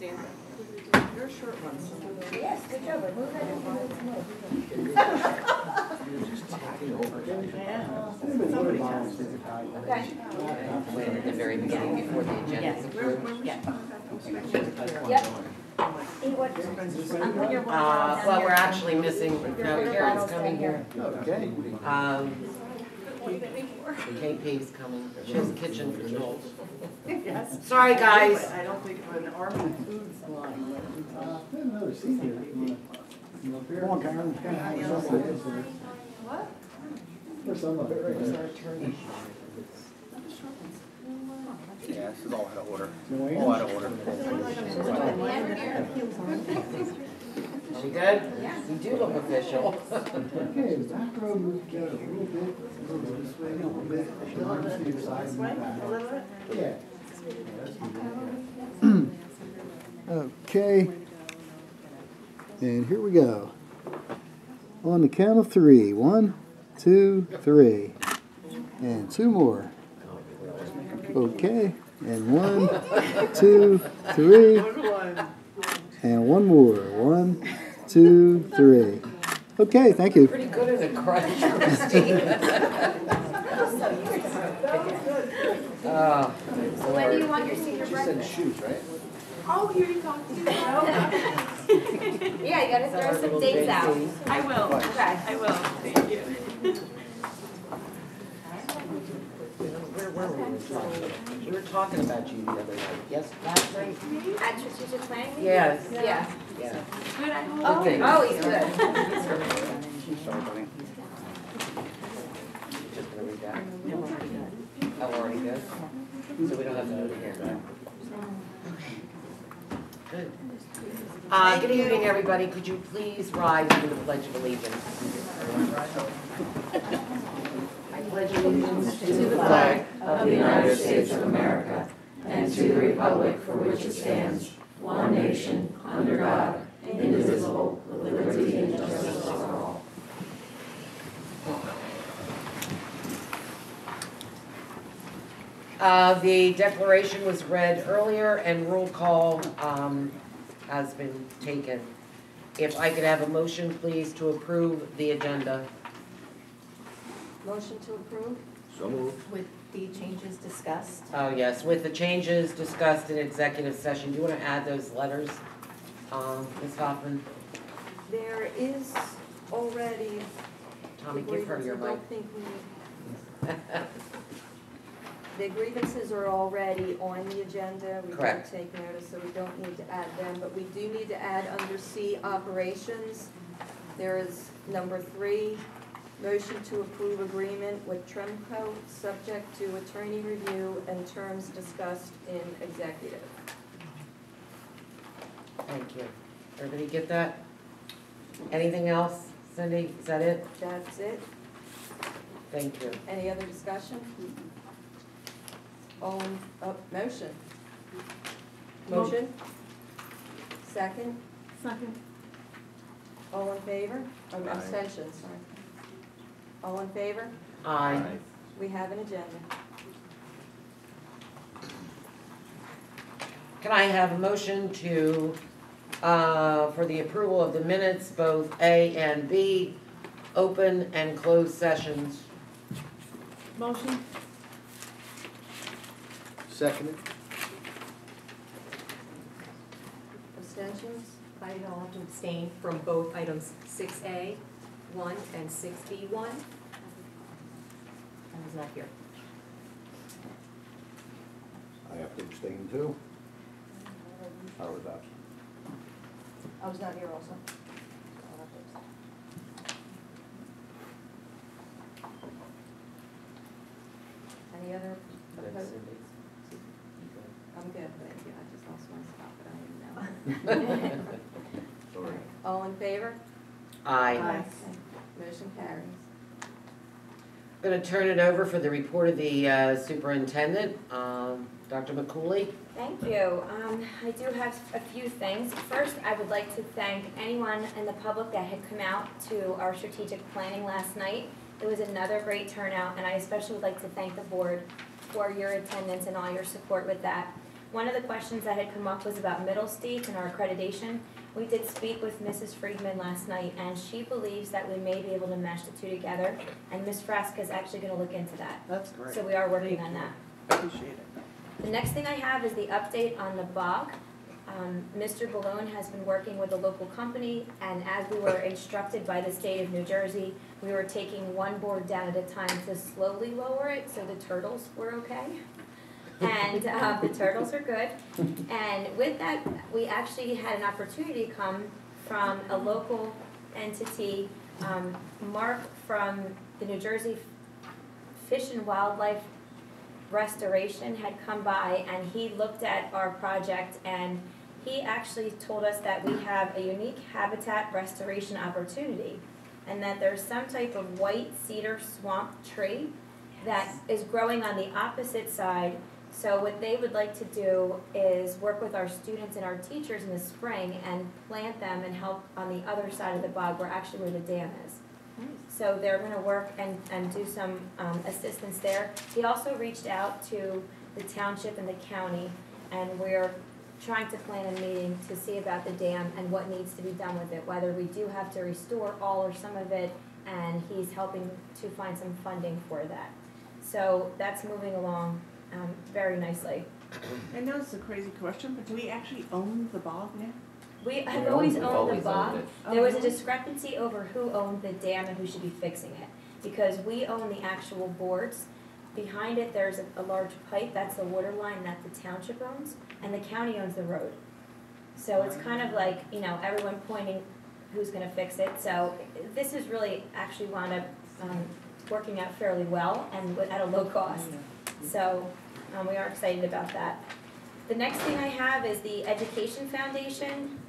stand up. You're a short one. Yes, good job. Move that over. Okay. When at the very beginning, before the agenda is approved. Yep. Well, we're actually missing, Karen's coming here. Okay. KP's coming, she has kitchen patrol. Yes. Sorry, guys. I don't think of an army foods line. Another seat here. Come on, Karen. What? There's some of it right Where's there. our attorney? Yeah, this is all out of order. No All out of order. Are we good? We do look official. Okay, the back row moved together a little bit. This way, a little bit. To your side and back. Yeah. Okay. And here we go. On the count of three. 1, 2, 3. And 2 more. Okay. And 1, 2, 3. And 1 more. 1, 2, 3. Okay, thank you. Pretty good at a crunch, Christine. So when do you want your senior breakfast? Shoes, right? Oh, here you go. Yeah, you gotta throw some dates out. I will. Okay. I will. Thank you. Where were we? We were talking about you the other night. Yes, last night? At strategic planning meeting? Yes. Yeah. Yeah. Good, I hope. Oh, thing. oh, he's good. Sorry, buddy. Just gonna read that. Oh, already good? So we don't have to do it again, right? Good. Good evening, everybody. Could you please rise for the Pledge of Allegiance? I pledge allegiance to the flag of the United States of America and to the republic for which it stands, one nation, under God, indivisible, with liberty and justice for all. The declaration was read earlier and roll call has been taken. If I could have a motion, please, to approve the agenda. Motion to approve So moved. with the changes discussed. Oh, yes, with the changes discussed in executive session. Do you want to add those letters, Ms. Hoffman? There is already. Tommy, give her your I mic. don't think we need. The grievances are already on the agenda. We did Correct. take notice, so we don't need to add them, but we do need to add under C operations. There is number 3, motion to approve agreement with Tremco, subject to attorney review and terms discussed in executive. Thank you. Everybody get that? Anything else? Cindy, is that it? That's it. Thank you. Any other discussion? Motion. Motion? Second? Second. All in favor? Aye. Abstention, sorry. All in favor? Aye. We have an agenda. Can I have a motion to, for the approval of the minutes, both A and B, open and closed sessions? Motion. Seconded. Abstentions? I will have to abstain from both items 6A, 1, and 6B, 1. I was not here. I have to abstain too. How was that? I was not here also. Any other? I'm good, thank you. I just lost my spot, but I didn't know. Sorry. All in favor? Aye. Motion carries. I'm going to turn it over for the report of the superintendent, Dr. McCooley. Thank you. I do have a few things. First, I would like to thank anyone in the public that had come out to our strategic planning last night. It was another great turnout, and I especially would like to thank the board for your attendance and all your support with that. One of the questions that had come up was about middle states and our accreditation. We did speak with Mrs. Friedman last night, and she believes that we may be able to mesh the two together, and Ms. Frasca is actually gonna look into that. That's great. So we are working on that. Appreciate it. The next thing I have is the update on the bog. Mr. Balone has been working with a local company, and as we were instructed by the state of New Jersey, we were taking one board down at a time to slowly lower it, so the turtles were okay. And the turtles are good. And with that, we actually had an opportunity come from a local entity. Mark from the New Jersey Fish and Wildlife Restoration had come by, and he looked at our project, and he actually told us that we have a unique habitat restoration opportunity, and that there's some type of white cedar swamp tree that is growing on the opposite side. So what they would like to do is work with our students and our teachers in the spring and plant them and help on the other side of the bog, where actually where the dam is. So they're gonna work and do some assistance there. He also reached out to the township and the county, and we're trying to plan a meeting to see about the dam and what needs to be done with it, whether we do have to restore all or some of it, and he's helping to find some funding for that. So that's moving along very nicely. I know it's a crazy question, but do we actually own the bog now? We have always owned the bog. it. There was a discrepancy over who owned the dam and who should be fixing it, because we own the actual boards. Behind it, there's a large pipe, that's the water line that the township owns, and the county owns the road. So it's kind of like, you know, everyone pointing who's gonna fix it. So this is really actually wound up working out fairly well and at a low cost. So we are excited about that. The next thing I have is the Education Foundation.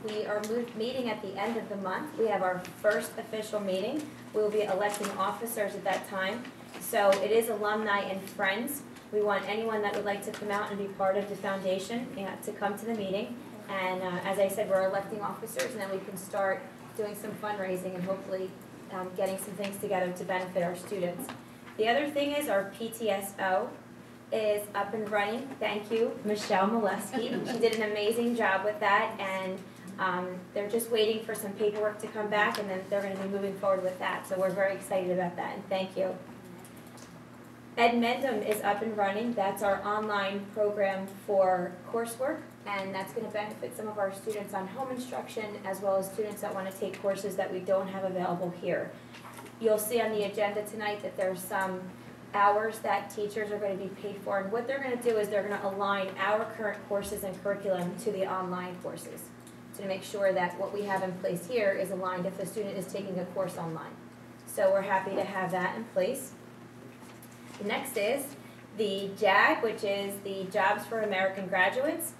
We are meeting at the end of the month. We have our first official meeting. We will be electing officers at that time. So it is alumni and friends. We want anyone that would like to come out and be part of the foundation, you know, to come to the meeting. And as I said, we're electing officers, and then we can start doing some fundraising and hopefully getting some things together to benefit our students. The other thing is our PTSO is up and running. Thank you, Michelle Molesky. She did an amazing job with that, and they're just waiting for some paperwork to come back, and then they're going to be moving forward with that. So we're very excited about that, and thank you. Edmendum is up and running. That's our online program for coursework, and that's going to benefit some of our students on home instruction, as well as students that want to take courses that we don't have available here. You'll see on the agenda tonight that there's some hours that teachers are going to be paid for, and what they're going to do is they're going to align our current courses and curriculum to the online courses to make sure that what we have in place here is aligned if the student is taking a course online. So we're happy to have that in place. The next is the JAG, which is the Jobs for American Graduates.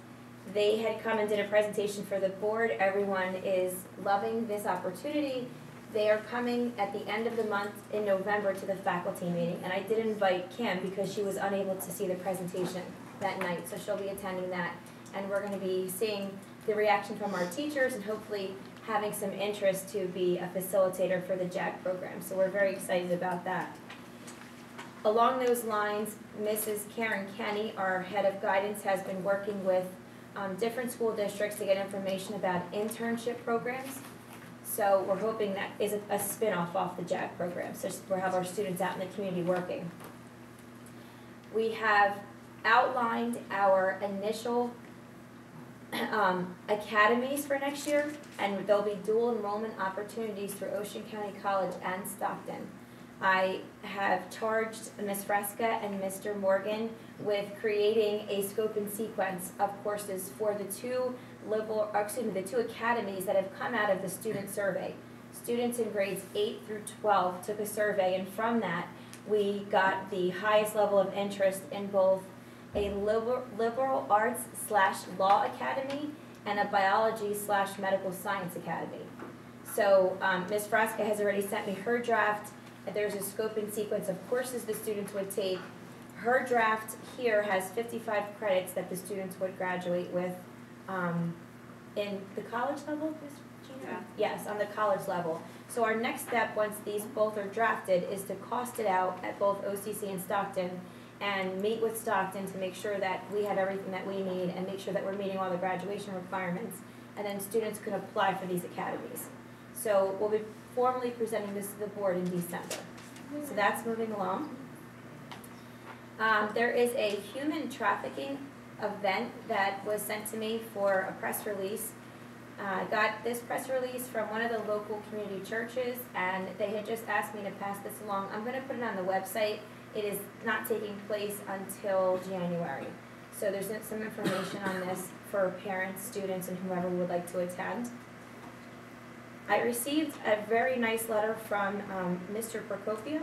They had come and did a presentation for the board. Everyone is loving this opportunity. They are coming at the end of the month in November to the faculty meeting, and I did invite Kim because she was unable to see the presentation that night, so she'll be attending that. And we're going to be seeing the reaction from our teachers and hopefully having some interest to be a facilitator for the JAG program. So we're very excited about that. Along those lines, Mrs. Karen Kenny, our head of guidance, has been working with different school districts to get information about internship programs. So we're hoping that is a spin-off off the JAG program, so we'll have our students out in the community working. We have outlined our initial academies for next year, and there'll be dual enrollment opportunities through Ocean County College and Stockton. I have charged Ms. Fresca and Mr. Morgan with creating a scope and sequence of courses for the two academies that have come out of the student survey. Students in grades 8 through 12 took a survey, and from that we got the highest level of interest in both a liberal arts / law academy and a biology / medical science academy. So Ms. Fresca has already sent me her draft. There's a scope and sequence of courses the students would take. Her draft here has 55 credits that the students would graduate with in the college level, Ms. Gina? Yeah. Yes, on the college level. So our next step, once these both are drafted, is to cost it out at both OCC and Stockton and meet with Stockton to make sure that we have everything that we need and make sure that we're meeting all the graduation requirements. And then students can apply for these academies. So we'll be formally presenting this to the board in December. So that's moving along. There is a human trafficking event that was sent to me for a press release. I got this press release from one of the local community churches, and they had just asked me to pass this along. I'm gonna put it on the website. It is not taking place until January. So there's some information on this for parents, students, and whoever would like to attend. I received a very nice letter from Mr. Procopio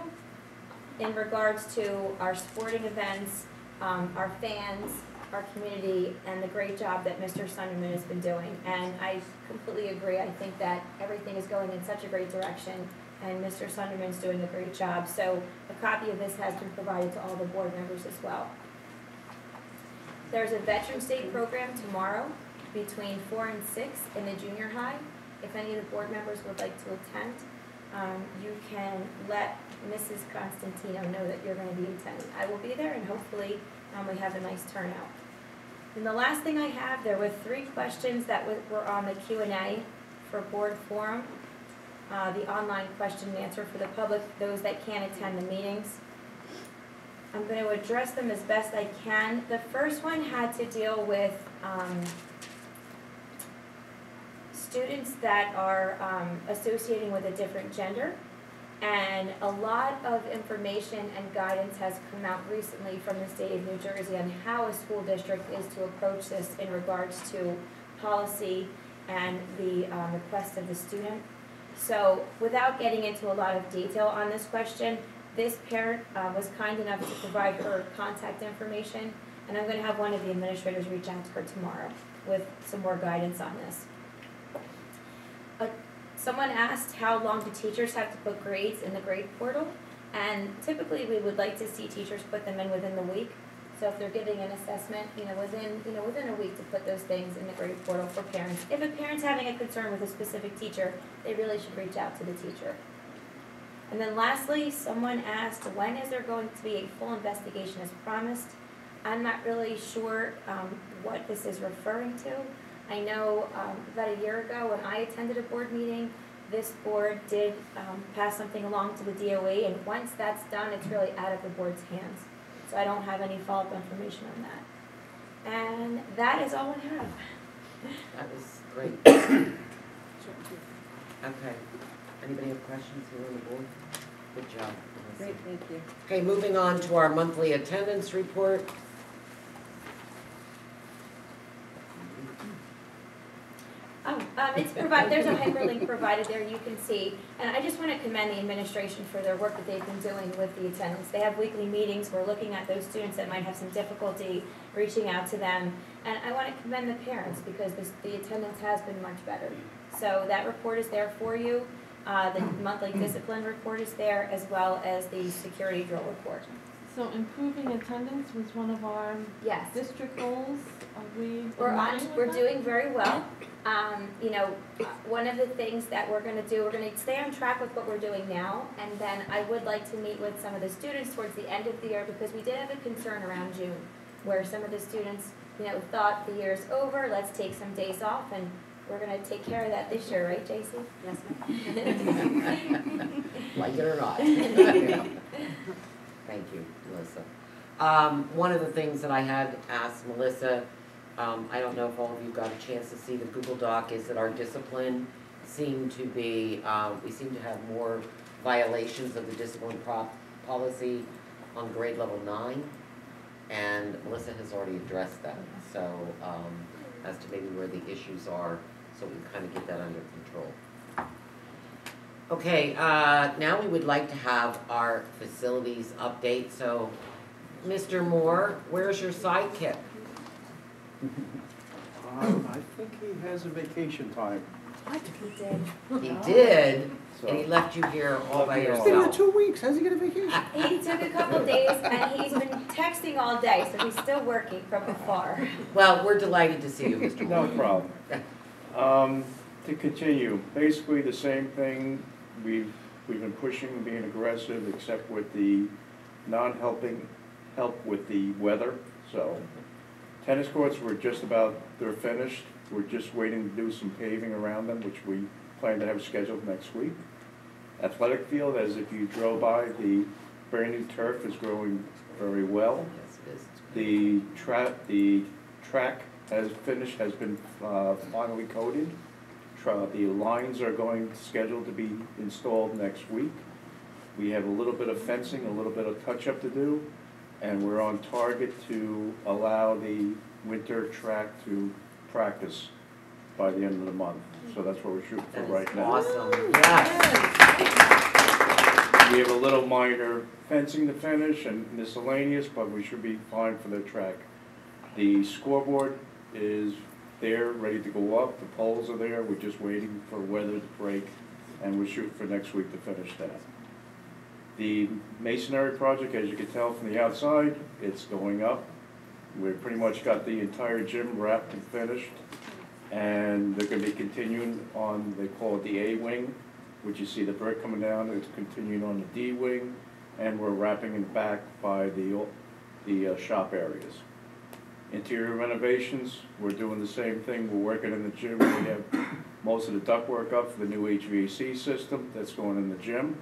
in regards to our sporting events, our fans, our community, and the great job that Mr. Sunderman has been doing. And I completely agree. I think that everything is going in such a great direction, and Mr. Sunderman's doing a great job. So a copy of this has been provided to all the board members as well. There's a Veterans Day program tomorrow between 4 and 6 in the junior high. If any of the board members would like to attend, you can let Mrs. Constantino know that you're going to be attending. I will be there, and hopefully we have a nice turnout. And the last thing I have, there were 3 questions that were on the Q&A for board forum. The online question and answer for the public, those that can't attend the meetings. I'm going to address them as best I can. The first one had to deal with students that are associating with a different gender. And a lot of information and guidance has come out recently from the state of New Jersey on how a school district is to approach this in regards to policy and the request of the student. So without getting into a lot of detail on this question, this parent was kind enough to provide her contact information, and I'm going to have one of the administrators reach out to her tomorrow with some more guidance on this. Someone asked how long do teachers have to put grades in the grade portal, and typically we would like to see teachers put them in within the week. So if they're giving an assessment, within a week to put those things in the grade portal for parents. If a parent's having a concern with a specific teacher, they really should reach out to the teacher. And then lastly, someone asked, when is there going to be a full investigation as promised? I'm not really sure what this is referring to. I know about a year ago when I attended a board meeting, this board did pass something along to the DOE, and once that's done, it's really out of the board's hands. So I don't have any follow-up information on that. And that is all I have. That was great. Okay. Anybody have questions here on the board? Good job, Melissa. Great, thank you. Okay, moving on to our monthly attendance report. It's there's a hyperlink provided there, you can see. And I just want to commend the administration for their work that they've been doing with the attendance. They have weekly meetings. We're looking at those students that might have some difficulty reaching out to them. And I want to commend the parents because the attendance has been much better. So that report is there for you. The monthly discipline report is there, as well as the security drill report. So improving attendance was one of our Yes. district goals. Are we? We're doing very well. One of the things that we're going to do, we're going to stay on track with what we're doing now, and then I would like to meet with some of the students towards the end of the year because we did have a concern around June where some of the students, thought the year's over, let's take some days off, and we're going to take care of that this year, right, JC? Yes, ma'am. Like it or not. Thank you, Melissa. One of the things that I had asked Melissa, I don't know if all of you got a chance to see the Google Doc, is that our discipline seemed to be, we seem to have more violations of the discipline policy on grade level 9, and Melissa has already addressed that. So as to maybe where the issues are, so we can kind of get that under control. Okay, now we would like to have our facilities update. So, Mr. Moore, where's your sidekick? I think he has a vacation time. What? He did. He did, So and he left you here all by He's been yourself. here 2 weeks. How's he get a vacation? He took a couple days, and he's been texting all day, so he's still working from afar. Well, we're delighted to see you, Mr. No Moore. problem. To continue, basically the same thing. We've been pushing, being aggressive, except with the non-helping help with the weather, so. Tennis courts were just about, they're finished. We're just waiting to do some paving around them, which we plan to have scheduled next week. Athletic field, as if you drove by, the brand new turf is growing very well. Yes, it is. The track has finished, has been finally coated. The lines are scheduled to be installed next week. We have a little bit of fencing, a little bit of touch-up to do, and we're on target to allow the winter track to practice by the end of the month. So that's what we're shooting for That is right now. awesome, yes. We have a little minor fencing to finish and miscellaneous, but we should be fine for the track. The scoreboard is there, ready to go up. The poles are there. We're just waiting for weather to break, and we're shooting for next week to finish that. The masonry project, as you can tell from the outside, it's going up. We've pretty much got the entire gym wrapped and finished, and they're going to be continuing on, they call it the A wing, which you see the brick coming down. It's continuing on the D wing, and we're wrapping it back by the shop areas. Interior renovations, we're doing the same thing. We're working in the gym. We have most of the ductwork up for the new HVAC system that's going in the gym,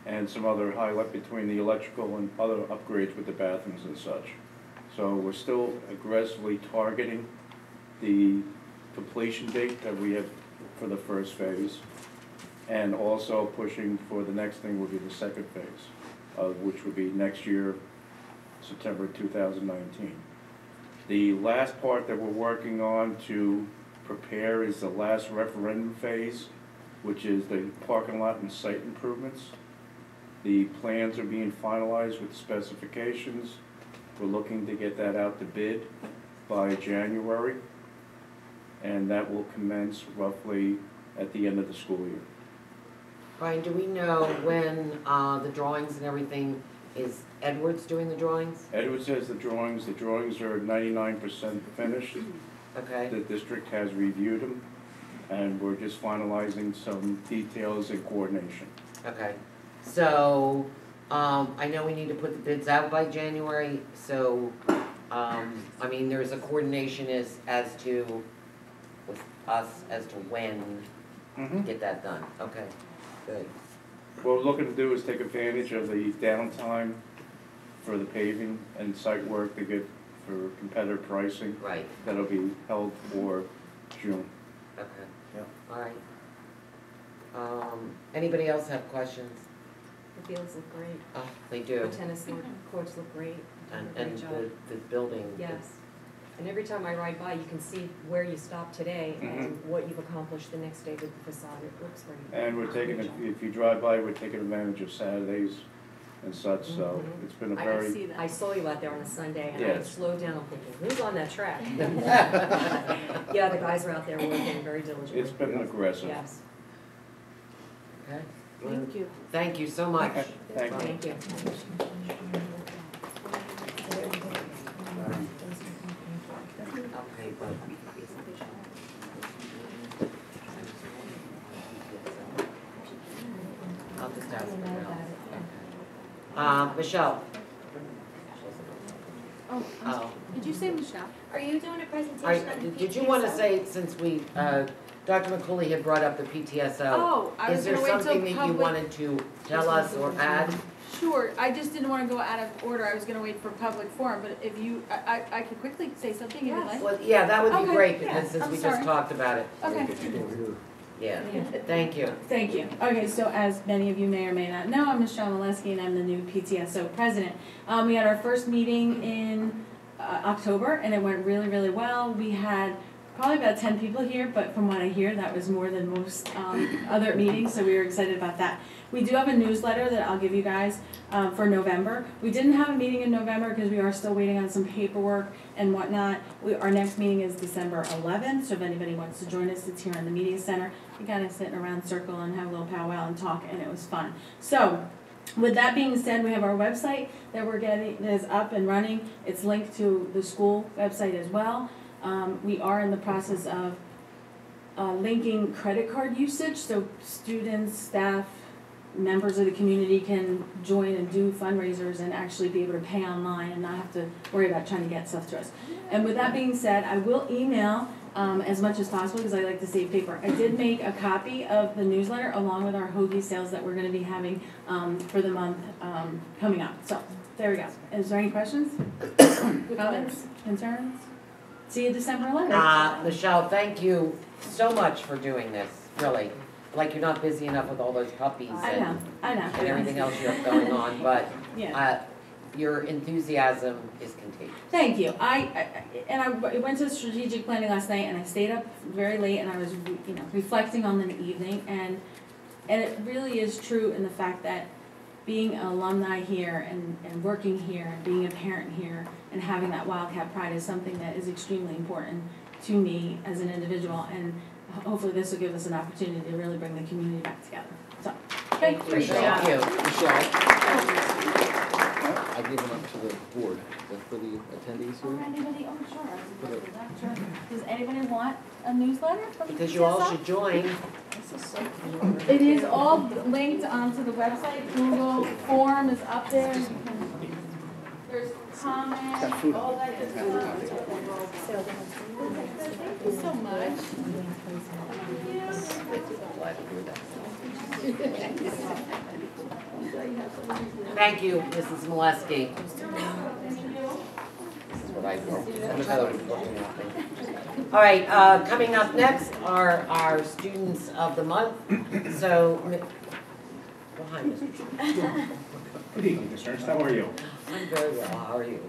and some other highlight between the electrical and other upgrades with the bathrooms and such. So we're still aggressively targeting the completion date that we have for the first phase, and also pushing for the next thing will be the second phase, which would be next year, September 2019. The last part that we're working on to prepare is the last referendum phase, which is the parking lot and site improvements. The plans are being finalized with specifications. We're looking to get that out to bid by January, and that will commence roughly at the end of the school year. Brian, do we know when the drawings and everything, is Edwards doing the drawings? Edwards has the drawings. The drawings are 99% finished. Okay. The district has reviewed them, and we're just finalizing some details and coordination. Okay. So, I know we need to put the bids out by January, so, I mean, there's a coordination as to, with us, as to when to get that done. Okay, good. What we're looking to do is take advantage of the downtime for the paving and site work to get for competitive pricing. Right, That'll be held for June. okay. Yeah. All right. Anybody else have questions? The fields look great. Oh, they The do. tennis courts look great. And Great job. the building. Yes. And every time I ride by, you can see where you stopped today and what you've accomplished the next day with the facade. It looks great. And we're taking, if you drive by, we're taking advantage of Saturdays and such, so it's been a very, I saw you out there on a Sunday and I Yes. slowed down, I'm thinking, who's on that track? Yeah, the guys are out there working very diligently. it's been aggressive. Yes, Okay. Thank you. Thank you so much. Thank you. thank you. Okay, but. I'll just ask her. Michelle. Oh. Did you say Michelle? Are you doing a presentation on the Did you want to PTSO? say, since we, Dr. McCooley had brought up the PTSO, Oh, I was is there gonna wait till something that you public. wanted to tell us or add? Sure, I just didn't wanna go out of order, I was gonna wait for public forum, but if you, I could quickly say something if you'd like. Well, yeah, that would be Okay, great, yeah, because since I'm we sorry. just talked about it. Okay. Yeah, thank you. Thank you. Okay, so as many of you may or may not know, I'm Michelle Molesky and I'm the new PTSO president. We had our first meeting in October and it went really, really well. We had probably about 10 people here, but from what I hear, that was more than most other meetings, so we were excited about that. We do have a newsletter that I'll give you guys for November. We didn't have a meeting in November because we are still waiting on some paperwork and whatnot. Our next meeting is December 11th, so if anybody wants to join us, it's here in the media center. We kind of sit in a round circle and have a little powwow and talk, and it was fun. So, with that being said, we have our website that we're getting, that is up and running. It's linked to the school website as well. We are in the process of linking credit card usage, so students, staff, members of the community can join and do fundraisers and actually be able to pay online and not have to worry about trying to get stuff to us. And with that being said, I will email as much as possible because I like to save paper. I did make a copy of the newsletter along with our hoagie sales that we're going to be having for the month coming up. So there we go. Is there any questions? Comments? Concerns? See you December 11th. Michelle, thank you so much for doing this, really. Like you're not busy enough with all those puppies and everything else you have going on, but Yeah. Your enthusiasm is contagious. Thank you. I went to strategic planning last night and I stayed up very late and I was reflecting on the evening and it really is true in the fact that being an alumni here and working here and being a parent here and having that Wildcat pride is something that is extremely important to me as an individual, and hopefully this will give us an opportunity to really bring the community back together. So, thank you. Thank you. I gave them up to the board. Is that for the attendees Or here? anybody, sure. Does anybody want a newsletter from Because you all should join. It is all linked onto the website. Google form is up there. There's comments, all that good stuff. Thank you so much. Thank you, Mrs. Molesky. This is what I All right, coming up next are our students of the month. So, well, hi, Mr. Chairman. Good evening, Mr. Ernst. How are you? I'm very well. How are you?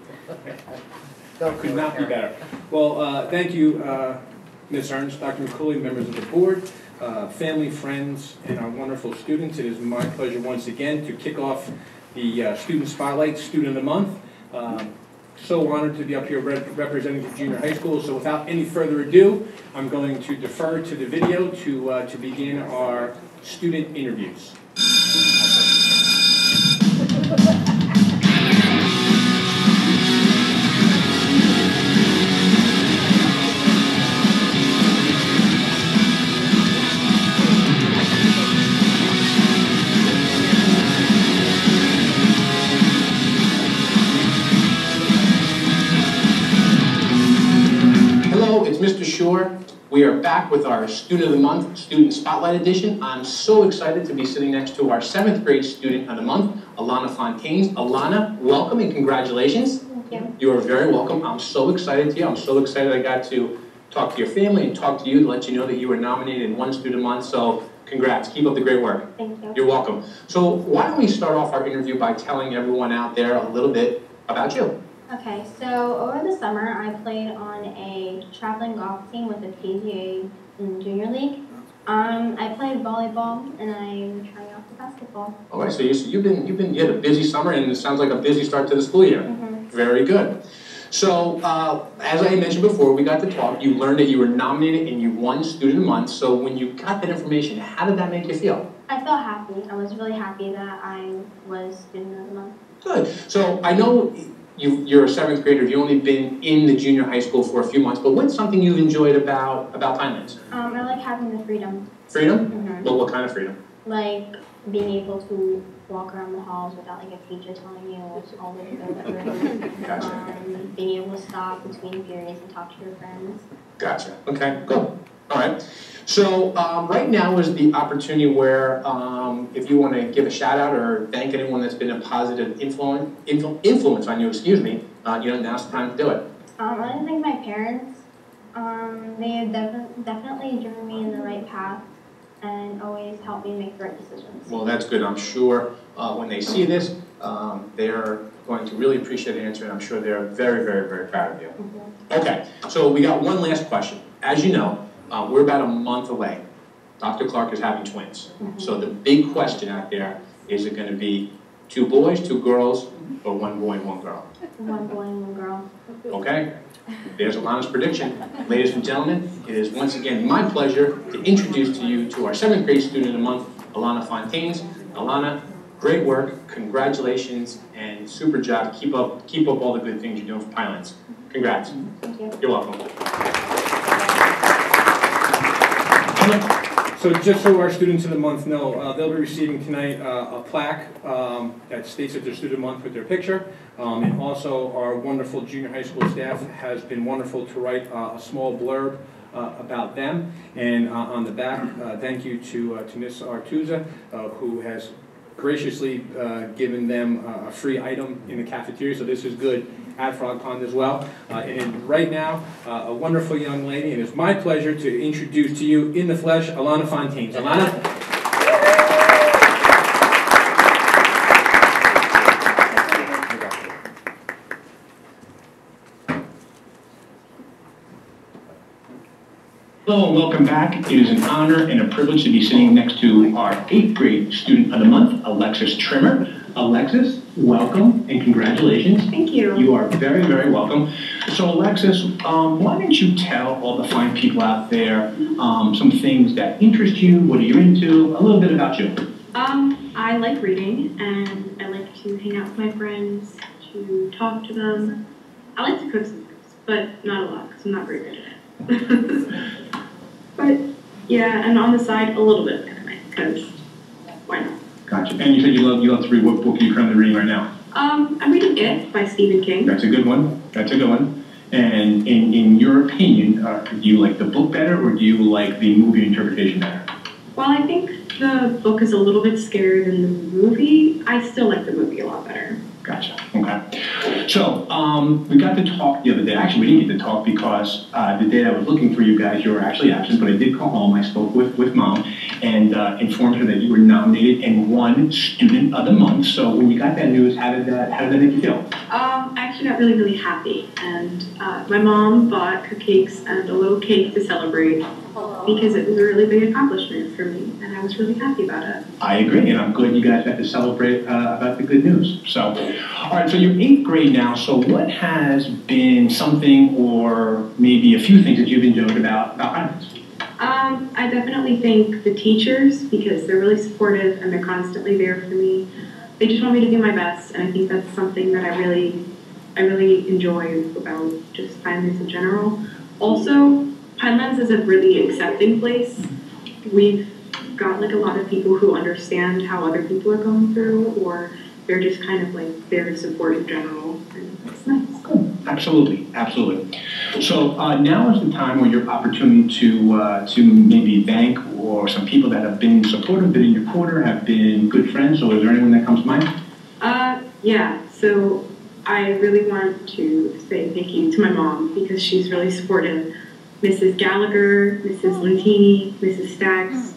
Could not be better. Well, thank you, Ms. Ernst, Dr. McCooley, members of the board, family, friends, and our wonderful students. It is my pleasure once again to kick off the Student Spotlight Student of the Month. So honored to be up here representing the junior high school. So without any further ado, I'm going to defer to the video to begin our student interviews. Hello, it's Mr. Shore. We are back with our Student of the Month, Student Spotlight Edition. I'm so excited to be sitting next to our 7th grade Student of the Month, Alana Fontaines. Alana, welcome and congratulations. Thank you. You are very welcome. I'm so excited to you. I'm so excited I got to talk to your family and talk to you to let you know that you were nominated in one Student of the Month. So congrats. Keep up the great work. Thank you. You're welcome. So why don't we start off our interview by telling everyone out there a little bit about you. Okay, so over the summer, I played on a traveling golf team with the PGA in Junior League. I played volleyball, and I'm trying out for basketball. All right, so you had a busy summer, and it sounds like a busy start to the school year. Mm-hmm. Very good. So, as I mentioned before, we got to talk. You learned that you were nominated and you won Student of the Month. So when you got that information, how did that make you feel? I felt happy. I was really happy that I was Student of the Month. Good. So I know you're a 7th grader. You've only been in the junior high school for a few months, but what's something you've enjoyed about Pinelands? I like having the freedom. Freedom? Mm-hmm. Well, what kind of freedom? Like being able to walk around the halls without like a teacher telling you all the things that we're doing. Gotcha. Being able to stop between periods and talk to your friends. Gotcha. Okay, good. All right. So right now is the opportunity where if you want to give a shout out or thank anyone that's been a positive influence on you, excuse me, now's the time to do it. I want to thank my parents. They have definitely driven me in the right path and always helped me make the right decisions. Well, that's good. I'm sure when they see this, they're going to really appreciate the answer, and I'm sure they're very, very, very proud of you. Mm-hmm. Okay, so we got one last question. As you know, we're about a month away. Dr. Clark is having twins. Mm-hmm. So the big question out there, is it going to be 2 boys, 2 girls, or 1 boy and 1 girl? 1 boy and 1 girl. Okay, there's Alana's prediction. Ladies and gentlemen, it is once again my pleasure to introduce to you to our 7th grade Student of the Month, Alana Fontaines. Alana, great work, congratulations, and super job. Keep up all the good things you're doing for Pinelands. Congrats. Thank you. You're welcome. So just so our students of the month know, they'll be receiving tonight a plaque that states that they're student of the month with their picture. And also our wonderful junior high school staff has been wonderful to write a small blurb about them. And on the back, thank you to Ms. Artuza, who has graciously given them a free item in the cafeteria, so this is good at Frog Pond as well. And right now, a wonderful young lady, and it's my pleasure to introduce to you in the flesh, Alana Fontaine. Alana? Hello and welcome back. It is an honor and a privilege to be sitting next to our 8th grade student of the month, Alexis Trimmer. Alexis, welcome and congratulations. Thank you. You are very, very welcome. So Alexis, why don't you tell all the fine people out there some things that interest you, what are you into, a little bit about you. I like reading and I like to hang out with my friends, to talk to them. I like to cook sometimes, but not a lot because I'm not very good at it. But yeah, and on the side, a little bit of anime, because why not? Gotcha. And you said you love to read. What book are you currently reading right now? I'm reading It by Stephen King. That's a good one. That's a good one. And in your opinion, do you like the book better or do you like the movie interpretation better? While I think the book is a little bit scarier than the movie, I still like the movie a lot better. Gotcha. Okay. So we got to talk the other day. Actually, we didn't get to talk because the day I was looking for you guys, you were actually absent. But I did call home. I spoke with Mom and informed her that you were nominated and won Student of the Month. So when you got that news, how did that make you feel? I actually got really, really happy. And my mom bought cupcakes and a little cake to celebrate because it was a really big accomplishment for me, and I was really happy about it. I agree, and I'm glad you guys got to celebrate about the good news. So, all right, so you're 8th grade now, so what has been something or maybe a few things that you've enjoyed about finance? I definitely thank the teachers because they're really supportive and they're constantly there for me. They just want me to do my best, and I think that's something that I really enjoy about just finance in general. Also, Pinelands is a really accepting place. We've got like a lot of people who understand how other people are going through, or they're just kind of like there to support in general, and it's nice. Good. Absolutely, absolutely. So now is the time where your opportunity to maybe thank or some people that have been supportive, been in your corner, have been good friends. So is there anyone that comes to mind? Yeah. So I really want to say thank you to my mom because she's really supportive. Mrs. Gallagher, Mrs. Lentini, Mrs. Stacks,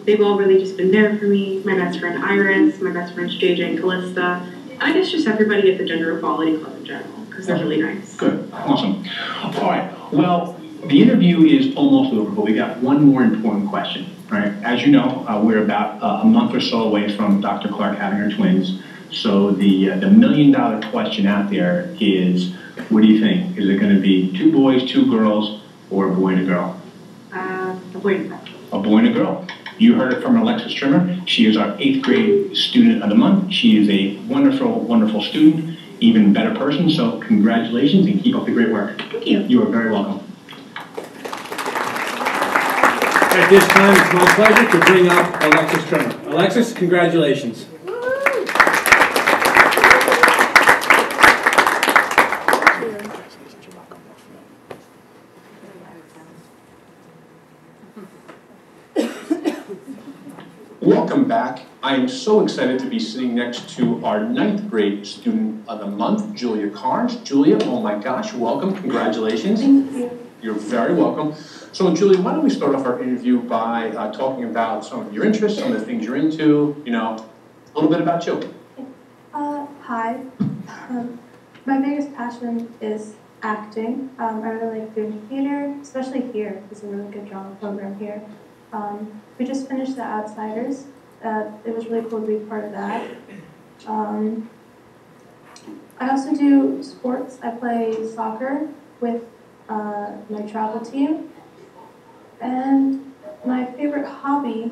they've all really just been there for me. My best friend Iris, my best friends JJ and Callista, and I guess just everybody at the Gender Equality Club in general, because they're really nice. Good, awesome. All right, well, the interview is almost over, but we got one more important question, right? As you know, we're about a month or so away from Dr. Clark having her twins. So the $1 million question out there is, what do you think? Is it going to be 2 boys, 2 girls, or a boy and a girl? A boy and a girl. A boy and a girl. You heard it from Alexis Trimmer. She is our 8th grade student of the month. She is a wonderful, wonderful student, even better person. So congratulations and keep up the great work. Thank you. You are very welcome. At this time, it's my pleasure to bring up Alexis Trimmer. Alexis, congratulations. Welcome back. I am so excited to be sitting next to our 9th grade student of the month, Julia Carnes. Julia, oh my gosh, welcome, congratulations. Thank you. You're very welcome. So Julia, why don't we start off our interview by talking about some of your interests, some of the things you're into, you know, a little bit about you. Hi. My biggest passion is acting. I really like doing theater, especially here. It's a really good drama program here. We just finished The Outsiders. It was really cool to be part of that. I also do sports. I play soccer with my travel team. And my favorite hobby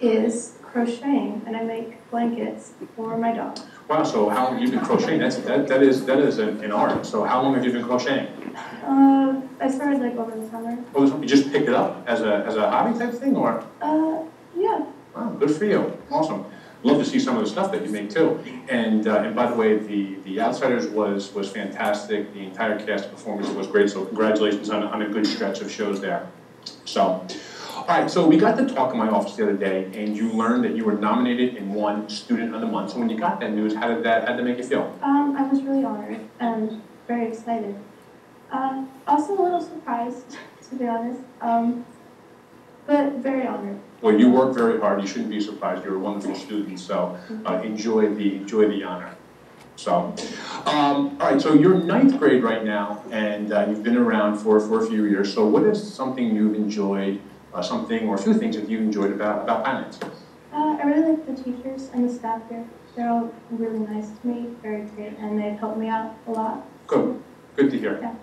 is crocheting, and I make blankets for my dog. Wow, so how long have you been crocheting? That is an art. So how long have you been crocheting? I started like over the summer. Oh, you just picked it up as a hobby type thing, or? Yeah. Wow, good for you. Awesome. Love to see some of the stuff that you make too. And by the way, the Outsiders was fantastic. The entire cast performance was great. So congratulations on a good stretch of shows there. So, all right. So we got to talk in my office the other day, and you learned that you were nominated and won Student of the Month. So when you got that news, how did that make you feel? I was really honored and very excited. Also a little surprised, to be honest. But very honored. Well, you work very hard. You shouldn't be surprised. You're a wonderful student. So enjoy the honor. So, all right. So you're 9th grade right now, and you've been around for a few years. So what is something you've enjoyed, something or a few things that you've enjoyed about Pinelands? I really like the teachers and the staff here. They're all really nice to me, very great, and they've helped me out a lot. Good. Good to hear. Yeah.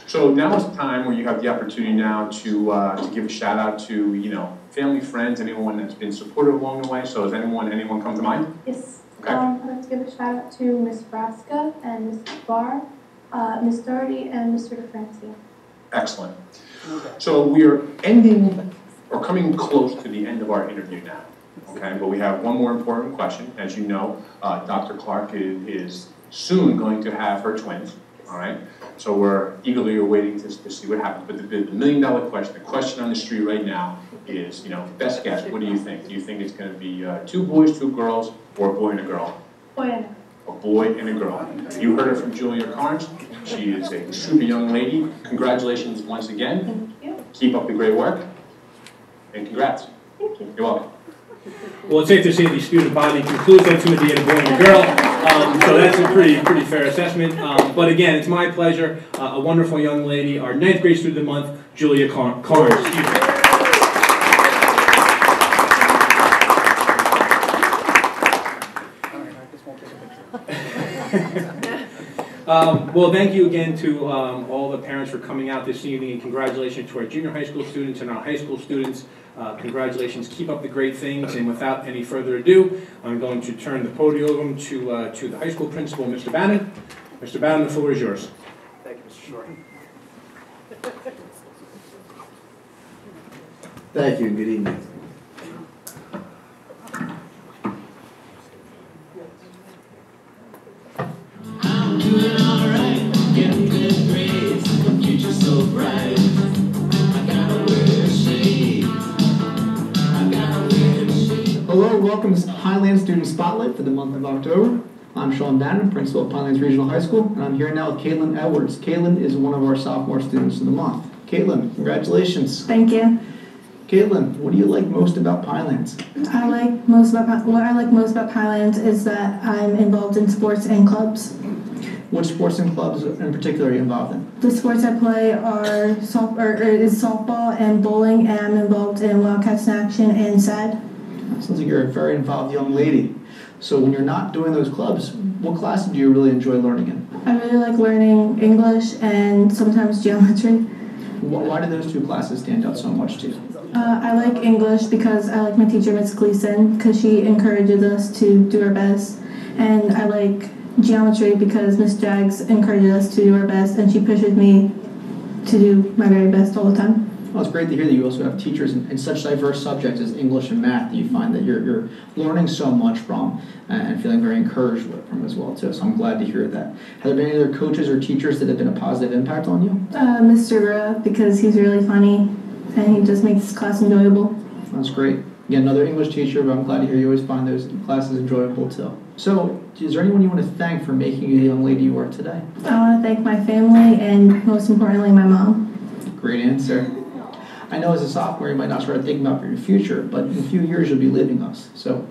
So now is the time where you have the opportunity now to give a shout out to, family, friends, anyone that's been supportive along the way. So does anyone come to mind? Yes. Okay. I'd like to give a shout out to Miss Braska and Miss Barr, Miss Doherty, and Mr. DeFranci. Excellent. So we are ending or coming close to the end of our interview now. Okay, but we have one more important question. As you know, Dr. Clark is soon going to have her twins. All right. So we're eagerly awaiting to see what happens. But the $1 million question, the question on the street right now is, best guess, what do you think? Do you think it's going to be 2 boys, 2 girls, or a boy and a girl? Boy and a girl. A boy and a girl. You heard it from Julia Carnes. She is a super young lady. Congratulations once again. Thank you. Keep up the great work. And congrats. Thank you. You're welcome. Well, it's safe to say the student body concludes ultimately at a boy and a girl, so that's a pretty fair assessment. But again, it's my pleasure. A wonderful young lady, our 9th grade student of the month, Julia Carnes. Well, thank you again to all the parents for coming out this evening, and congratulations to our junior high school students and our high school students. Congratulations, keep up the great things, and without any further ado, I'm going to turn the podium to the high school principal, Mr. Bannon. Mr. Bannon, the floor is yours. Thank you, Mr. Short. Thank you, good evening. I'm doing alright, getting good grades, the future's so bright. Hello, welcome to Pinelands Student Spotlight for the month of October. I'm Sean Bannon, principal of Pinelands Regional High School, and I'm here now with Caitlin Edwards. Caitlin is one of our sophomore students of the month. Caitlin, congratulations. Thank you. Caitlin, what do you like most about Pinelands? What I like most about Pinelands is that I'm involved in sports and clubs. What sports and clubs in particular are you involved in? The sports I play are softball and bowling, and I'm involved in Wildcats in Action and SAD. Sounds like you're a very involved young lady. So when you're not doing those clubs, what classes do you really enjoy learning in? I really like learning English and sometimes geometry. Why do those 2 classes stand out so much to you? I like English because I like my teacher, Ms. Gleason, because she encourages us to do our best. And I like geometry because Ms. Jags encourages us to do our best, and she pushes me to do my very best all the time. Well, it's great to hear that you also have teachers in such diverse subjects as English and math that you find that you're learning so much from and feeling very encouraged from as well too. So I'm glad to hear that. Have there been any other coaches or teachers that have been a positive impact on you? Mr. Rua, because he's really funny and he just makes class enjoyable. That's great. Again, another English teacher, but I'm glad to hear you always find those classes enjoyable too. So, is there anyone you want to thank for making you the young lady you are today? I want to thank my family and most importantly my mom. Great answer. I know as a sophomore you might not start thinking about your future, but in a few years you'll be leaving us. So,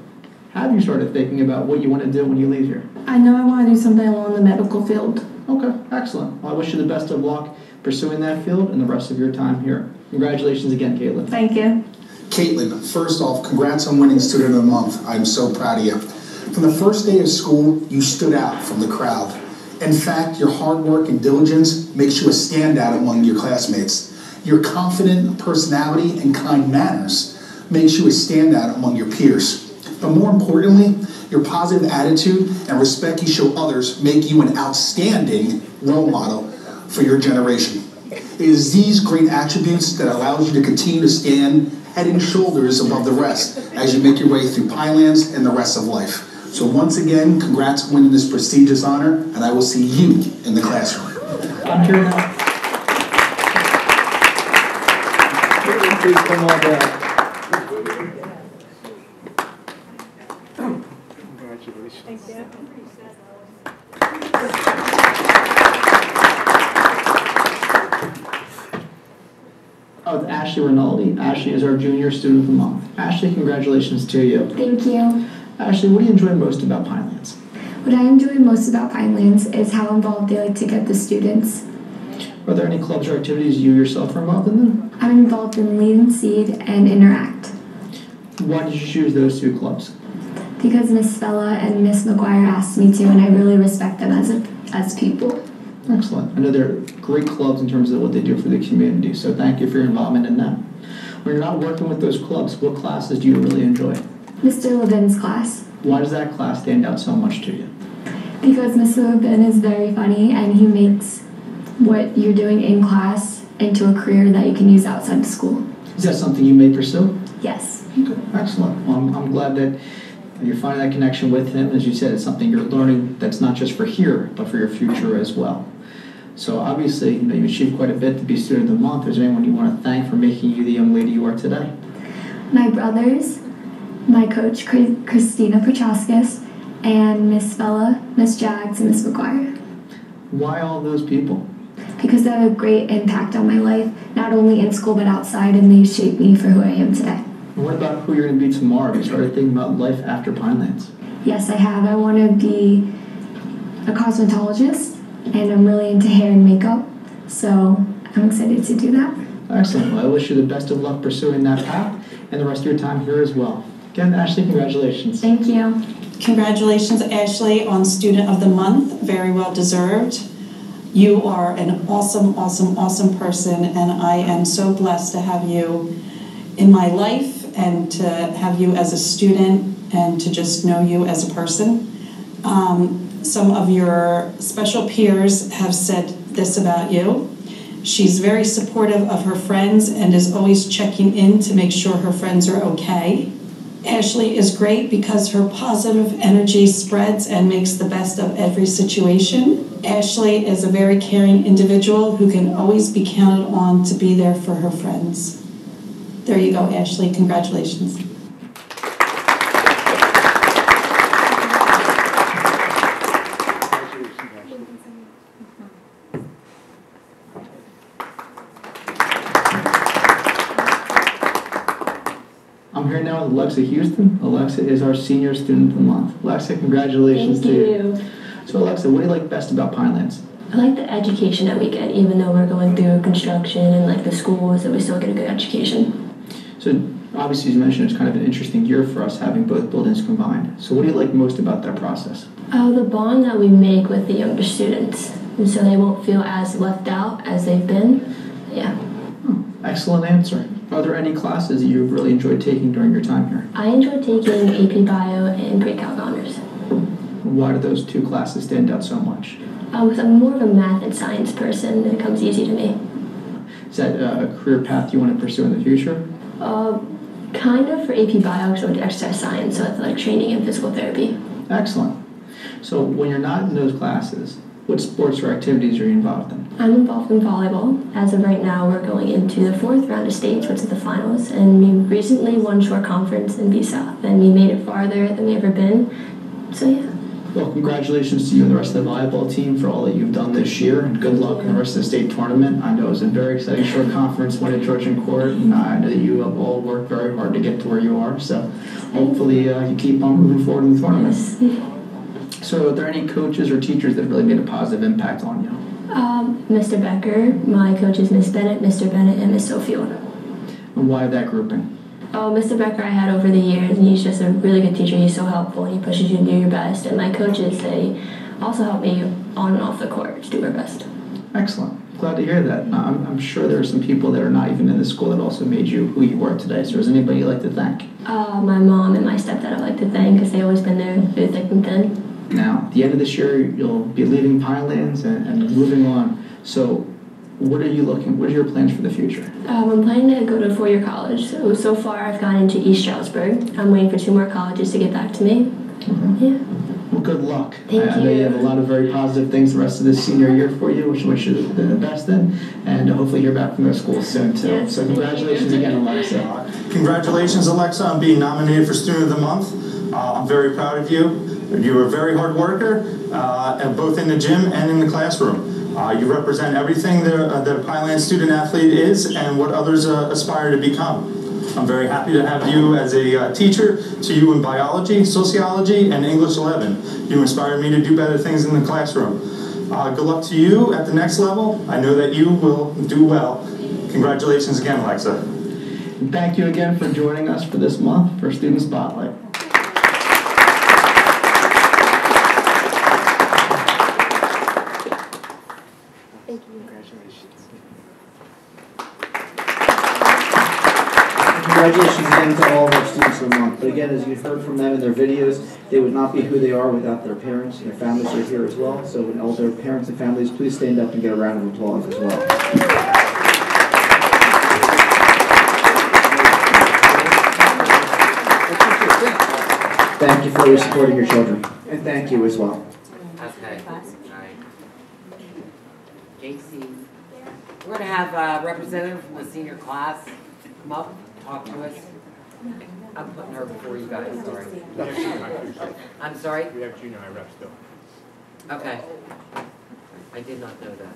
have you started thinking about what you want to do when you leave here? I know I want to do something along the medical field. Okay, excellent. Well, I wish you the best of luck pursuing that field and the rest of your time here. Congratulations again, Caitlin. Thank you. Caitlin, first off, congrats on winning Student of the Month. I'm so proud of you. From the first day of school, you stood out from the crowd. In fact, your hard work and diligence makes you a standout among your classmates. Your confident personality and kind manners makes you a standout among your peers. But more importantly, your positive attitude and respect you show others make you an outstanding role model for your generation. It is these great attributes that allows you to continue to stand head and shoulders above the rest as you make your way through Pinelands and the rest of life. So once again, congrats on winning this prestigious honor, and I will see you in the classroom. I'm here now. Please come on down. Congratulations. Oh, it's Ashley Rinaldi. Ashley is our Junior Student of the Month. Ashley, congratulations to you. Thank you. Ashley, what do you enjoy most about Pinelands? What I enjoy most about Pinelands is how involved they like to get the students. Are there any clubs or activities you yourself are involved in them? I'm involved in Lead and Seed and Interact. Why did you choose those two clubs? Because Miss Fella and Miss McGuire asked me to, and I really respect them as people. Excellent. I know they're great clubs in terms of what they do for the community, so thank you for your involvement in that. When you're not working with those clubs, what classes do you really enjoy? Mr. Levin's class. Why does that class stand out so much to you? Because Mr. Levin is very funny, and he makes what you're doing in class into a career that you can use outside of school. Is that something you may pursue? Yes. Okay, excellent. Well, I'm glad that you're finding that connection with him. As you said, it's something you're learning that's not just for here, but for your future as well. So obviously, you achieved quite a bit to be Student of the Month. Is there anyone you want to thank for making you the young lady you are today? My brothers, my coach, Christina Prochaskis, and Miss Fella, Miss Jags, and Miss McGuire. Why all those people? Because they have a great impact on my life, not only in school but outside, and they shaped me for who I am today. And what about who you're going to be tomorrow? Have you started thinking about life after Pinelands? Yes, I have. I want to be a cosmetologist, and I'm really into hair and makeup, so I'm excited to do that. Excellent. Well, I wish you the best of luck pursuing that path and the rest of your time here as well. Again, Ashley, congratulations. Thank you. Congratulations, Ashley, on Student of the Month. Very well deserved. You are an awesome, awesome, awesome person, and I am so blessed to have you in my life and to have you as a student and to just know you as a person. Some of your special peers have said this about you. She's very supportive of her friends and is always checking in to make sure her friends are okay. Ashley is great because her positive energy spreads and makes the best of every situation. Ashley is a very caring individual who can always be counted on to be there for her friends. There you go, Ashley. Congratulations. I'm here now with Alexa Houston. Alexa is our Senior Student of the Month. Alexa, congratulations to you. So Alexa, what do you like best about Pinelands? I like the education that we get, even though we're going through construction and like the schools, that we still get a good education. So obviously, as you mentioned, it's kind of an interesting year for us having both buildings combined. So what do you like most about that process? The bond that we make with the younger students, and so they won't feel as left out as they've been. Yeah. Oh, excellent answer. Are there any classes that you've really enjoyed taking during your time here? I enjoy taking AP Bio and Pre-Calc Honors. Why do those two classes stand out so much? Because I'm more of a math and science person, and it comes easy to me. Is that a career path you want to pursue in the future? Kind of for AP Bio, because I went to exercise science, so it's like training and physical therapy. Excellent. So when you're not in those classes, what sports or activities are you involved in? I'm involved in volleyball. As of right now, we're going into the 4th round of states, which is the finals, and we recently won short conference in B-South, and we made it farther than we've ever been. So yeah. Well, congratulations to you and the rest of the volleyball team for all that you've done this year, and good luck in the rest of the state tournament. I know it was a very exciting short conference win at Georgian Court, and I know that you have all worked very hard to get to where you are, so hopefully you keep on moving forward in the tournament. Yes. So are there any coaches or teachers that really made a positive impact on you? Mr. Becker, my coaches Miss Bennett, Mr. Bennett, and Miss Sofield. And why that grouping? Oh, Mr. Becker I had over the years, and he's just a really good teacher. He's so helpful, and he pushes you to do your best. And my coaches, they also help me on and off the court to do our best. Excellent. Glad to hear that. I'm sure there are some people that are not even in the school that also made you who you are today. So is anybody you'd like to thank? My mom and my stepdad I'd like to thank, because they've always been there through thick and thin. Now, at the end of this year, you'll be leaving Pinelands and moving on. So what are your plans for the future? I'm planning to go to a four-year college. So far I've gone into East Stroudsburg. I'm waiting for 2 more colleges to get back to me. Yeah. Well, good luck. Thank I know you. you have a lot of very positive things the rest of this senior year for you, which I wish you the best in, and hopefully hear back from those schools soon too. Yes, so congratulations again, Alexa. Congratulations, Alexa, on being nominated for Student of the Month. I'm very proud of you. You're a very hard worker, both in the gym and in the classroom. You represent everything that a Pineland student athlete is and what others aspire to become. I'm very happy to have you as a teacher to you in biology, sociology, and English 11. You inspired me to do better things in the classroom. Good luck to you at the next level. I know that you will do well. Congratulations again, Alexa. And thank you again for joining us for this month for Student Spotlight. Thank you. Congratulations. Congratulations again to all of our students of the month. But again, as you've heard from them in their videos, they would not be who they are without their parents, and their families are here as well. So when all their parents and families, please stand up and get a round of applause as well. Thank you for supporting your children. And thank you as well. Okay. All right. Casey, we're going to have a representative from the senior class come up, talk to us. I'm putting her before you guys, sorry. I'm sorry? We have junior high reps still. Okay. I did not know that.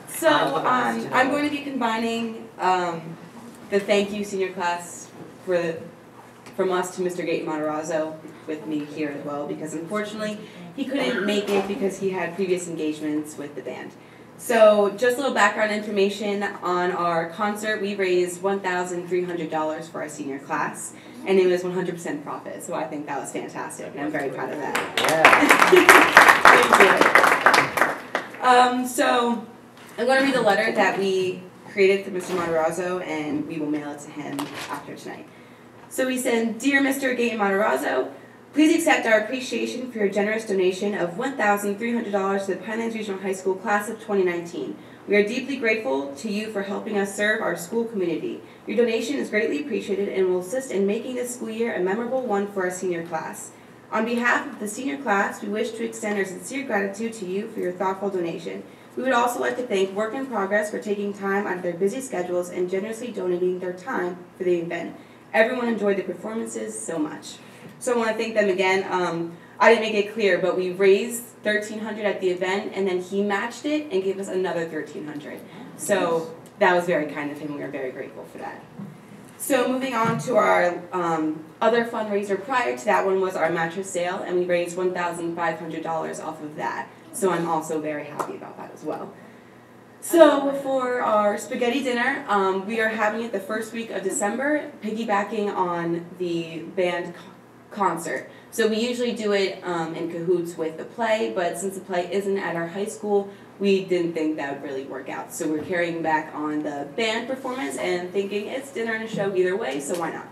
So I'm going to be combining the thank you senior class from us to Mr. Gaten Matarazzo with me here as well, because unfortunately he couldn't make it because he had previous engagements with the band. So just a little background information on our concert. We raised $1,300 for our senior class, and it was 100% profit. So I think that was fantastic, and I'm very proud of that. Yeah. So I'm going to read the letter that we created for Mr. Matarazzo, and we will mail it to him after tonight. So we send, Dear Mr. Gaten Matarazzo, please accept our appreciation for your generous donation of $1,300 to the Pinelands Regional High School Class of 2019. We are deeply grateful to you for helping us serve our school community. Your donation is greatly appreciated and will assist in making this school year a memorable one for our senior class. On behalf of the senior class, we wish to extend our sincere gratitude to you for your thoughtful donation. We would also like to thank Work in Progress for taking time out of their busy schedules and generously donating their time for the event. Everyone enjoyed the performances so much. So I want to thank them again. I didn't make it clear, but we raised $1,300 at the event, and then he matched it and gave us another $1,300. So that was very kind of him. We are very grateful for that. So moving on to our other fundraiser prior to that one was our mattress sale, and we raised $1,500 off of that. So I'm also very happy about that as well. So for our spaghetti dinner, we are having it the first week of December, piggybacking on the band concert. So we usually do it in cahoots with the play, but since the play isn't at our high school, we didn't think that would really work out. So we're carrying back on the band performance and thinking it's dinner and a show either way, so why not?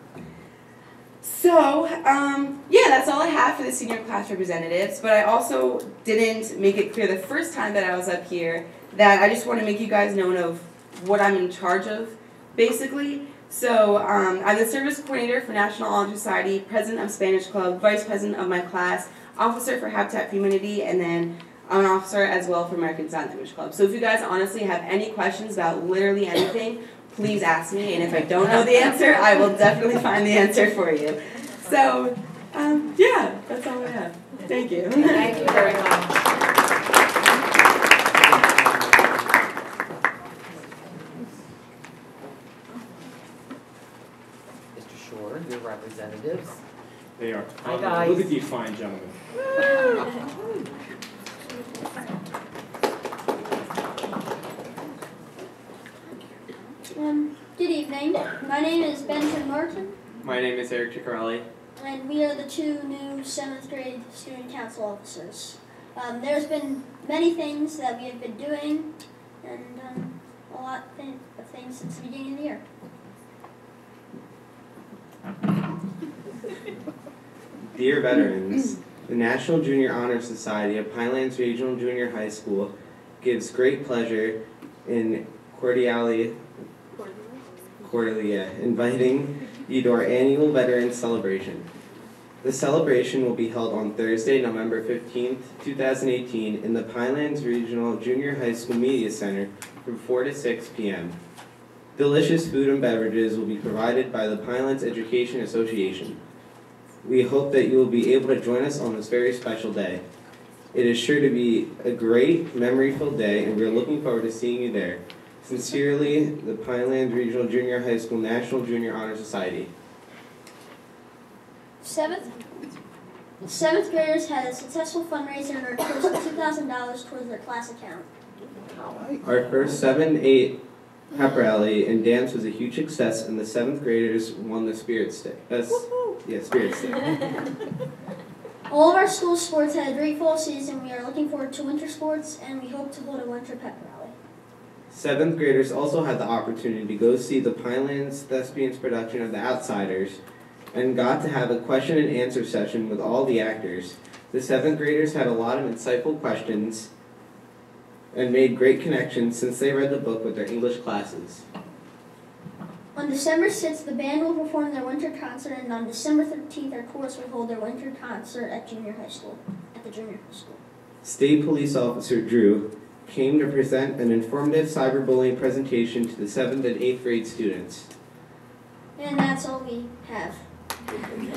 So, yeah, that's all I have for the senior class representatives, but I also didn't make it clear the first time that I was up here that I just want to make you guys know of what I'm in charge of, basically. So I'm the service coordinator for National Honor Society, president of Spanish Club, vice president of my class, officer for Habitat for Humanity, and then I'm an officer as well for American Sign Language Club. So if you guys honestly have any questions about literally anything, please ask me, and if I don't know the answer, I will definitely find the answer for you. So, yeah, that's all I have. Thank you. Thank you very much. Your representatives. They are. Hi, guys. Look at these fine gentlemen. Good evening. My name is Benjamin Martin. My name is Eric Ciccarelli. And we are the two new 7th grade student council officers. There's been many things that we have been doing, and a lot of things since the beginning of the year. Dear veterans, the National Junior Honor Society of Pinelands Regional Junior High School gives great pleasure in cordially inviting you to our annual Veterans Celebration. The celebration will be held on Thursday, November 15th, 2018 in the Pinelands Regional Junior High School Media Center from 4 to 6 p.m. Delicious food and beverages will be provided by the Pinelands Education Association. We hope that you will be able to join us on this very special day. It is sure to be a great, memory-filled day, and we're looking forward to seeing you there. Sincerely, the Pinelands Regional Junior High School National Junior Honor Society. Seventh graders had a successful fundraiser and earned close to $2,000 towards their class account. Our first 7-8 pep rally and dance was a huge success, and the 7th graders won the Spirit Stick. Spirit Stick. All of our school sports had a great fall season. We are looking forward to winter sports, and we hope to hold a winter pep rally. 7th graders also had the opportunity to go see the Pinelands Thespians production of The Outsiders and got to have a question and answer session with all the actors. The 7th graders had a lot of insightful questions and made great connections since they read the book with their English classes. On December 6th, the band will perform their winter concert, and on December 13th, our chorus will hold their winter concert at the junior high school. State Police Officer Drew came to present an informative cyberbullying presentation to the 7th and 8th grade students. And that's all we have. Thank you.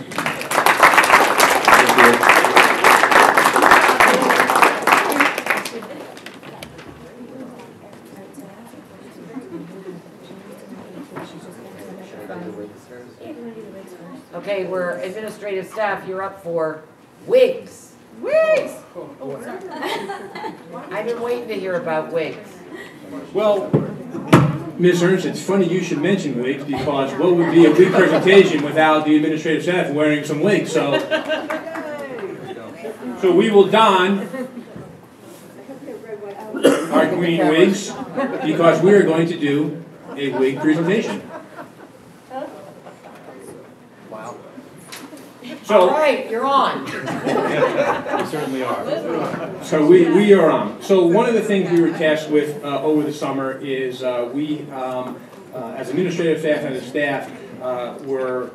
Okay, we're administrative staff, you're up for wigs. Wigs! I've been waiting to hear about wigs. Well, Ms. Ernst, it's funny you should mention wigs because what would be a wig presentation without the administrative staff wearing some wigs? So we will don our green wigs because we are going to do a wig presentation. Wow. So, all right, you're on. We certainly are. So we are on. So one of the things we were tasked with over the summer is we, as administrative staff and the staff, were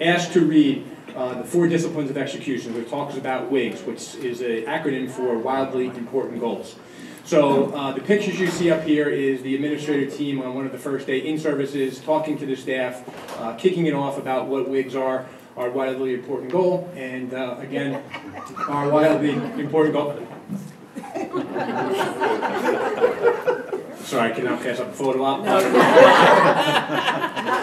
asked to read the 4 disciplines of execution, which talks about WIGS, which is an acronym for Wildly Important Goals. So the pictures you see up here is the administrative team on one of the first day in-services, talking to the staff, kicking it off about what WIGS are, our wildly important goal, and again, our wildly important goal. Sorry, I cannot pass up a photo op.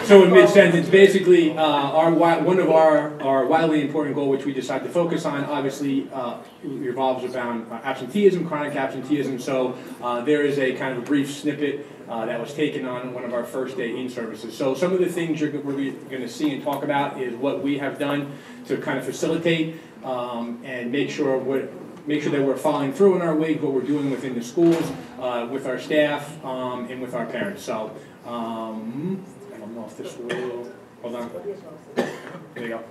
So in mid-sentence, basically, one of our wildly important goal, which we decided to focus on, obviously revolves around absenteeism, chronic absenteeism. So there is a kind of a brief snippet that was taken on one of our first day in-services. So some of the things we're going to see and talk about is what we have done to kind of facilitate and make sure that we're following through in our WIG, what we're doing within the schools, with our staff, and with our parents. So I don't know if this will, hold on. There you go.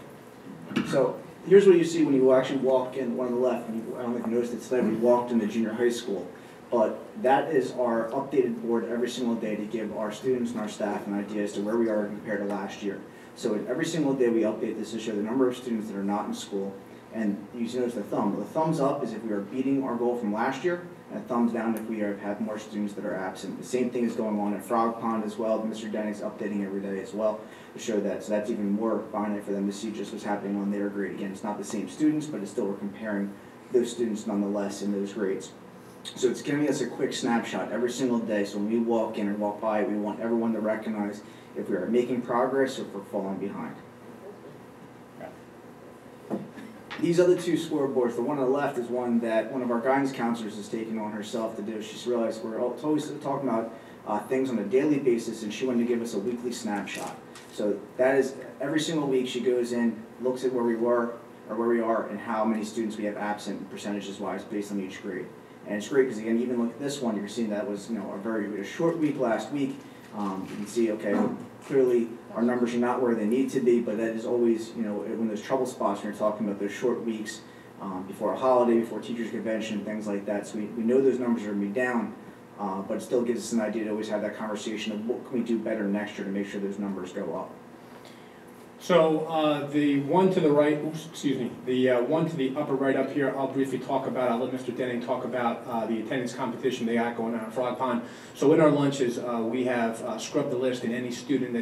So here's what you see when you actually walk in, one on the left. I don't know if you noticed it today, we walked into junior high school. But that is our updated board every single day to give our students and our staff an idea as to where we are compared to last year. So every single day we update this to show the number of students that are not in school. And you notice the thumb. The thumbs up is if we are beating our goal from last year, and a thumbs down if we have more students that are absent. The same thing is going on at Frog Pond as well. Mr. Denny's updating every day as well to show that. So that's even more finite for them to see just what's happening on their grade. Again, it's not the same students, but it's still we're comparing those students nonetheless in those grades. So it's giving us a quick snapshot every single day. So when we walk in or walk by, we want everyone to recognize if we are making progress or if we're falling behind. These other 2 scoreboards, the one on the left is one that one of our guidance counselors has taken on herself to do. She's realized we're always talking about things on a daily basis, and she wanted to give us a weekly snapshot. So that is every single week she goes in, looks at where we were or where we are, and how many students we have absent percentages-wise based on each grade. And it's great because again, even look at this one, you're seeing that was a short week last week. You can see, okay, clearly our numbers are not where they need to be, but that is always, when there's trouble spots when you're talking about those short weeks, before a holiday, before teachers' convention, things like that. So we know those numbers are going to be down, but it still gives us an idea to always have that conversation of what can we do better next year to make sure those numbers go up. So the one to the right, the one to the upper right up here, I'll briefly talk about. I'll let Mr. Denning talk about the attendance competition they got going on at Frog Pond. So in our lunches, we have scrubbed the list, and any student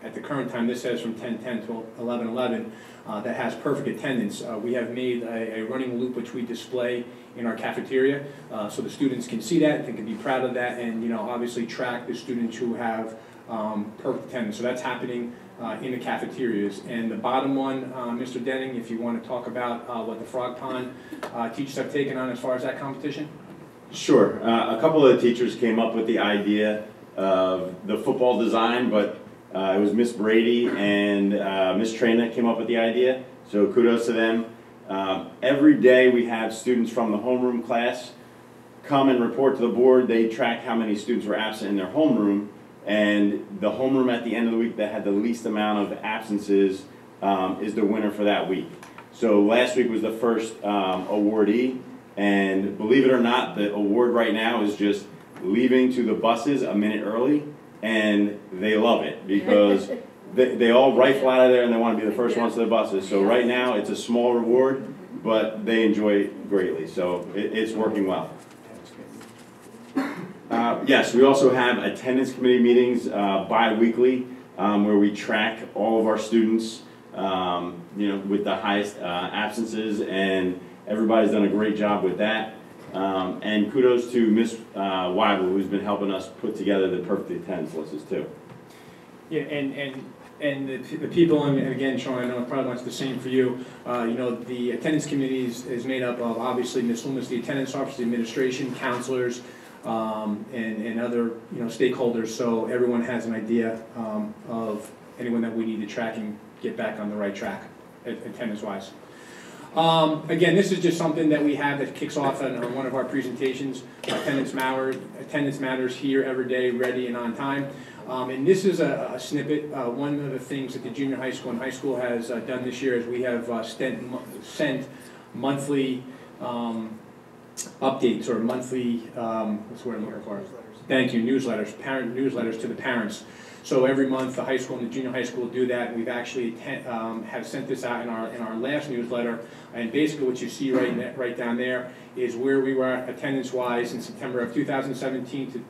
at the current time, this says from 10:10 to 11:11, that has perfect attendance. We have made a running loop which we display in our cafeteria, so the students can see that, they can be proud of that, and obviously track the students who have perfect attendance. So that's happening in the cafeterias. And the bottom one, Mr. Denning, if you want to talk about what the Frog Pond teachers have taken on as far as that competition. Sure. A couple of the teachers came up with the idea of the football design, but it was Miss Brady and Miss Trina came up with the idea, so kudos to them. Every day we have students from the homeroom class come and report to the board. They track how many students were absent in their homeroom, and the homeroom at the end of the week that had the least amount of absences is the winner for that week. So last week was the first awardee, and believe it or not, the award right now is just leaving to the buses a minute early, and they love it because they all rifle out of there and they want to be the first ones to the buses. So right now it's a small reward, but they enjoy it greatly, so it's working well. Yes, we also have attendance committee meetings bi-weekly where we track all of our students, with the highest absences, and everybody's done a great job with that. And kudos to Miss Weibel, who's been helping us put together the perfect attendance lists too. Yeah, and the people, and again, Sean, I know it's probably much the same for you. The attendance committee is made up of obviously Ms. Loomis, the attendance officer, the administration, counselors, and other stakeholders. So everyone has an idea of anyone that we need to track and get back on the right track, attendance-wise. Again, this is just something that we have that kicks off on one of our presentations. Attendance matters here every day, ready and on time. And this is a snippet. One of the things that the junior high school and high school has done this year is we have sent monthly updates or monthly, what's the word I'm looking for? Thank you, newsletters, parent newsletters to the parents. So every month the high school and the junior high school do that. We've actually have sent this out in our last newsletter, and basically what you see right down there is where we were attendance-wise in September of 2017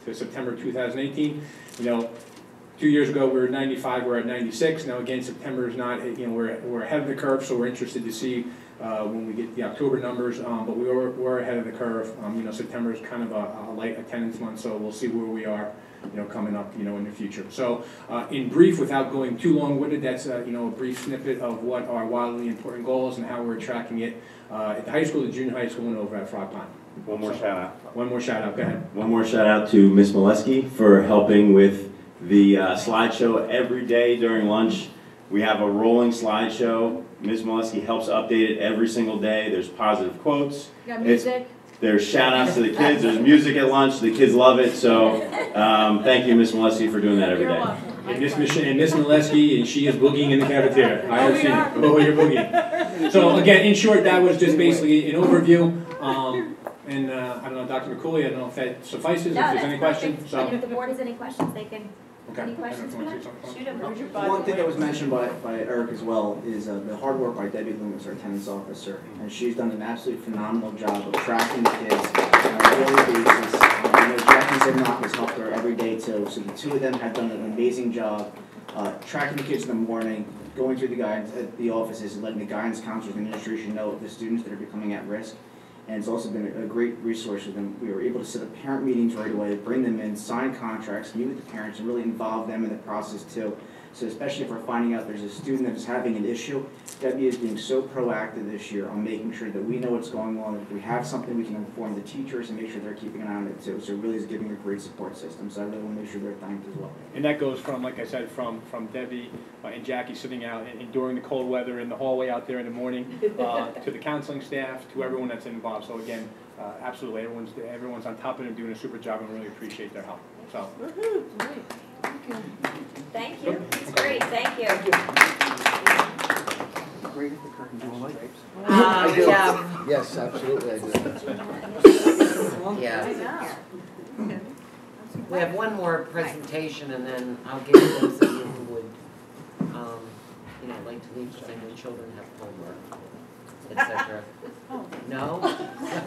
to September 2018. 2 years ago we were at 95, we're at 96. Now again, September is not, we're ahead of the curve, so we're interested to see when we get the October numbers, but we're ahead of the curve. September is kind of a light attendance month, so we'll see where we are coming up, in the future. So, in brief, without going too long-winded, that's a brief snippet of what our wildly important goals and how we're tracking it at the high school, the junior high school, and over at Frog Pond. One more shout out. One more shout out. Go ahead. One more shout out to Miss Molesky for helping with the slideshow every day during lunch. We have a rolling slideshow. Ms. Molesky helps update it every single day. There's positive quotes. You got music? There's shout outs to the kids. There's music at lunch. The kids love it. So thank you, Ms. Molesky, for doing that every day. And Miss Molesky, and she is boogieing in the cafeteria. I have seen it. Oh, you're boogieing. So again, in short, that was just basically an overview. And I don't know, Dr. McCooley, I don't know if that suffices, No, if there's any questions. So. And if the board has any questions, they can. Okay. Any questions for that? Shoot them. One thing that was mentioned by Eric as well is the hard work by Debbie Loomis, our attendance officer, and she's done an absolutely phenomenal job of tracking the kids on a daily basis. Jackie Zimnock has helped her every day too, so the two of them have done an amazing job tracking the kids in the morning, going through the guidance at the offices, and letting the guidance counselors and administration know of the students that are becoming at risk. And it's also been a great resource for them. We were able to set up parent meetings right away, bring them in, sign contracts, meet with the parents, and really involve them in the process too. So especially if we're finding out there's a student that is having an issue, Debbie is being so proactive this year on making sure that we know what's going on. If we have something, we can inform the teachers and make sure they're keeping an eye on it too. So it really is giving a great support system. So I really want to make sure they're thanked as well. And that goes from, like I said, from Debbie and Jackie sitting out and during the cold weather in the hallway out there in the morning, to the counseling staff, to everyone that's involved. So again, absolutely, everyone's on top of it and doing a super job, and really appreciate their help. So. Thank you. It's great. Thank you. great if the curtains were light. I do. Yeah. Yes, absolutely, I do. Yeah. We have one more presentation and then I'll give those of you who would, like to leave because I know children have homework, etc. No?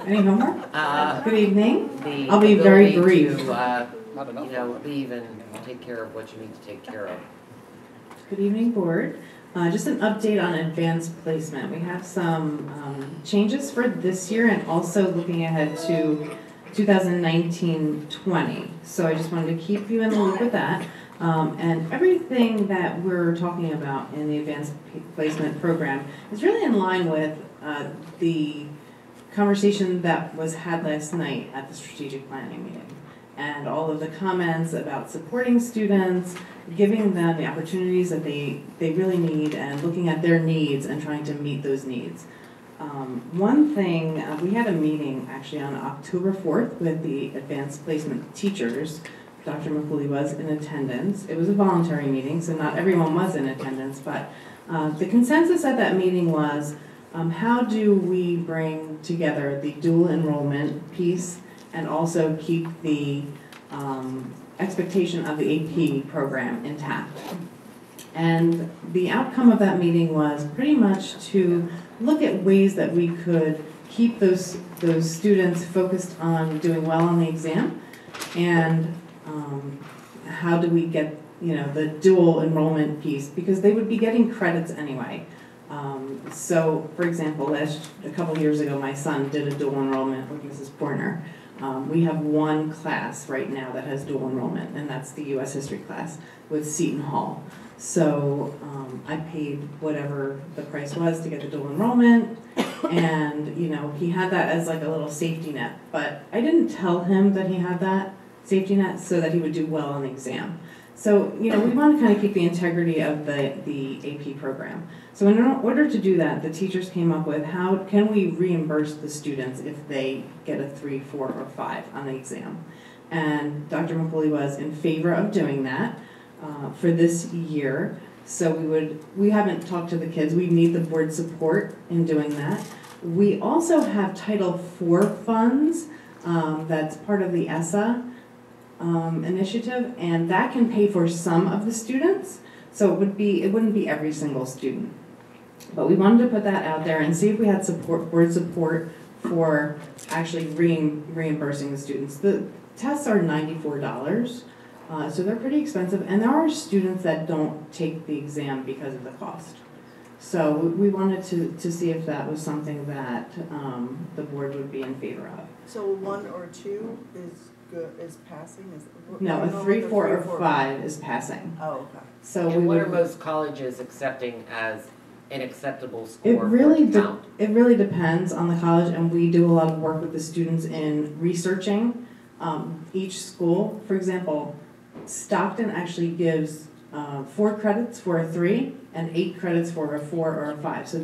Any homework? Good evening. The I'll be very ability brief. to, leave and take care of what you need to take care of. Good evening, board. Just an update on advanced placement. We have some changes for this year and also looking ahead to 2019-20. So I just wanted to keep you in the loop with that. And everything that we're talking about in the advanced placement program is really in line with the conversation that was had last night at the strategic planning meeting. And all of the comments about supporting students, giving them the opportunities that they really need, and looking at their needs and trying to meet those needs. One thing, we had a meeting actually on October 4th with the advanced placement teachers. Dr. McCooley was in attendance. It was a voluntary meeting, so not everyone was in attendance, but the consensus at that meeting was, how do we bring together the dual enrollment piece and also keep the expectation of the AP program intact? And the outcome of that meeting was pretty much to look at ways that we could keep those students focused on doing well on the exam, and how do we get the dual enrollment piece, because they would be getting credits anyway. So, for example, a couple years ago, my son did a dual enrollment with Mrs. Porner. We have one class right now that has dual enrollment, and that's the U.S. History class with Seton Hall. So I paid whatever the price was to get the dual enrollment, and he had that as like a little safety net. But I didn't tell him that he had that safety net so that he would do well on the exam. So we want to kind of keep the integrity of the AP program. So in order to do that, the teachers came up with how can we reimburse the students if they get a 3, 4, or 5 on the exam. And Dr. McCooley was in favor of doing that for this year. So we haven't talked to the kids. We need the board support in doing that. We also have Title IV funds that's part of the ESSA initiative, and that can pay for some of the students. So it wouldn't be every single student. But we wanted to put that out there and see if we had board support for actually reimbursing the students. The tests are $94, so they're pretty expensive, and there are students that don't take the exam because of the cost. So we wanted to see if that was something that the board would be in favor of. So 1 or 2 is passing? No, a 3, 4, or 5 is passing. Oh, okay. So and what are most colleges accepting as an acceptable score? It really depends on the college, and we do a lot of work with the students in researching each school. For example, Stockton actually gives 4 credits for a 3 and 8 credits for a 4 or a 5. So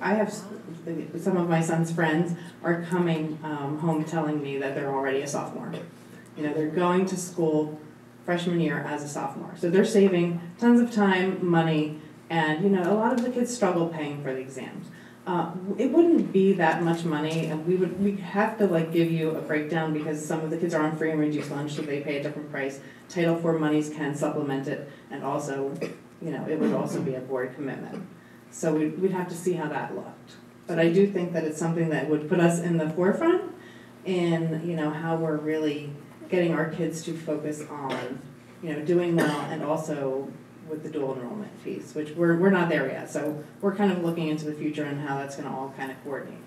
I have some of my son's friends are coming home telling me that they're already a sophomore. They're going to school freshman year as a sophomore. So they're saving tons of time, money, and a lot of the kids struggle paying for the exams. It wouldn't be that much money, and we'd have to give you a breakdown because some of the kids are on free and reduced lunch, so they pay a different price. Title IV monies can supplement it, and also, it would also be a board commitment. So we'd have to see how that looked. But I do think that it's something that would put us in the forefront in how we're really getting our kids to focus on doing well, and also with the dual enrollment piece, which we're not there yet. So we're kind of looking into the future and how that's going to all kind of coordinate.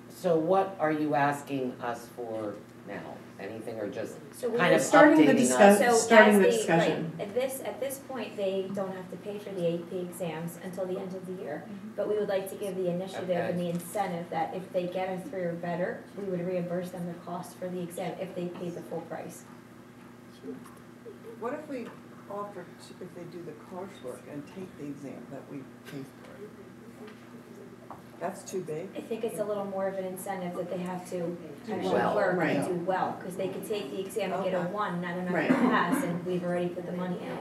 So what are you asking us for now? Anything, or just So kind of starting the starting the discussion. Right, at this point, they don't have to pay for the AP exams until the end of the year. But we would like to give the initiative and the incentive that if they get a 3 or better, we would reimburse them the cost for the exam if they pay the full price. What if we offer, if they do the coursework and take the exam that we pay for? That's too big? I think it's a little more of an incentive that they have to actually well. work Right. and do well, because they could take the exam and get a 1, now they're not Right. going to pass, and we've already put the money in.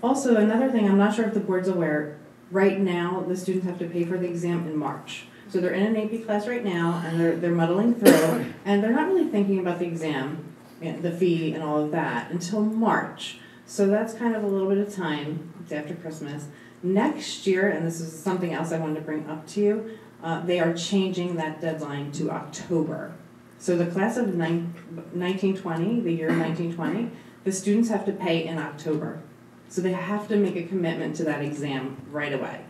Also, another thing, I'm not sure if the board's aware, Right now, the students have to pay for the exam in March. So they're in an AP class right now, and they're muddling through, and they're not really thinking about the exam, the fee and all of that until March. So that's kind of a little bit of time. It's after Christmas. Next year, and this is something else I wanted to bring up to you, they are changing that deadline to October. So the class of 1920, the year 1920, the students have to pay in October. So they have to make a commitment to that exam right away.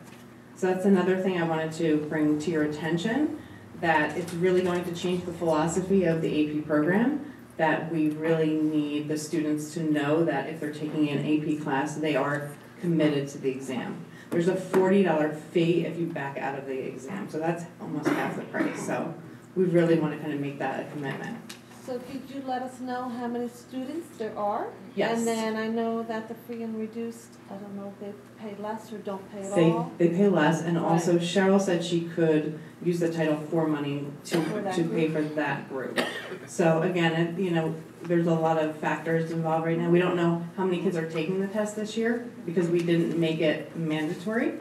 So that's another thing I wanted to bring to your attention, that it's really going to change the philosophy of the AP program, that we really need the students to know that if they're taking an AP class, they are committed to the exam. There's a $40 fee if you back out of the exam, so that's almost half the price. So we really want to kind of make that a commitment. So could you let us know how many students there are? Yes. And then I know that the free and reduced, I don't know if they pay less or don't pay at all. They pay less, and also Right. Cheryl said she could use the Title IV money to pay for that group. So again, there's a lot of factors involved right now. We don't know how many kids are taking the test this year because we didn't make it mandatory.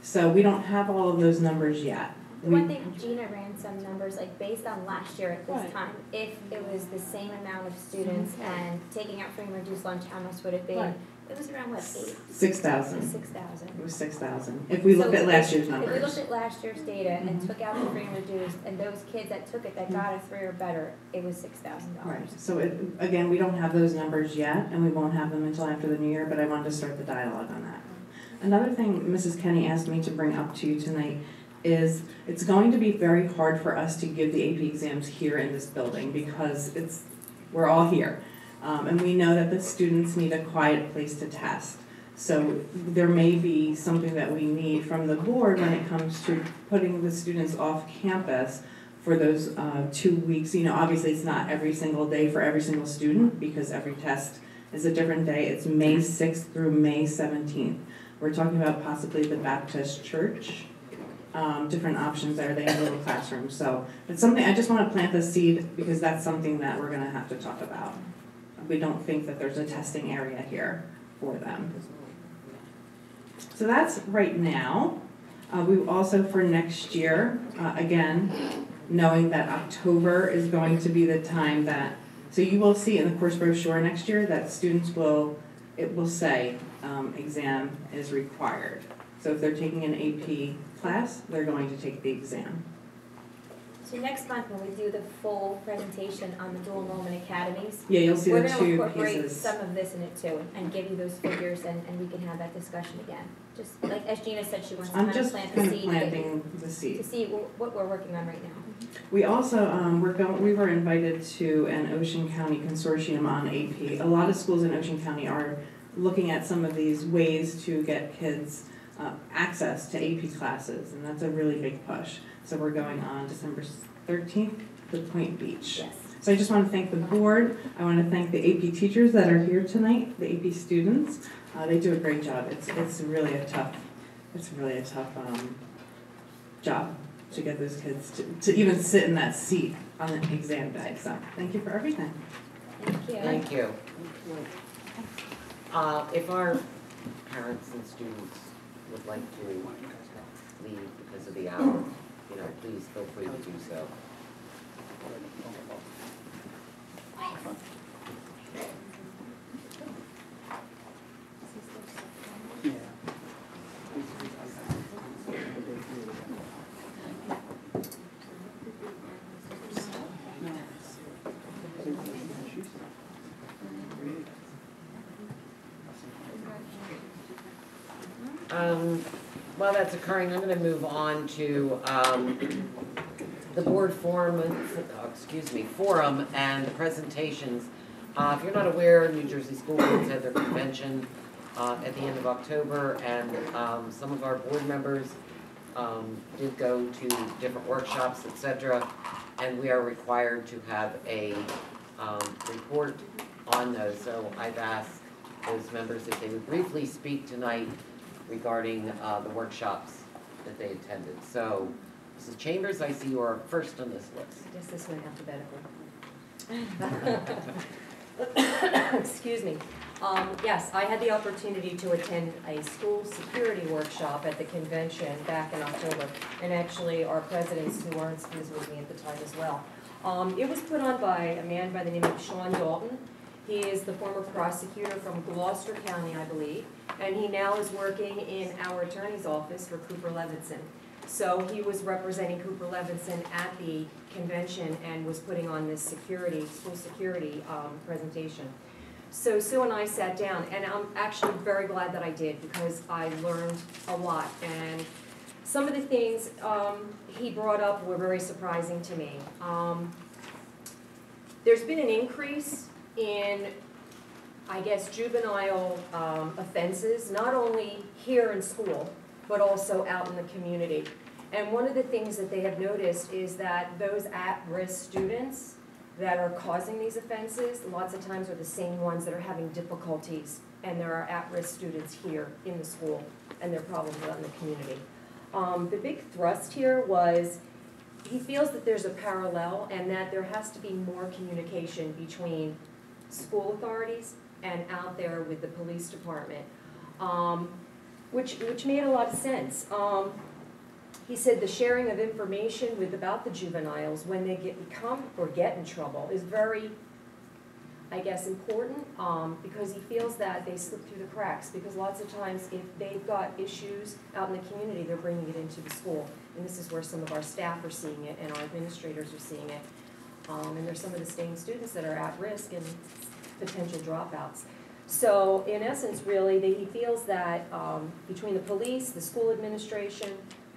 So we don't have all of those numbers yet. The one thing, Gina ran some numbers, like based on last year at this time, if it was the same amount of students and taking out free and reduced lunch, how much would it be? Right. It was around what, 6,000. 6,000. It was 6,000. If we looked at last year's numbers. If we looked at last year's data and took out the free and reduced, and those kids that took it that got a 3 or better, it was $6,000. Right. So again, we don't have those numbers yet, and we won't have them until after the new year, but I wanted to start the dialogue on that. Another thing Mrs. Kenny asked me to bring up to you tonight is it's going to be very hard for us to give the AP exams here in this building because we're all here. And we know that the students need a quiet place to test. So there may be something that we need from the board when it comes to putting the students off campus for those 2 weeks. Obviously it's not every single day for every single student because every test is a different day. It's May 6th through May 17th. We're talking about possibly the Baptist Church. Different options there. They have little classrooms. So it's something, I just want to plant the seed because that's something that we're going to have to talk about. We don't think that there's a testing area here for them. So that's right now. We also, for next year, again, knowing that October is going to be the time that, so you will see in the course brochure next year that students it will say exam is required. So if they're taking an AP class, they're going to take the exam. So next month when we do the full presentation on the dual enrollment academies, yeah, you'll see the 2 pieces. We're going to incorporate some of this in it too and give you those figures and we can have that discussion again. Just like as Gina said, she wants to kind of plant the seed. Planting the seed. To see what we're working on right now. We also, we were invited to an Ocean County consortium on AP. A lot of schools in Ocean County are looking at some of these ways to get kids access to AP classes, and that's a really big push. So we're going on December 13th to Point Beach. Yes. So I just want to thank the board. I want to thank the AP teachers that are here tonight, the AP students. They do a great job. It's really a tough job to get those kids to even sit in that seat on an exam day. So thank you for everything. Thank you. Thank you. If our parents and students would like to leave because of the hour, please feel free to do so. While that's occurring, I'm going to move on to the board forum and the presentations. If you're not aware, New Jersey School Boards had their convention at the end of October, and some of our board members did go to different workshops, etc., and we are required to have a report on those. So I've asked those members if they would briefly speak tonight regarding the workshops that they attended. So, Mrs. Chambers, I see you are first on this list. I guess this went alphabetically. Excuse me. Yes, I had the opportunity to attend a school security workshop at the convention back in October, and actually our president, Sue Ernst, was with me at the time as well. It was put on by a man by the name of Sean Dalton. He is the former prosecutor from Gloucester County, I believe, and he now is working in our attorney's office for Cooper Levinson. So he was representing Cooper Levinson at the convention and was putting on this school security presentation. So Sue and I sat down, and I'm actually very glad that I did because I learned a lot. And some of the things he brought up were very surprising to me. There's been an increase in, I guess, juvenile offenses, not only here in school, but also out in the community. And one of the things that they have noticed is that those at-risk students that are causing these offenses, lots of times are the same ones that are having difficulties, and there are at-risk students here in the school, and they're probably out in the community. The big thrust here was he feels that there's a parallel and that there has to be more communication between school authorities and out there with the police department, which made a lot of sense. He said the sharing of information about the juveniles when they get in trouble is very, I guess, important because he feels that they slip through the cracks because lots of times if they've got issues out in the community, they're bringing it into the school. And this is where some of our staff are seeing it and our administrators are seeing it. And there's some of the same students that are at risk and potential dropouts. So in essence, really, he feels that between the police, the school administration,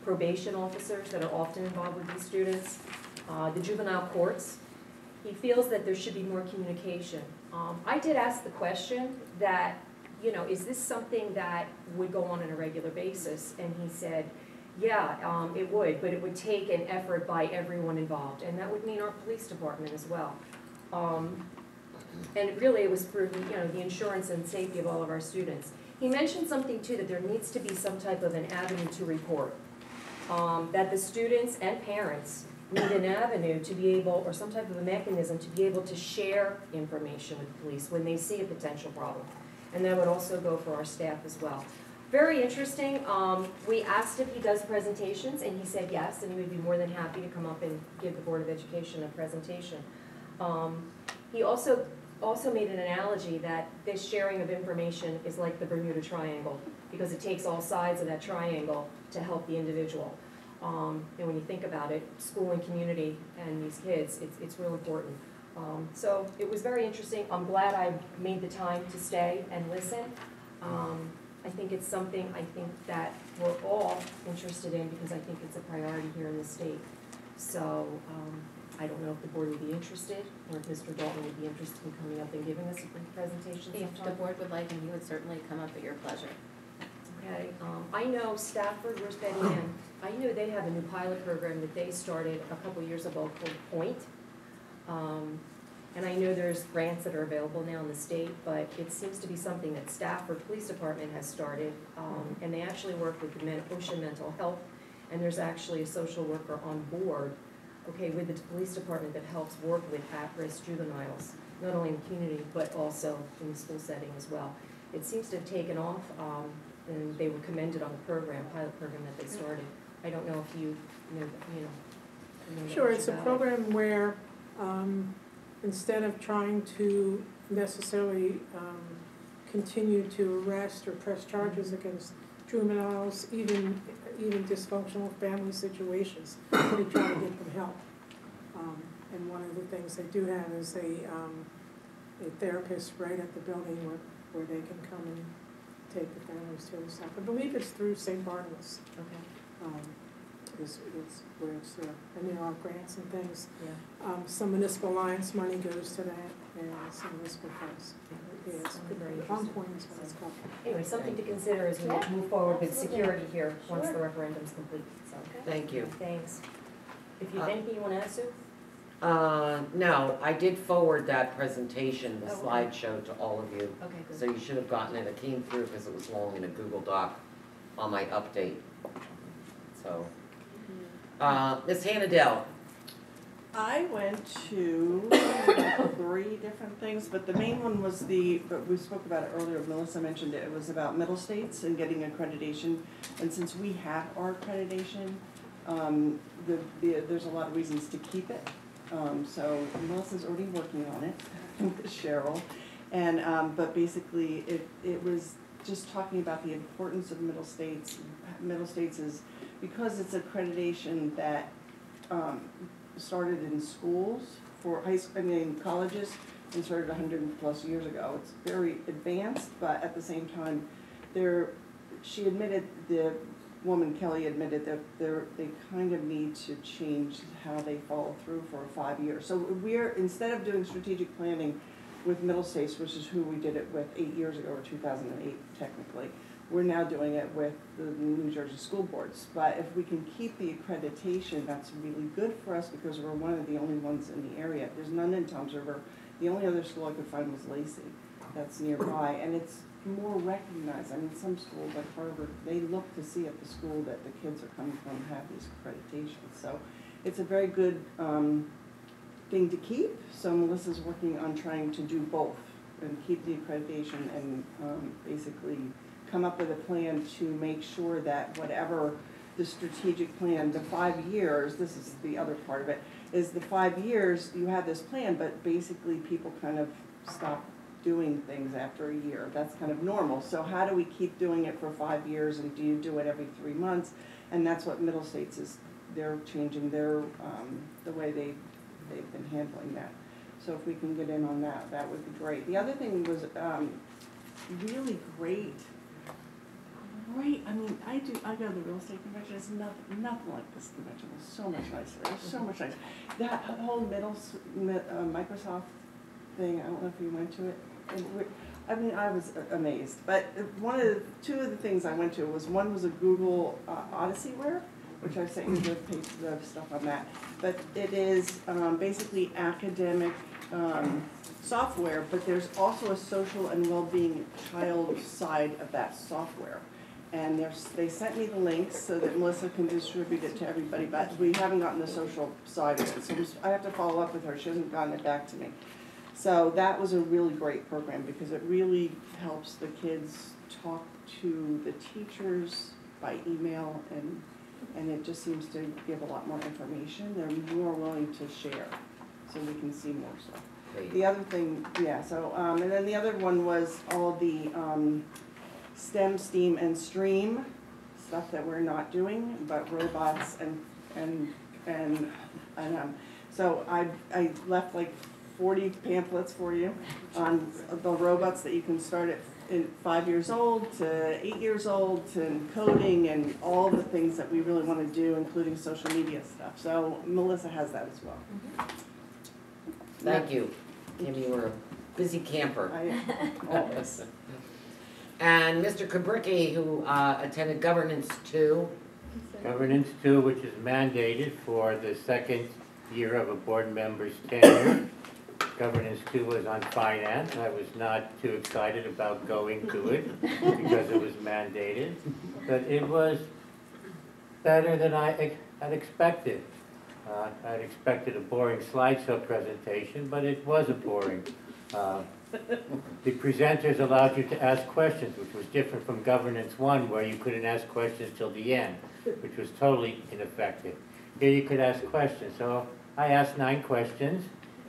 probation officers that are often involved with these students, the juvenile courts, he feels that there should be more communication. I did ask the question that, is this something that would go on a regular basis? And he said, yeah, it would, but it would take an effort by everyone involved, and that would mean our police department as well. And really it was for the insurance and safety of all of our students. He mentioned something too, that there needs to be some type of an avenue to report. That the students and parents need an avenue to be able, or some type of a mechanism to be able to share information with the police when they see a potential problem. And that would also go for our staff as well. Very interesting. We asked if he does presentations, and he said yes, and he would be more than happy to come up and give the Board of Education a presentation. He also made an analogy that this sharing of information is like the Bermuda Triangle, because it takes all sides of that triangle to help the individual. And when you think about it, school and community and these kids, it's real important. So it was very interesting. I'm glad I made the time to stay and listen. I think it's something that we're all interested in because I think it's a priority here in the state. So I don't know if the board would be interested or if Mr. Dalton would be interested in coming up and giving us a brief presentation sometime. If the board would like, and he would certainly come up at your pleasure. Okay, I know Stafford, where's Betty Ann? I know they have a new pilot program that they started a couple years ago called Point. And I know there's grants that are available now in the state, but it seems to be something that Stafford Police Department has started. And they actually work with the Ocean Mental Health, and there's actually a social worker on board, okay, with the police department that helps work with at-risk juveniles, not only in the community, but also in the school setting as well. It seems to have taken off, and they were commended on the program, pilot program that they started. I don't know if you know Sure, it's a about program where instead of trying to necessarily continue to arrest or press charges against juveniles, even dysfunctional family situations, they try to get them help. And one of the things they do have is a therapist right at the building where they can come and take the families to and stuff. I believe it's through St. Barnabas. Okay. Is where it's and there are grants and things. Yeah. Some municipal alliance money goes to that, and some municipal funds. Yeah, it's very on point is what it's called. Anyway, something to consider as we move forward with security here once the referendum's complete. So. Thank you. Thanks. If you have anything you want to add, Sue? No, I did forward that presentation, the Oh, okay. slideshow, to all of you. Okay, good. So you should have gotten it. It came through because it was long in a Google Doc on my update. So, Ms. Hannadell, I went to 3 different things, but the main one was but we spoke about it earlier, Melissa mentioned it was about Middle States and getting accreditation. And since we have our accreditation, there's a lot of reasons to keep it. So Melissa's already working on it, with Cheryl. And, but basically it was just talking about the importance of Middle States. Middle States is, because it's accreditation that started in schools for colleges, and started 100+ years ago. It's very advanced, but at the same time, she admitted, the woman Kelly admitted that they kind of need to change how they follow through for 5 years. So instead of doing strategic planning with Middle States, which is who we did it with 8 years ago, or 2008 technically, we're now doing it with the New Jersey school boards. But if we can keep the accreditation, that's really good for us because we're one of the only ones in the area. There's none in Toms River. The only other school I could find was Lacey, that's nearby, and it's more recognized. I mean, some schools like Harvard, they look to see at the school that the kids are coming from have these accreditations. So it's a very good thing to keep. So Melissa's working on trying to do both and keep the accreditation and basically come up with a plan to make sure that whatever the strategic plan, the 5 years, this is the other part of it, is the 5 years you have this plan, but basically people kind of stop doing things after a year. That's kind of normal. So how do we keep doing it for 5 years, and do you do it every 3 months? And that's what Middle States is. They're changing their the way they've been handling that. So if we can get in on that, that would be great. The other thing was really great. I mean, I go to the real estate convention. It's nothing like this convention. It was so much nicer. It was so much nicer. That whole Microsoft thing, I don't know if you went to it. I mean, I was amazed. But two of the things I went to one was a Google Odysseyware, which I sent you the stuff on that. But it is basically academic software, but there's also a social and well-being child side of that software. And they sent me the links so that Melissa can distribute it to everybody, but we haven't gotten the social side of it. So I have to follow up with her. She hasn't gotten it back to me. So that was a really great program because it really helps the kids talk to the teachers by email, and it just seems to give a lot more information. They're more willing to share, so we can see more stuff. The other thing, and then the other one was all the STEM, STEAM, and STREAM stuff that we're not doing, but robots so I left like 40 pamphlets for you on the robots that you can start at 5 years old to 8 years old, to coding and all the things that we really want to do, including social media stuff. So Melissa has that as well. Thank you. Kim, you were a busy camper. I am, always. And Mr. Kubricki, who attended Governance 2. Governance 2, which is mandated for the second year of a board member's tenure. Governance 2 was on finance. I was not too excited about going to it because it was mandated. But it was better than I had expected. I had expected a boring slideshow presentation, but it wasn't boring. The presenters allowed you to ask questions, which was different from Governance 1, where you couldn't ask questions till the end, which was totally ineffective. Here you could ask questions. So I asked 9 questions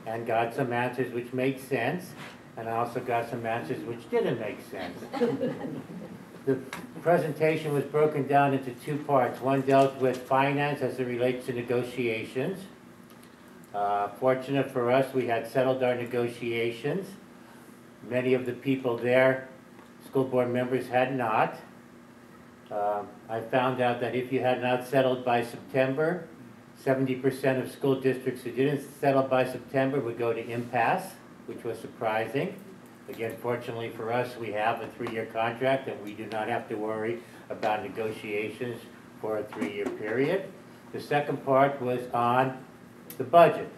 and got some answers which made sense, and I also got some answers which didn't make sense. The presentation was broken down into 2 parts. One dealt with finance as it relates to negotiations. Fortunate for us, we had settled our negotiations. Many of the people there, school board members, had not. I found out that if you had not settled by September, 70% of school districts who didn't settle by September would go to impasse, which was surprising. Again, fortunately for us, we have a 3-year contract and we do not have to worry about negotiations for a 3-year period. The second part was on the budget.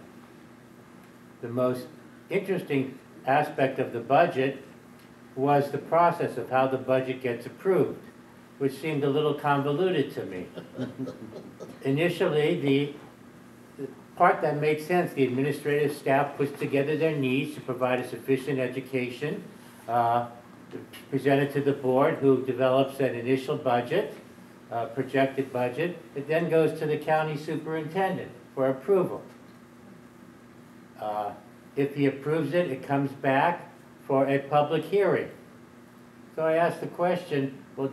The most interesting aspect of the budget was the process of how the budget gets approved, which seemed a little convoluted to me. Initially, part that made sense. The administrative staff puts together their needs to provide a sufficient education, presented to the board, who develops an initial budget, projected budget. It then goes to the county superintendent for approval. If he approves it, it comes back for a public hearing. So I asked the question, well,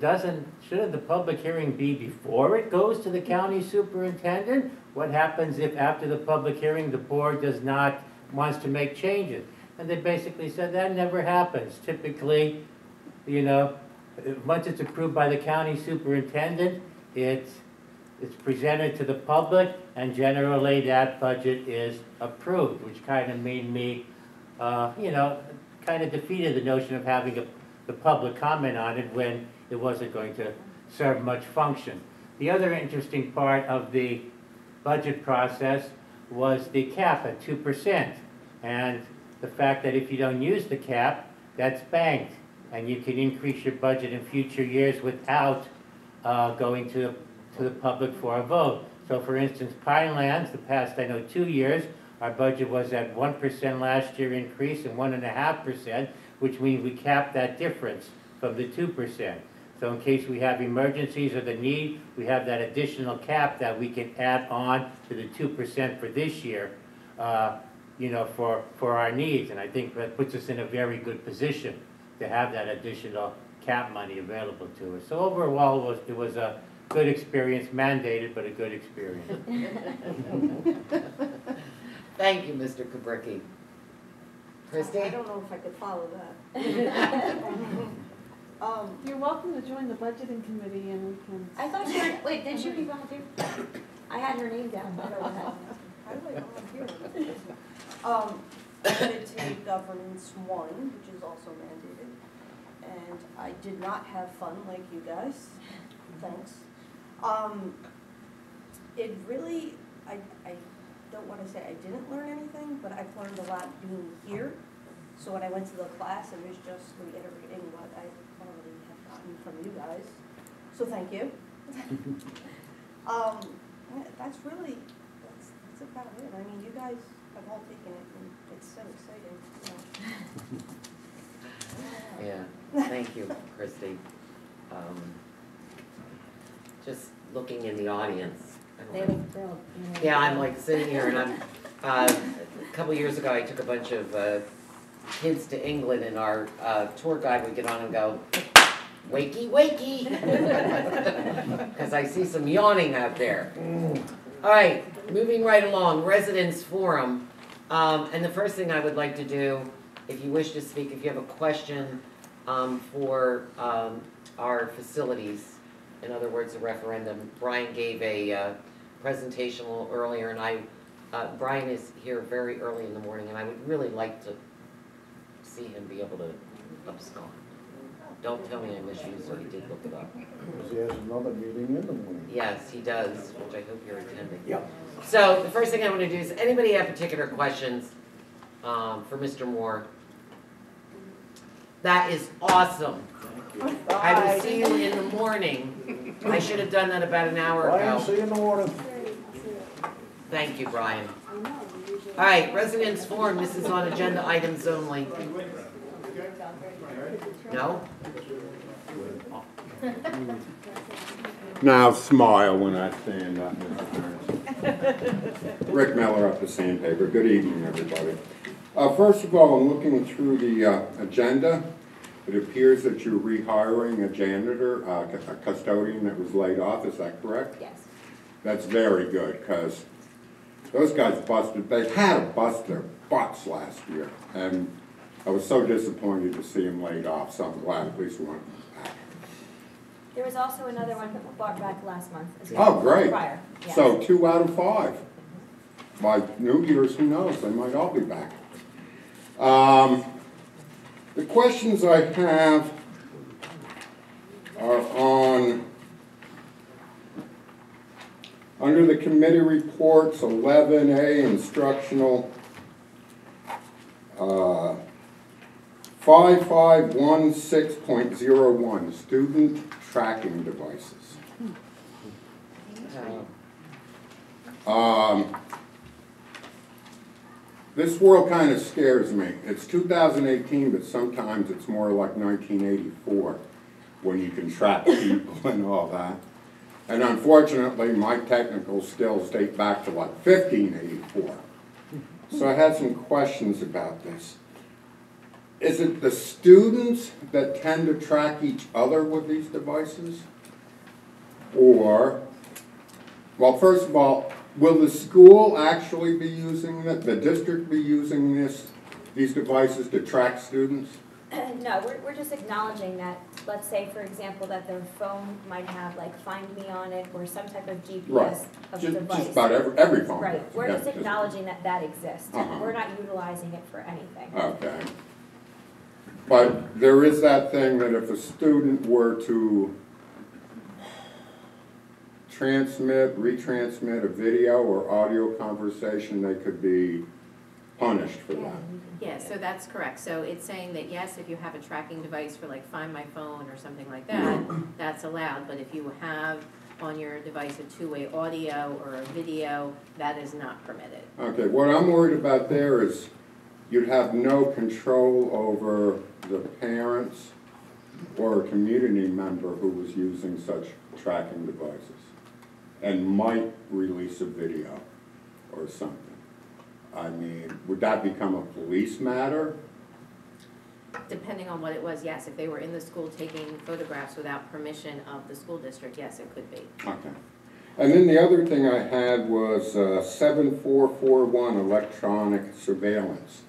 shouldn't the public hearing be before it goes to the county superintendent? What happens if after the public hearing the board wants to make changes? And they basically said that never happens. Typically, you know, once it's approved by the county superintendent, it's presented to the public, and generally that budget is approved, which kind of made me, you know, kind of defeated the notion of having the public comment on it when it wasn't going to serve much function. The other interesting part of the budget process was the cap at 2%, and the fact that if you don't use the cap, that's banked, and you can increase your budget in future years without going to the public for a vote. So for instance, Pinelands, the past, 2 years, our budget was at 1% last year increase and 1.5%, which means we capped that difference from the 2%. So in case we have emergencies or the need, we have that additional cap that we can add on to the 2% for this year, you know, for our needs. And I think that puts us in a very good position to have that additional cap money available to us. So overall, it was a good experience, mandated, but a good experience. Thank you, Mr. Kubricki. Christie? I don't know if I could follow that. You're welcome to join the budgeting committee and we can. I thought you were, wait, did you volunteer? I had her name down. I might volunteer. I did take governance 1, which is also mandated, and I did not have fun like you guys. Thanks. It really, I don't want to say I didn't learn anything, but I've learned a lot being here. So when I went to the class, it was just reiterating what I already have gotten from you guys. So thank you. That's really, that's about it. I mean, you guys have all taken it, and it's so exciting. Yeah, thank you, Christie. Just looking in the audience. Yeah, I'm like sitting here and I'm, a couple years ago I took a bunch of kids to England, and our tour guide would get on and go, wakey, wakey, because I see some yawning out there. All right, moving right along, residents forum. And the first thing I would like to do, if you wish to speak, if you have a question for our facilities, in other words, a referendum. Brian gave a presentation a little earlier, and Brian is here very early in the morning, and I would really like to see him be able to abscond. Don't tell me I misused it, he did look it up. He has another meeting in the morning. Yes, he does, which I hope you're attending. Yep. So the first thing I want to do is, anybody have particular questions for Mr. Moore? That is awesome. I will see you in the morning. I should have done that about an hour ago. Brian, see you in the morning. Thank you, Brian. All right, residents forum, this is on agenda items only. No? Now smile when I stand up, Mr. Burns. Rick Miller up the Sandpaper. Good evening, everybody. First of all, I'm looking through the agenda. It appears that you're rehiring a janitor, a custodian that was laid off. Is that correct? Yes. That's very good, because those guys they had to bust their butts last year. And I was so disappointed to see them laid off, so I'm glad at least one back. There was also another one that we brought back last month as Oh, well. great. Prior. Yes. So 2 out of 5. By New Year's, who knows, they might all be back. The questions I have are under the committee reports, 11A, instructional, 5516.01, student tracking devices. this world kind of scares me. It's 2018, but sometimes it's more like 1984 when you can track people and all that. And unfortunately, my technical skills date back to like 1584. So I had some questions about this. Is it the students that tend to track each other with these devices? Or, well, first of all, will the school actually be using it, the district be using these devices to track students? No, we're just acknowledging that, let's say, for example, that their phone might have like Find Me on it or some type of GPS Right. of Just device. about every phone. Right, we're Yeah, just acknowledging that that exists. Uh-huh. We're not utilizing it for anything. Okay. But there is that thing that if a student were to retransmit a video or audio conversation, they could be punished for that. Yeah, so that's correct. So it's saying that yes, if you have a tracking device for like Find My Phone or something like that, that's allowed. But if you have on your device a two-way audio or a video, that is not permitted. Okay, what I'm worried about there is you'd have no control over the parents or a community member who was using such tracking devices and might release a video or something. I mean, would that become a police matter? Depending on what it was, yes. If they were in the school taking photographs without permission of the school district, yes, it could be. Okay. And then the other thing I had was 7441 electronic surveillance.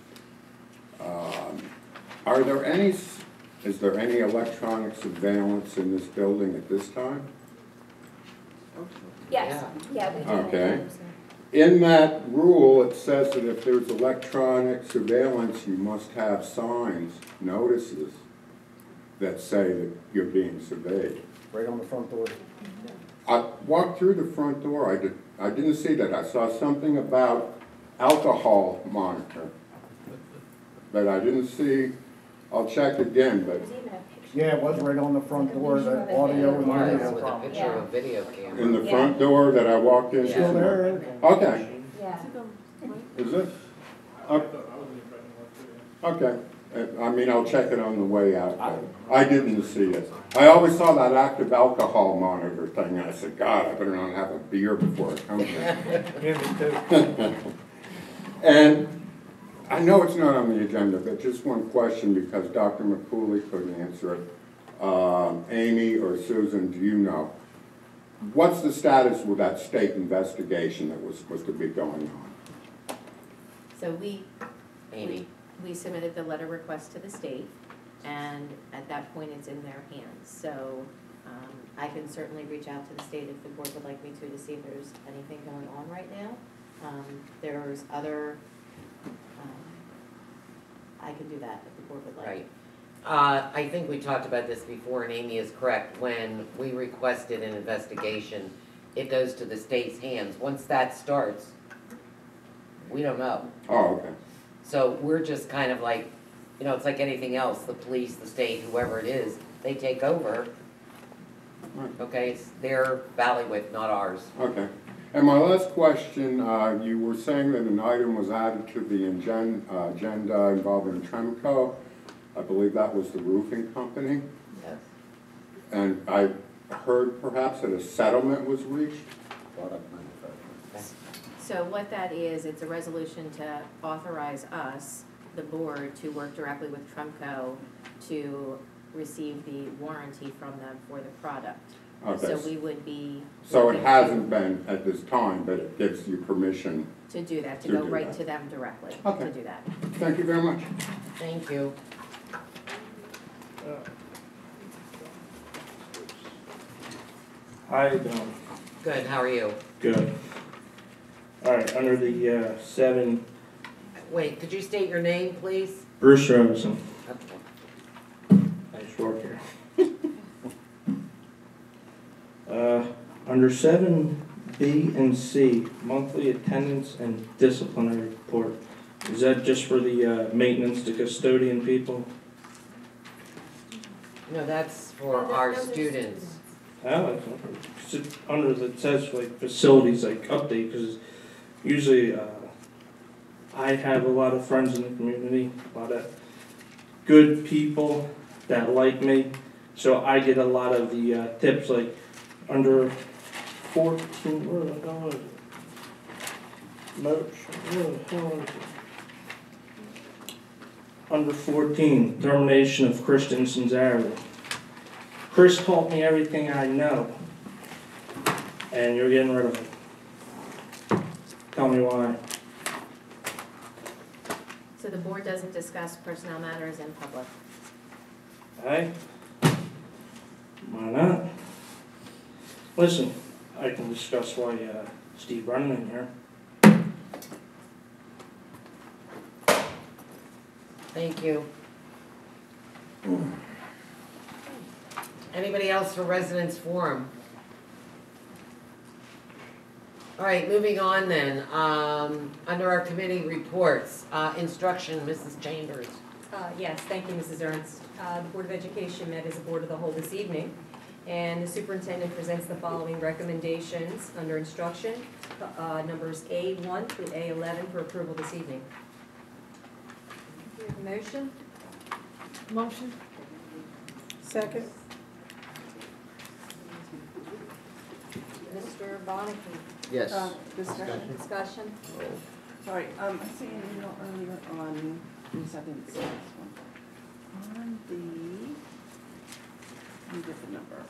Is there any electronic surveillance in this building at this time? Yes, yeah, we do. Okay. In that rule, it says that if there's electronic surveillance, you must have signs, notices, that say that you're being surveyed. Right on the front door. I walked through the front door, I didn't see that. I saw something about alcohol monitor, but I didn't see, I'll check again, but. Yeah, it was right on the front door, the audio and With video. a picture of a video camera. In the front door that I walked in? Still there? Okay. Yeah. Is it? Okay. I mean, I'll check it on the way out, but I didn't see it. I always saw that active alcohol monitor thing, and I said, God, I better not have a beer before I come here. And I know it's not on the agenda, but just one question, because Dr. McCooley couldn't answer it. Amy or Susan, do you know? What's the status with that state investigation that was supposed to be going on? So Amy. we submitted the letter request to the state, and at that point, it's in their hands. So I can certainly reach out to the state if the board would like me to see if there's anything going on right now. There's other, I can do that if the board would like. Right. I think we talked about this before, and Amy is correct. When we requested an investigation, it goes to the state's hands. Once that starts, we don't know. Oh, okay. So we're just kind of like, you know, it's like anything else, the police, the state, whoever it is, they take over. Okay, it's their bailiwick, not ours. Okay. And my last question, you were saying that an item was added to the agenda involving Tremco. I believe that was the roofing company. Yes. And I heard perhaps that a settlement was reached. So what that is, it's a resolution to authorize us, the board, to work directly with Tremco to receive the warranty from them for the product. Okay. So we would be. So it hasn't been at this time, but it gives you permission. To do that, to to go do right that. to them directly, Okay. to do that. Thank you very much. Thank you. How you doing? Good, how are you? Good. All right, under the 7, Wait, could you state your name, please? Bruce Robinson. Okay. Nice work here. Under 7B and C, monthly attendance and disciplinary report. Is that just for the maintenance, the custodian people? No, that's for our students. Oh, it's under the, it says like facilities like update, because usually I have a lot of friends in the community, a lot of good people that like me. So I get a lot of the tips, like under 14, where the hell is it? Where the hell is it? Under 14, termination of Chris Sincerity. Chris taught me everything I know, and you're getting rid of him. Tell me why. So the board doesn't discuss personnel matters in public. Hey? Why not? Listen, I can discuss why Steve Brennan in here. Thank you. Anybody else for residents forum? All right, moving on then. Under our committee reports, instruction, Mrs. Chambers. Yes, thank you, Mrs. Ernst. The Board of Education met as a board of the whole this evening, and the superintendent presents the following recommendations under instruction, numbers A1 through A11 for approval this evening. Do you have a motion? Motion. Second. Mr. Bonnicky? Yes. Discussion? Sorry, I sent an email earlier on, I think it's this one. On the, let me get the number.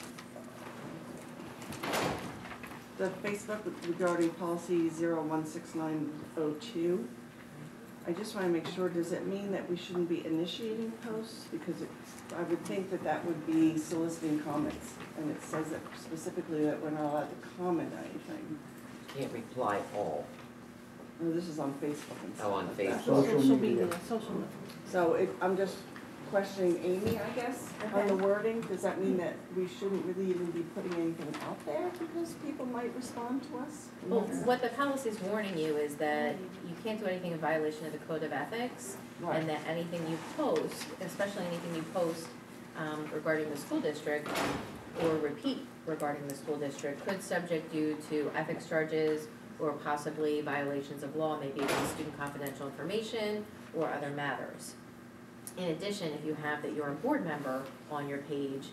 The Facebook regarding policy 016902. I just want to make sure, does it mean that we shouldn't be initiating posts? Because I would think that that would be soliciting comments, and it says that specifically that we're not allowed to comment on anything. Can't reply all. No, this is on Facebook and stuff. Oh, on like that. Facebook. Social media. So I'm just questioning Amy, I guess, on the wording. Does that mean that we shouldn't really even be putting anything out there because people might respond to us? Well, what the policy is warning you is that you can't do anything in violation of the code of ethics, Right. and that anything you post, especially anything you post regarding the school district or repeat regarding the school district, could subject you to ethics charges or possibly violations of law, maybe against student confidential information or other matters. In addition, if you have that you're a board member on your page,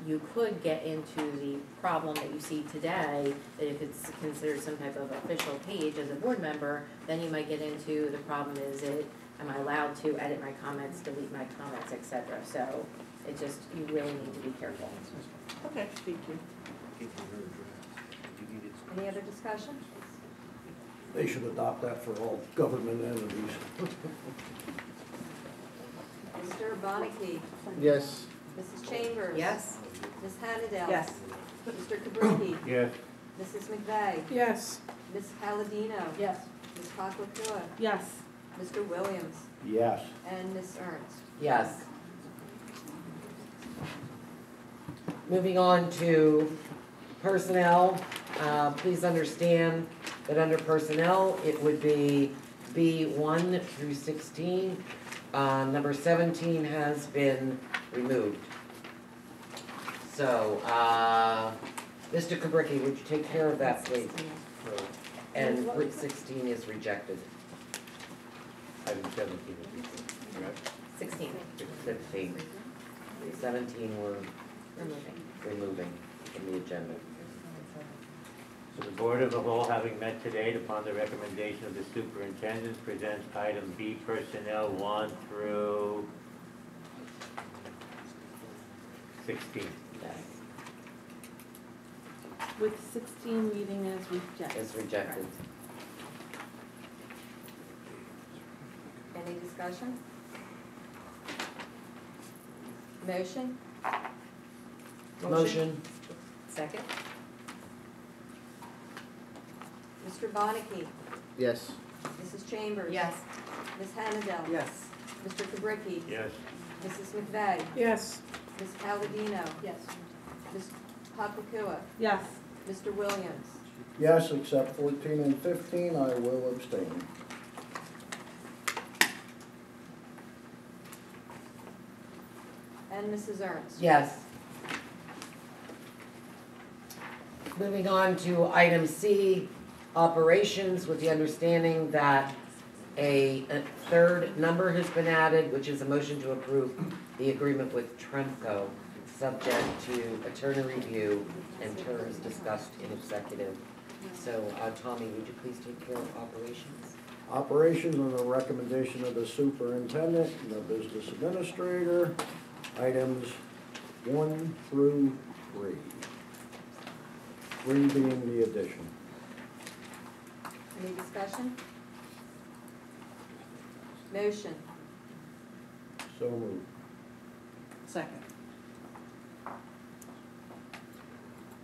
you could get into the problem that you see today, that if it's considered some type of official page as a board member, then you might get into the problem is am I allowed to edit my comments, delete my comments, etc. So it just, you really need to be careful. Okay, thank you. Any other discussion? They should adopt that for all government entities. Mr. Bonnicky? Yes. Mrs. Chambers? Yes. Ms. Hannadel? Yes. Mr. Kabricki? Yes. Mrs. McVeigh? Yes. Ms. Palladino? Yes. Ms. Paklakua? Yes. Mr. Williams? Yes. And Ms. Ernst? Yes. Moving on to personnel, please understand that under personnel, it would be B1 through 16. Number 17 has been removed. So, Mr. Kabricki, would you take care of that, please? And 16 is rejected. Item 17, correct? 16, 16. 17 we're removing from the agenda. So the Board of the Whole, having met today upon the recommendation of the superintendent, presents item B, personnel 1 through 16. Yes, With 16 reading as rejected. it's rejected. Any discussion? Motion? Motion. Second? Mr. Bonnicky? Yes. Mrs. Chambers? yes. Ms. Hannadel? Yes. Mr. Kabricki? Yes. Mrs. McVeigh? Yes. Ms. Palladino? Yes. Ms. Paklakua? Yes. Mr. Williams? Yes, except 14 and 15, I will abstain. And Mrs. Ernst? Yes. Moving on to item C, operations, with the understanding that A third number has been added, which is a motion to approve the agreement with Tremco, subject to attorney review and terms discussed in executive. So, Tommy, would you please take care of operations? Operations on the recommendation of the superintendent and the business administrator, items 1 through 3. 3 being the addition. Any discussion? Motion. So moved. Second.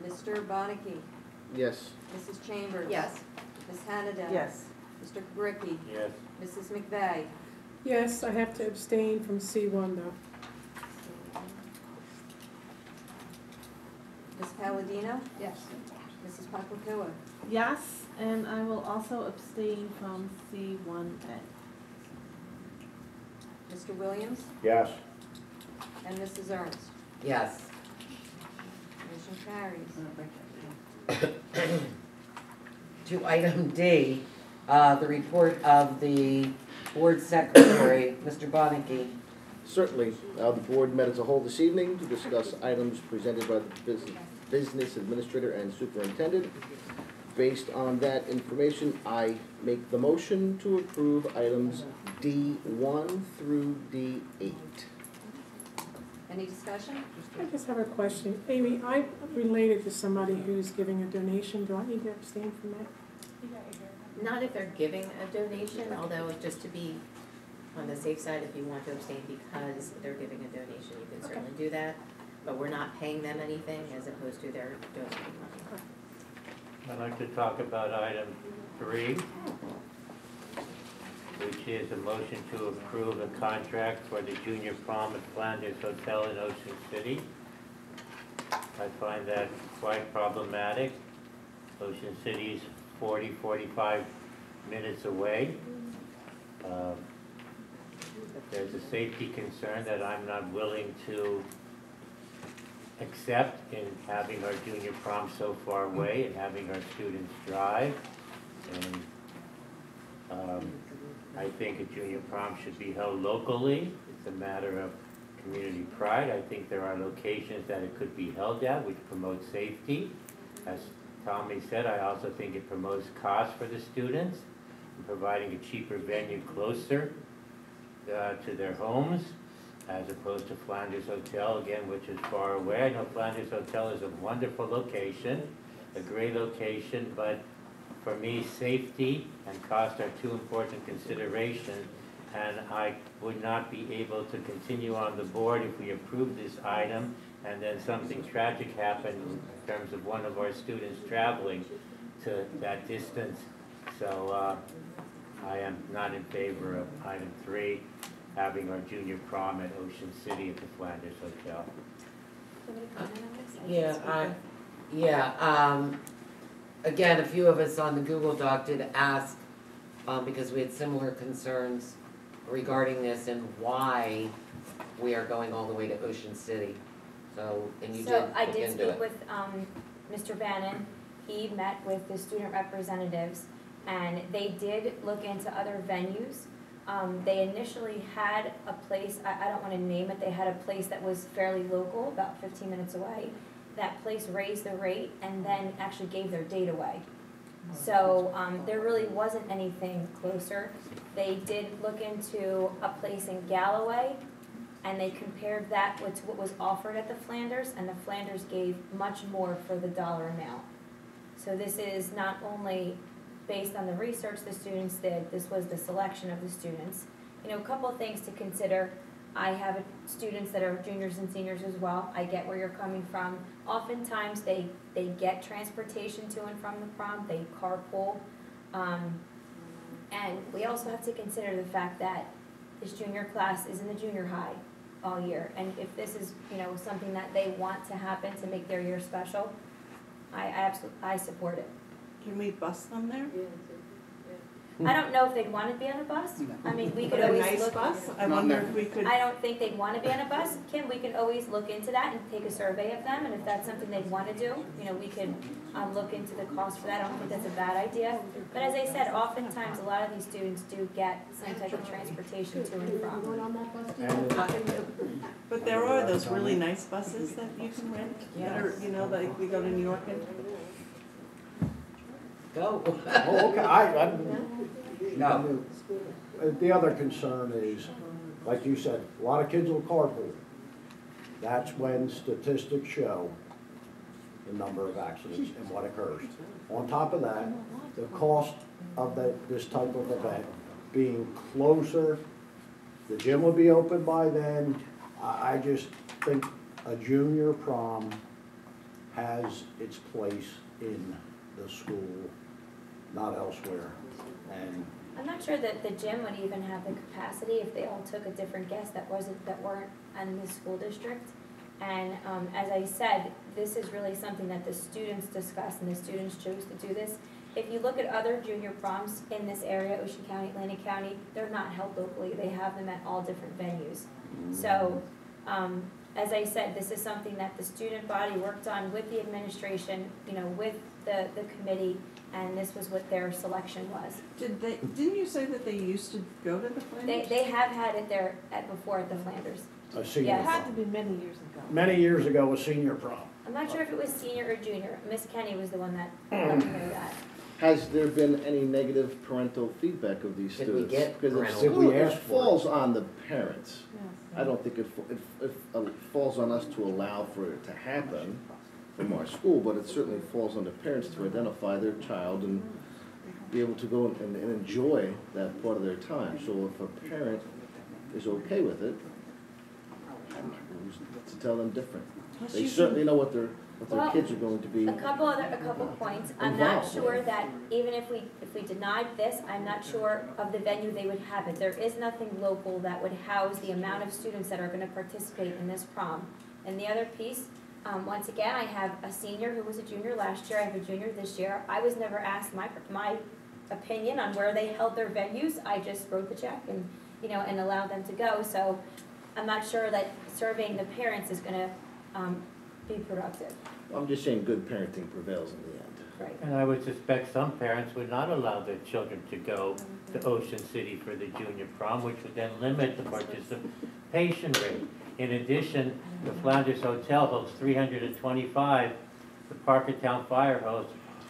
Mr. Bonnicky? Yes. Mrs. Chambers? Yes. Ms. Hannah? Yes. Mr. Ricky? Yes. Mrs. McVeigh? Yes, I have to abstain from C1 though. Ms. Palladino? Yes. Mrs. Papatua? Yes, and I will also abstain from C1A. Mr. Williams? Yes. And Mrs. Ernst? Yes. Motion carries. To item D, the report of the board secretary, Mr. Bonnicky. Certainly. The board met as a whole this evening to discuss items presented by the business administrator and superintendent. Based on that information, I make the motion to approve items D1 through D8. Any discussion? I just have a question. Amy, I'm related to somebody who's giving a donation. Do I need to abstain from that? Not if they're giving a donation, although just to be on the safe side, if you want to abstain because they're giving a donation, you can certainly do that. But we're not paying them anything as opposed to their donating money. I'd like to talk about item 3, which is a motion to approve a contract for the junior prom at Flanders Hotel in Ocean City. I find that quite problematic. Ocean City's 45 minutes away. There's a safety concern that I'm not willing to accept in having our junior prom so far away and having our students drive. And I think a junior prom should be held locally. It's a matter of community pride. I think there are locations that it could be held at which promote safety. As Tommy said, I also think it promotes cost for the students, and providing a cheaper venue closer to their homes, as opposed to Flanders Hotel, again, which is far away. I know Flanders Hotel is a wonderful location, a great location, but for me, safety and cost are two important considerations, and I would not be able to continue on the board if we approve this item and then something tragic happened in terms of one of our students traveling to that distance. So I am not in favor of item 3, having our junior prom at Ocean City at the Flanders Hotel. Again, a few of us on the Google Doc did ask, because we had similar concerns regarding this and why we are going all the way to Ocean City. So, and you did So I look did into speak it. with Mr. Bannon. He met with the student representatives, and they did look into other venues. They initially had a place, I don't want to name it, they had a place that was fairly local, about 15 minutes away. That place raised the rate and then actually gave their date away. So there really wasn't anything closer. They did look into a place in Galloway, and they compared that with what was offered at the Flanders, and the Flanders gave much more for the dollar amount. So this is not only based on the research the students did, this was the selection of the students. You know, a couple of things to consider. I have students that are juniors and seniors as well. I get where you're coming from. Oftentimes they get transportation to and from the prom, they carpool. And we also have to consider the fact that this junior class is in the junior high all year. And if this is, you know, something that they want to happen to make their year special, I support it. Can we bus them there? I don't know if they'd want to be on a bus. I mean, we could But a always nice look. bus? I wonder if we could. I don't think they'd want to be on a bus. Kim, we can always look into that and take a survey of them, and if that's something they'd want to do, we could look into the cost for that. I don't think that's a bad idea. But as I said, oftentimes, a lot of these students do get some type of transportation to and from. But there are those really nice buses that you can rent, that are, like we go to New York and. Go. Oh, okay, No. The other concern is, like you said, a lot of kids will carpool. That's when statistics show the number of accidents and what occurs. On top of that, the cost of this type of event being closer, the gym will be open by then. I just think a junior prom has its place in the school, not elsewhere. And I'm not sure that the gym would even have the capacity if they all took a different guest that weren't in the school district. And as I said, this is really something that the students discussed and the students chose to do this. If you look at other junior proms in this area, Ocean County, Atlantic County, they're not held locally. They have them at all different venues. So as I said, this is something that the student body worked on with the administration, with the committee, and this was what their selection was. Didn't you say that they used to go to the Flanders? They have had it there before at the Flanders. a senior Yes. It prom. had to be many years ago. Many years ago, a senior prom. I'm not sure if it was senior or junior. Miss Kenny was the one that let me know that. Has there been any negative parental feedback of these Did we students? get Because parental it feedback? falls on the parents. Yes. I don't think it falls on us to allow for it to happen from our school, but it certainly falls on the parents to identify their child and be able to go and enjoy that part of their time. So if a parent is okay with it, who's to tell them different? They certainly know what their kids are going to be. A couple points. I'm not sure that even if we denied this, I'm not sure of the venue they would have it. There is nothing local that would house the amount of students that are going to participate in this prom. And the other piece, once again, I have a senior who was a junior last year. I have a junior this year. I was never asked my opinion on where they held their venues. I just wrote the check and and allowed them to go. So I'm not sure that surveying the parents is going to be productive. I'm just saying good parenting prevails in the end. Right. And I would suspect some parents would not allow their children to go to Ocean City for the junior prom, which would then limit the participation rate. In addition, the Flanders Hotel hosts 325. The Parkertown Fire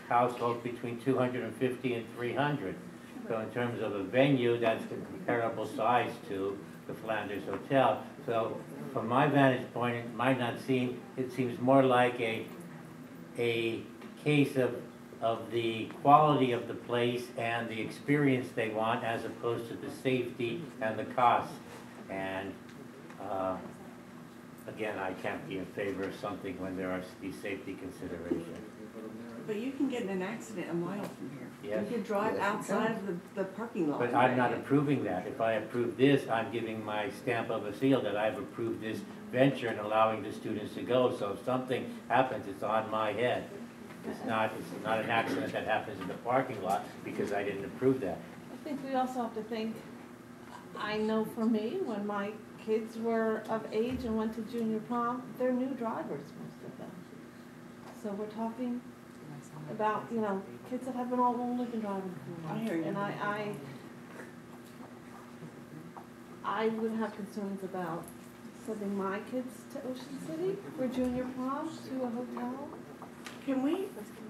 House holds between 250 and 300. So in terms of a venue, that's the comparable size to the Flanders Hotel. So from my vantage point, it might not seem, it seems more like a case of the quality of the place and the experience they want as opposed to the safety and the cost. And again, I can't be in favor of something when there are these safety considerations. But you can get in an accident a mile from here. Yes. You can drive outside of the parking lot. But I'm not approving that. If I approve this, I'm giving my stamp of a seal that I've approved this venture and allowing the students to go. So if something happens, it's on my head. It's not an accident that happens in the parking lot because I didn't approve that. I think we also have to think, I know for me, when my kids were of age and went to junior prom, they're new drivers, most of them. So we're talking about, kids that have only been driving for a while. I hear you. And I would have concerns about sending my kids to Ocean City for junior prom to a hotel. Can we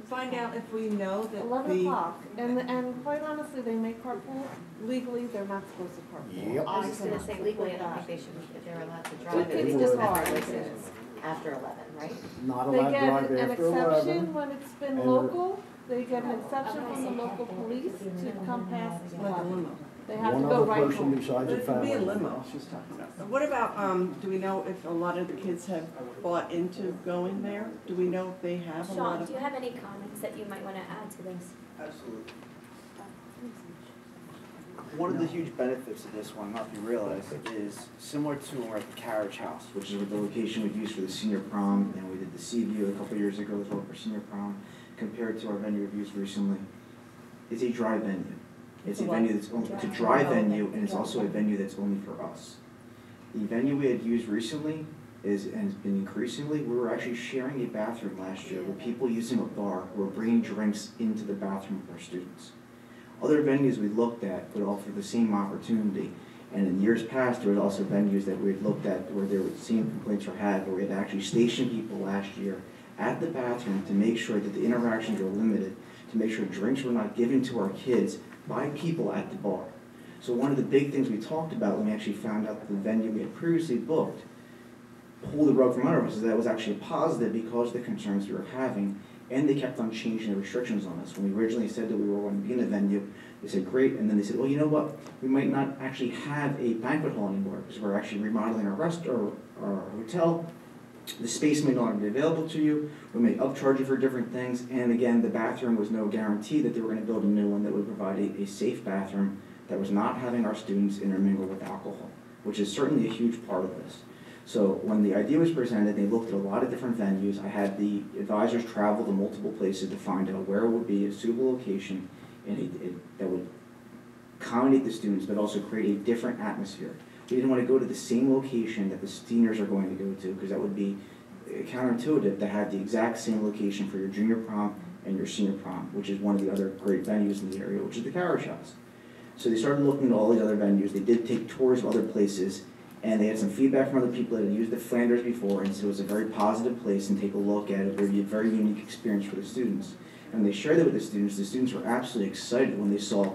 find out if we know that 11 o'clock, and quite honestly, they may carpool. Legally, they're not supposed to carpool. Yep. I was just gonna say legally, I don't think they should, if they're allowed to drive. It's it, just have hard. license after 11, right? Not They allowed to get drive an after 11. exception when it's been And- local. They get an exception from the local police to come past Like a 11. limo. They have to One go other right person home. besides But a it could be a family. limo she's talking about. What about, do we know if a lot of the kids have bought into going there? Do we know if they have a lot Sean, of? do you have any comments that you might want to add to this? Absolutely. One of the huge benefits of this one, not to be realized, is similar to when we're at the Carriage House, which is the location we used for the senior prom, and we did the Sea View a couple years ago as well for senior prom, compared to our venue we've used recently. It's a dry venue. It's a venue that's only, it's a dry venue, and it's also a venue that's only for us. The venue we had used recently and has been increasingly, we were actually sharing a bathroom last year with people using a bar who were bringing drinks into the bathroom with our students. Other venues we looked at would offer the same opportunity, and in years past there was also venues that we had looked at where there were the same complaints were had, where we had actually stationed people last year at the bathroom to make sure that the interactions were limited, to make sure drinks were not given to our kids by people at the bar. So one of the big things we talked about when we actually found out that the venue we had previously booked pulled the rug from under us is that it was actually a positive because of the concerns we were having, and they kept on changing the restrictions on us. When we originally said that we were going to be in the venue, they said great, and then they said, well, you know what, we might not actually have a banquet hall anymore because we're actually remodeling our hotel. The space may no longer be available to you. We may upcharge you for different things, and again, the bathroom was no guarantee that they were going to build a new one that would provide a safe bathroom that was not having our students intermingle with alcohol, which is certainly a huge part of this. So when the idea was presented, they looked at a lot of different venues. I had the advisors travel to multiple places to find out where would be a suitable location and that would accommodate the students, but also create a different atmosphere. We didn't want to go to the same location that the seniors are going to go to, because that would be counterintuitive to have the exact same location for your junior prom and your senior prom, which is one of the other great venues in the area, which is the Carriage House. So they started looking at all these other venues. They did take tours of other places, and they had some feedback from other people that had used the Flanders before, and so it was a very positive place, and take a look at it. It would be a very unique experience for the students. And they shared that with the students were absolutely excited when they saw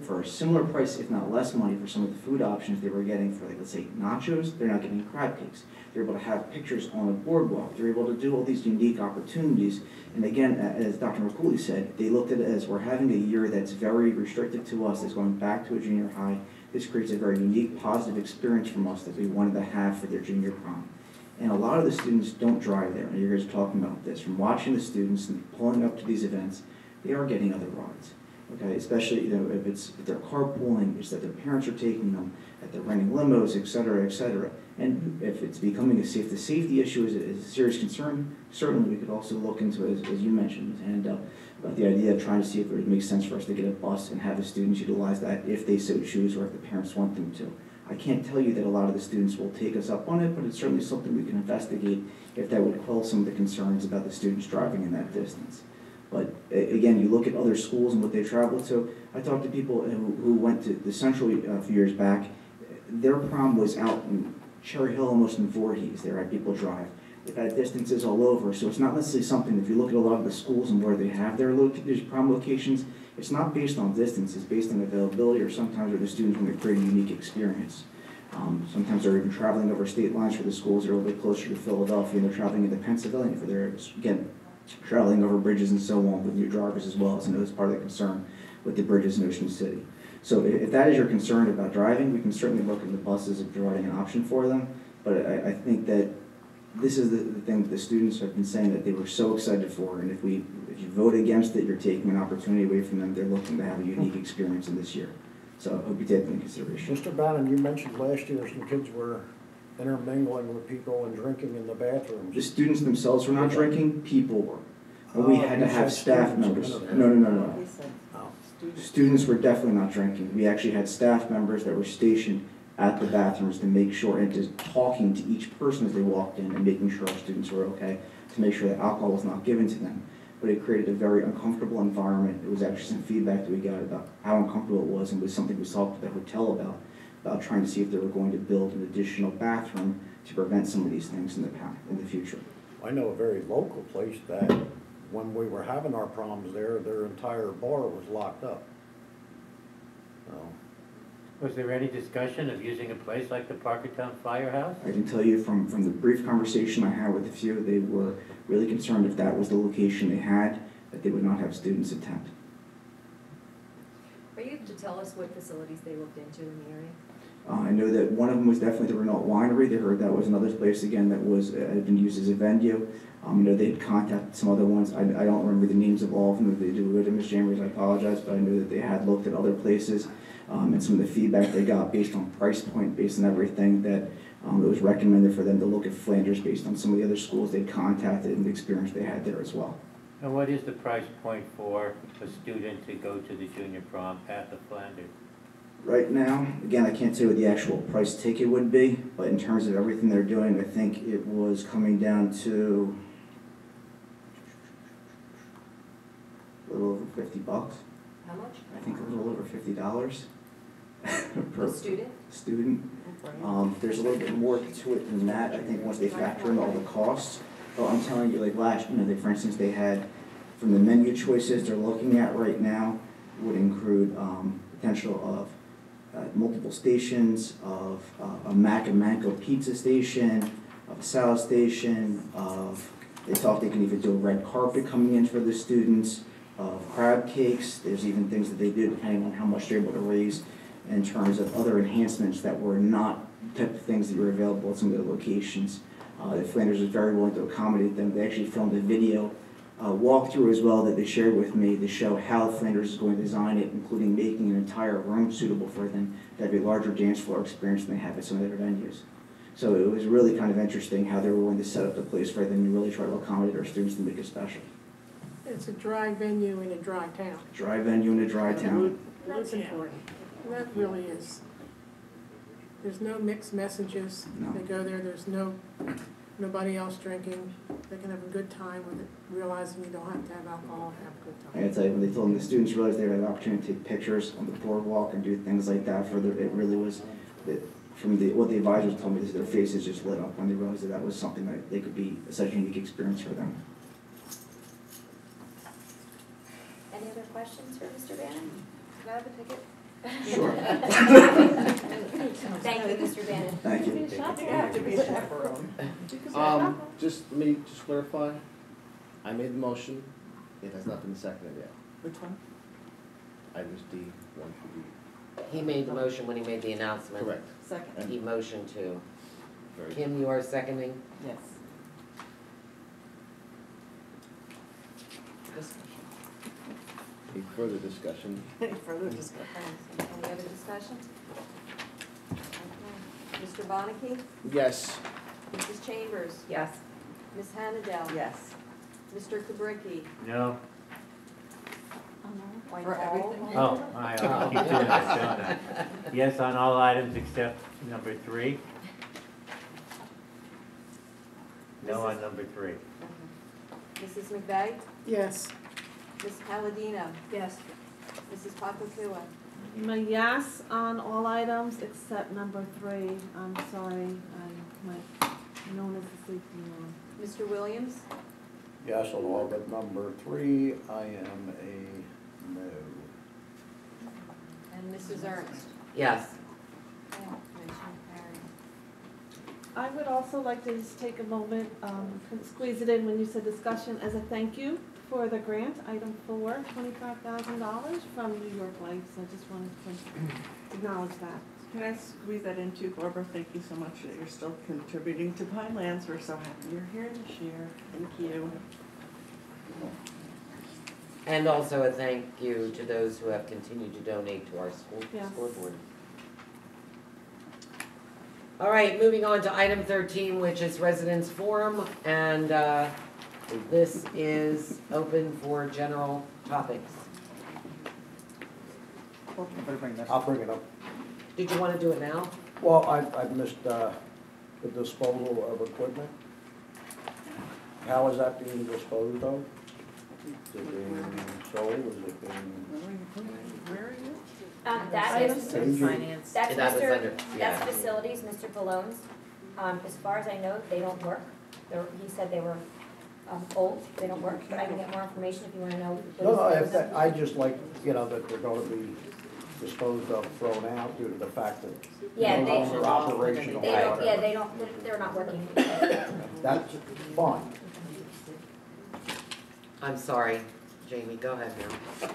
for a similar price, if not less money, for some of the food options they were getting for, like, let's say, nachos, they're not getting crab cakes. They're able to have pictures on a boardwalk. They're able to do all these unique opportunities. And again, as Dr. McCooley said, they looked at it as we're having a year that's very restrictive to us, that's going back to a junior high. This creates a very unique, positive experience from us that we wanted to have for their junior prom. And a lot of the students don't drive there. And you guys are talking about this. From watching the students and pulling up to these events, they are getting other rides. Okay, especially if they're carpooling, it's that their parents are taking them, that they're renting limos, et cetera, et cetera. And if it's becoming the safety issue is a serious concern, certainly we could also look into it, as you mentioned, and about the idea of trying to see if it would make sense for us to get a bus and have the students utilize that if they so choose or if the parents want them to. I can't tell you that a lot of the students will take us up on it, but it's certainly something we can investigate if that would quell some of the concerns about the students driving in that distance. But again, you look at other schools and what they travel to. I talked to people who went to the Central a few years back. Their prom was out in Cherry Hill, almost in Voorhees. There, people drive. They've had distances all over, so it's not necessarily something. If you look at a lot of the schools and where they have their prom locations, it's not based on distance. It's based on availability, or sometimes where the students want to create a unique experience. Sometimes they're even traveling over state lines for the schools that are a little bit closer to Philadelphia, and they're traveling into Pennsylvania for their, again, traveling over bridges and so on with new drivers as well. So I know that's part of the concern with the bridges in Ocean City. So if that is your concern about driving, we can certainly look at the buses of providing an option for them. But I think that this is the thing that the students have been saying that they were so excited for. And if you vote against it, you're taking an opportunity away from them. They're looking to have a unique experience in this year. So I hope you take that into consideration. Mr. Bannon, you mentioned last year some kids were intermingling with people and drinking in the bathrooms. The students themselves were not drinking, people were. But we had to have staff members. No. Students were definitely not drinking. We actually had staff members that were stationed at the bathrooms to make sure, and just talking to each person as they walked in and making sure our students were okay, to make sure that alcohol was not given to them. But it created a very uncomfortable environment. It was actually some feedback that we got about how uncomfortable it was, and it was something we talked to the hotel about trying to see if they were going to build an additional bathroom to prevent some of these things in the future. I know a very local place that when we were having our proms there, their entire bar was locked up. So. Was there any discussion of using a place like the Parkertown Firehouse? I can tell you from the brief conversation I had with a few, they were really concerned if that was the location they had, that they would not have students attend. Are you able to tell us what facilities they looked into in the area? I know that one of them was definitely the Renault Winery. They heard that was another place, again, that was had been used as a venue. They had contacted some other ones. I don't remember the names of all of them. If they do go to Ms. Chambers, I apologize, but I know that they had looked at other places. And some of the feedback they got based on price point, based on everything, that it was recommended for them to look at Flanders based on some of the other schools they'd contacted and the experience they had there as well. And what is the price point for a student to go to the junior prom at the Flanders? Right now, again, I can't say what the actual price ticket would be, but in terms of everything they're doing, I think it was coming down to a little over $50. How much? I think a little over $50 per Per student? student. There's a little bit more to it than that. I think once they factor in all the costs. Oh, I'm telling you, like last, for instance, they had from the menu choices they're looking at right now would include potential of multiple stations, of a Mac and Manco pizza station, of a salad station, they thought they can even do a red carpet coming in for the students, of crab cakes. There's even things that they do depending on how much they're able to raise in terms of other enhancements that were not the type of things that were available at some of the locations. The Flanders was very willing to accommodate them. They actually filmed a video walkthrough as well that they shared with me to show how Flanders is going to design it, including making an entire room suitable for them to have a larger dance floor experience than they have at some of their venues. So it was really kind of interesting how they were willing to set up the place for them and really try to accommodate our students to make it special. It's a dry venue in a dry town. Dry venue in a dry town. That's important. That really is. There's no mixed messages. No. They go there, there's nobody else drinking. They can have a good time with it, realizing you don't have to have alcohol to have a good I time. gotta tell you, when they told them the students realized they had the opportunity to take pictures on the boardwalk and do things like that for their, it really was, from what the advisors told me, their faces just lit up when they realized that that was something that they could be such a unique experience for them. Any other questions for Mr. Bannon? Can I have a ticket? Sure. Thank you, Mr. Bannon. Thank you. You have to be a chaperone. Just, let me just clarify, I made the motion, it has not been seconded yet. Which one? Items D, 1 through D. He made the motion when he made the announcement. Correct. Second. He motioned to. Very Kim, you are seconding? Yes. Any further discussion? Any further discussion? Any other discussion? Okay. Mr. Bonnicky? Yes. Mrs. Chambers? Yes. Ms. Hannadel? Yes. Mr. Kubricki? No. On For all? everything? Oh, I keep doing that, don't I? Yes on all items except number 3. No on number 3. Mrs. McVeigh? Yes. Ms. Palladino? Yes. Mrs. Papakua? I'm a yes on all items except number 3. I'm sorry, I'm known as the safety mom. Mr. Williams? Yes on all but number 3, I am a no. And Mrs. Ernst? Yes. Okay, motion carried. I would also like to just take a moment, squeeze it in when you said discussion, as a thank you for the grant, item 4, $25,000 from New York Life. So I just wanted to acknowledge that. Can I squeeze that in too, Barbara? Thank you so much that you're still contributing to Pinelands. We're so happy you're here this year. Thank you. And also a thank you to those who have continued to donate to our school Yes. scoreboard. All right, moving on to item 13, which is residents forum, and this is open for general topics. I'll bring it up. Did you want to do it now? Well, I missed the disposal of equipment. How is that being disposed of? Is it being sold, is it being? Where are you? That is, Finance. that's That was Mr., under- yeah. that's facilities, Mr. Ballone's. As far as I know, they don't work. He said they were, old, they don't work, but I can get more information if you wanna know. No, I just like, that they're gonna be disposed of, thrown out due to the fact that Yeah, no they- longer operational. They don't, whatever. yeah, they don't, they're not working. That's fine. I'm sorry, Jamie, go ahead now.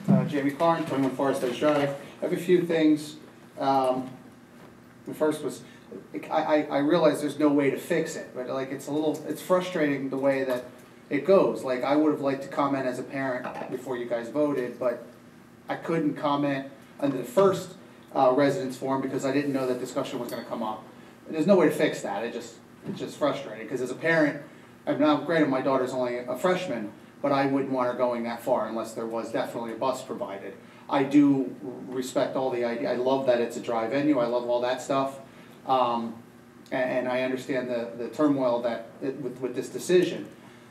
All right, Jamie Clarn, 21 Forest Edge Drive. I have a few things. The first was, I realize there's no way to fix it, but like it's frustrating the way that it goes. Like I would have liked to comment as a parent before you guys voted, but I couldn't comment under the first residence forum because I didn't know that discussion was going to come up. And there's no way to fix that. It's just frustrating because as a parent, And now, granted, my daughter's only a freshman, but I wouldn't want her going that far unless there was definitely a bus provided. I do respect all the idea. I love that it's a dry venue. I love all that stuff. And I understand the turmoil that with this decision.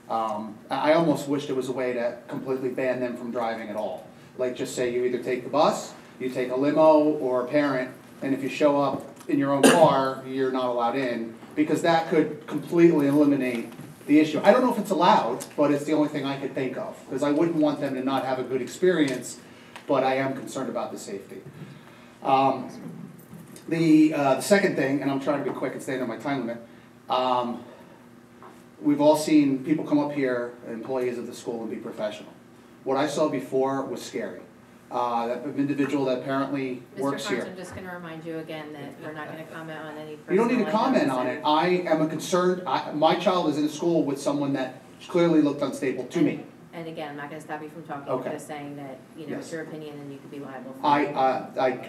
I almost wish there was a way to completely ban them from driving at all. Like just say you either take the bus, you take a limo or a parent, and if you show up in your own car, you're not allowed in, because that could completely eliminate the issue. I don't know if it's allowed, but it's the only thing I could think of, because I wouldn't want them to not have a good experience, but I am concerned about the safety. The second thing, and I'm trying to be quick and stay under my time limit, we've all seen people come up here, employees of the school, and be professional. What I saw before was scary. That individual that apparently works here. Mr. Carnes, I'm just going to remind you again that we're not going to comment on any personal. You don't need to comment on it. I am a concerned, my child is in a school with someone that clearly looked unstable to me. And again, I'm not going to stop you from talking. Okay. I'm just saying that, you know, Yes. it's your opinion and you could be liable for it.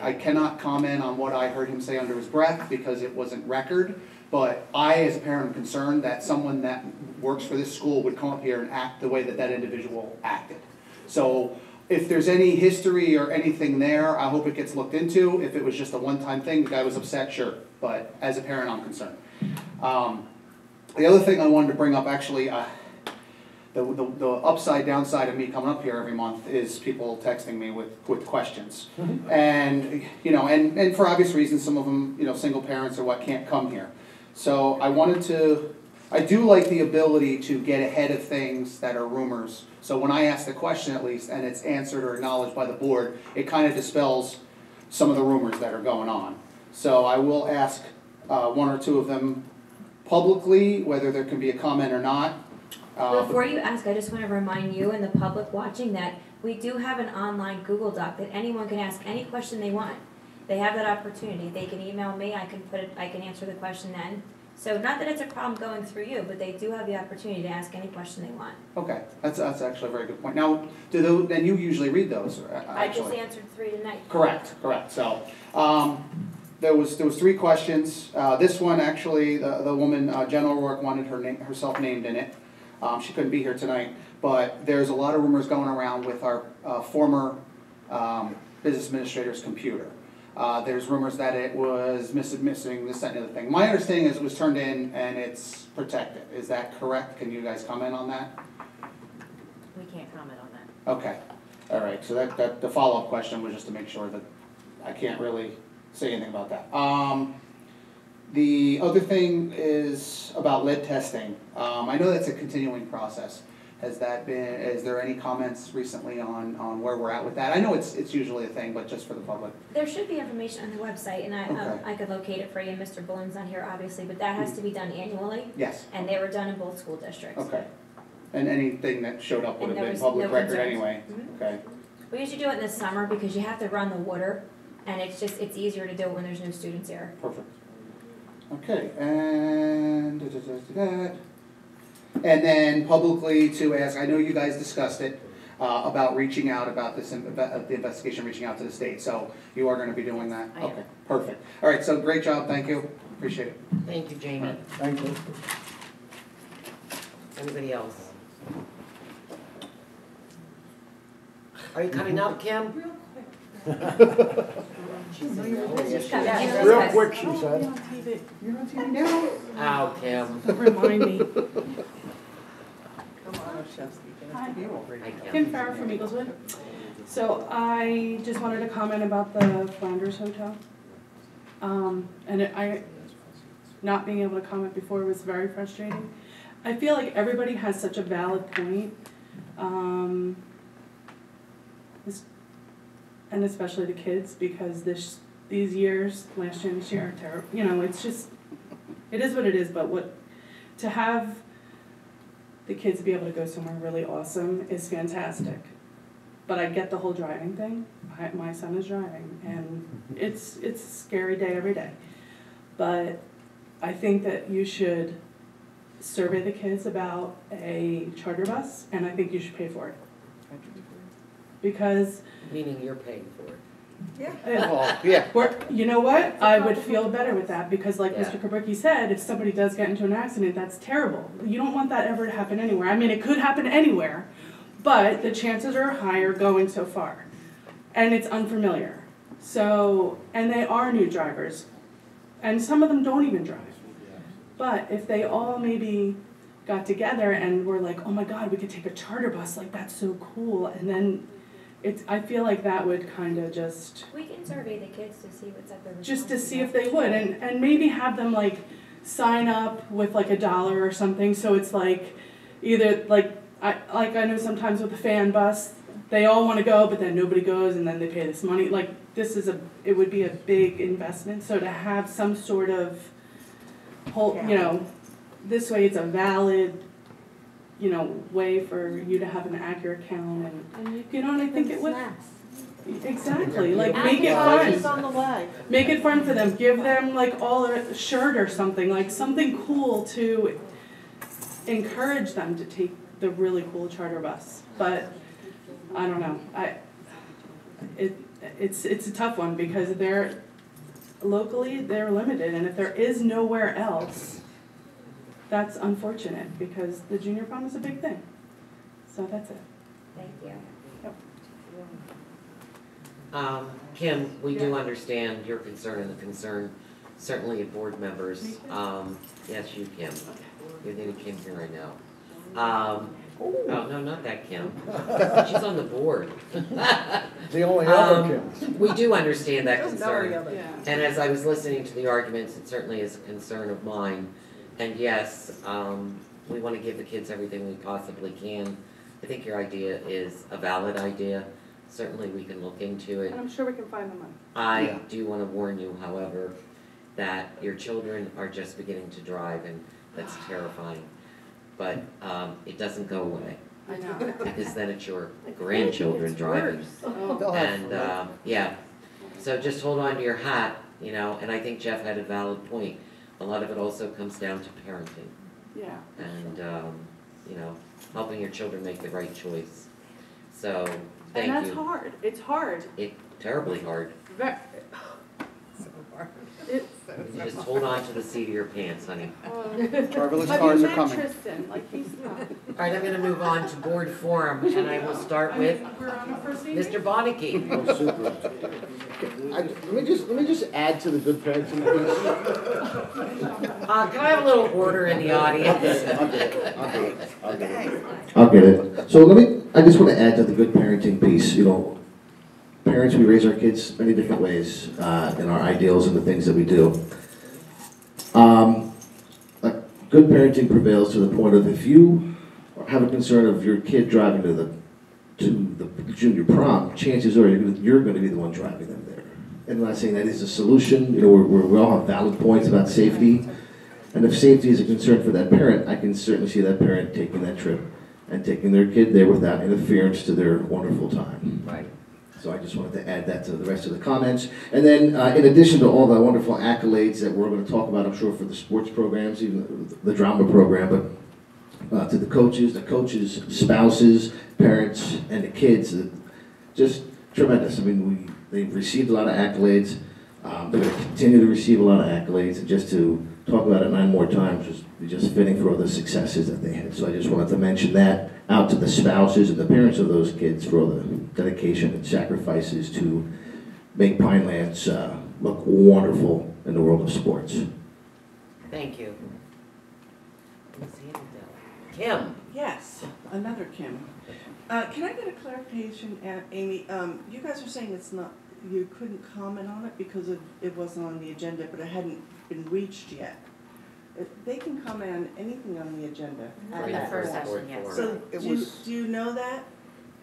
I cannot comment on what I heard him say under his breath because it wasn't record, but I, as a parent, am concerned that someone that works for this school would come up here and act the way that that individual acted. So if there's any history or anything there, I hope it gets looked into. If it was just a one-time thing, the guy was upset, sure, but as a parent, I'm concerned. The other thing I wanted to bring up, actually, the upside downside of me coming up here every month is people texting me with questions. And, you know, and for obvious reasons, some of them, you know, single parents or what can't come here. So I do like the ability to get ahead of things that are rumors. So when I ask the question at least, and it's answered or acknowledged by the board, it kind of dispels some of the rumors that are going on. So I will ask one or two of them publicly, whether there can be a comment or not. Before you ask, I just want to remind you and the public watching that we do have an online Google Doc that anyone can ask any question they want. They have that opportunity. They can email me, I can answer the question then. So not that it's a problem going through you, but they do have the opportunity to ask any question they want. Okay, that's actually a very good point. Now, then you usually read those, I just actually. answered 3 tonight. Correct. So, there was 3 questions. This one, actually, the woman, Jen O'Rourke, wanted herself named in it. She couldn't be here tonight, but there's a lot of rumors going around with our former business administrator's computer. There's rumors that it was missing this, that, and the other thing. My understanding is it was turned in and it's protected. Is that correct? Can you guys comment on that? We can't comment on that. Okay. All right. So the follow-up question was just to make sure that I can't really say anything about that. The other thing is about lead testing. I know that's a continuing process. Is there any comments recently on where we're at with that? I know it's usually a thing, but just for the public. There should be information on the website, and I could locate it for you. Mr. Bullen's on here, obviously, but that has to be done annually. Yes. And they were done in both school districts. Okay. And anything that showed up would And have there been was public no record concerns. anyway. Okay. We usually do it in the summer because you have to run the water, and it's easier to do it when there's no students here. Perfect. Okay, and and then publicly to ask, I know you guys discussed it, about reaching out about this, the investigation, reaching out to the state, so you are gonna be doing that? I am. Okay, perfect. All right, so great job, thank you, appreciate it. Thank you, Jamie. Thank you. Anybody else? Are you coming up, Kim? Real quick, she said. You're on TV now? Ow, Kim. Remind me. Come on, Shevsky. Hi, Kim Farrer from Eagleswood. So I just wanted to comment about the Flanders Hotel. Not being able to comment before was very frustrating. I feel like everybody has such a valid point. And especially the kids, because these years, last year and this year are terrible. You know, it's just, it is what it is, but to have the kids be able to go somewhere really awesome is fantastic. But I get the whole driving thing. My son is driving, and it's a scary day every day. But I think that you should survey the kids about a charter bus, and I think you should pay for it. Because Meaning you're paying for it. Yeah. You know what? I would feel better with that because like Yeah. Mr. Kabuki said, if somebody does get into an accident, that's terrible. You don't want that ever to happen anywhere. I mean, it could happen anywhere, but the chances are higher going so far. And it's unfamiliar. So, and they are new drivers. And some of them don't even drive. But if they all maybe got together and were like, oh my God, we could take a charter bus, like that's so cool. And then I feel like that would kind of just, We can survey the kids to see what's at their just to see if they would. And maybe have them like sign up with like $1 or something. So it's like either I know sometimes with the fan bus, they all want to go, but then nobody goes and then they pay this money. Like it would be a big investment. So to have some sort of whole, this way it's a valid, way for you to have an accurate count and and I think it would. Exactly, like make it fun. On the way. Make it fun for them. Give them like all a shirt or something, like something cool to encourage them to take the really cool charter bus. But I don't know. It's a tough one because they're limited, and if there is nowhere else, that's unfortunate because the junior prom is a big thing. So that's it. Thank you. Yep. Kim, we do understand your concern and the concern certainly of board members. Yes, you, Kim. You're the Kim here right now. Oh, no, not that Kim. She's on the board. The only other Kim. We do understand that concern. Yeah. And as I was listening to the arguments, it certainly is a concern of mine. And yes, we want to give the kids everything we possibly can. I think your idea is a valid idea. Certainly we can look into it. And I'm sure we can find the money. I do want to warn you, however, that your children are just beginning to drive, and that's terrifying. But it doesn't go away. I know. Because then it's your grandchildren driving. And yeah, so just hold on to your hat, and I think Jeff had a valid point. A lot of it also comes down to parenting. Yeah. And, helping your children make the right choice. So, thank you. And that's hard. It's hard. It's terribly hard. So hard. You just hold on to the seat of your pants, honey. Driverless cars are coming. Tristan, like he's not. All right, I'm gonna move on to board forum, and I will start with We're on the first meeting? Mr. Bonnicky. Oh, super. Let me just add to the good parenting piece. Can I have a little order in the audience? I'll get it. So I just want to add to the good parenting piece. Parents, we raise our kids many different ways in our ideals and the things that we do. Good parenting prevails to the point of if you have a concern of your kid driving to the junior prom, chances are you're going to be the one driving them there. And I'm not saying that is a solution. We all have valid points about safety. And if safety is a concern for that parent, I can certainly see that parent taking that trip and taking their kid there without interference to their wonderful time. Right. So I just wanted to add that to the rest of the comments. And then in addition to all the wonderful accolades that we're going to talk about, I'm sure for the sports programs, even the drama program, but to the coaches, spouses, parents, and the kids, just tremendous. I mean, they've received a lot of accolades. They're going to continue to receive a lot of accolades, and just to talk about it 9 more times was just fitting for all the successes that they had. So I just wanted to mention that out to the spouses and the parents of those kids for all the dedication and sacrifices to make Pinelands look wonderful in the world of sports. Thank you. Kim. Yes, another Kim. Can I get a clarification, Amy? You guys are saying you couldn't comment on it because it wasn't on the agenda, but it hadn't been reached yet. They can comment on anything on the agenda. At the first session, yes. So do you know that?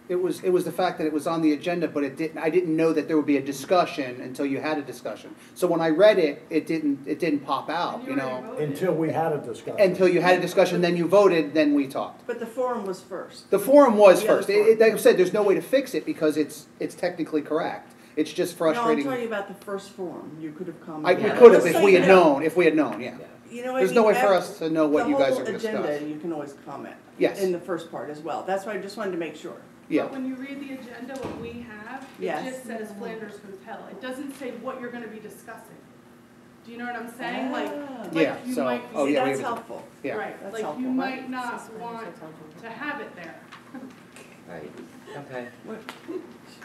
It was the fact that it was on the agenda, but I didn't know that there would be a discussion until you had a discussion. So when I read it, it didn't pop out, Until we had a discussion. Until you had a discussion, then you voted, then we talked. But the forum was first. The forum was first. Like I said, there's no way to fix it because it's technically correct. It's just frustrating. No, I'm talking about the first forum. You could have commented. We could have if we had known. Yeah. There's no way for us to know what you guys are going to discuss. The whole agenda, you can always comment. Yes. In the first part as well. That's why I just wanted to make sure. Yeah. But when you read the agenda, what we have, it Yes. just says Flanders Hotel. It doesn't say what you're gonna be discussing. Do you know what I'm saying? Like Yeah, you so, might. oh, yeah, we That's have helpful. Yeah. Right, That's like helpful. you might not want to have it there. Right, okay.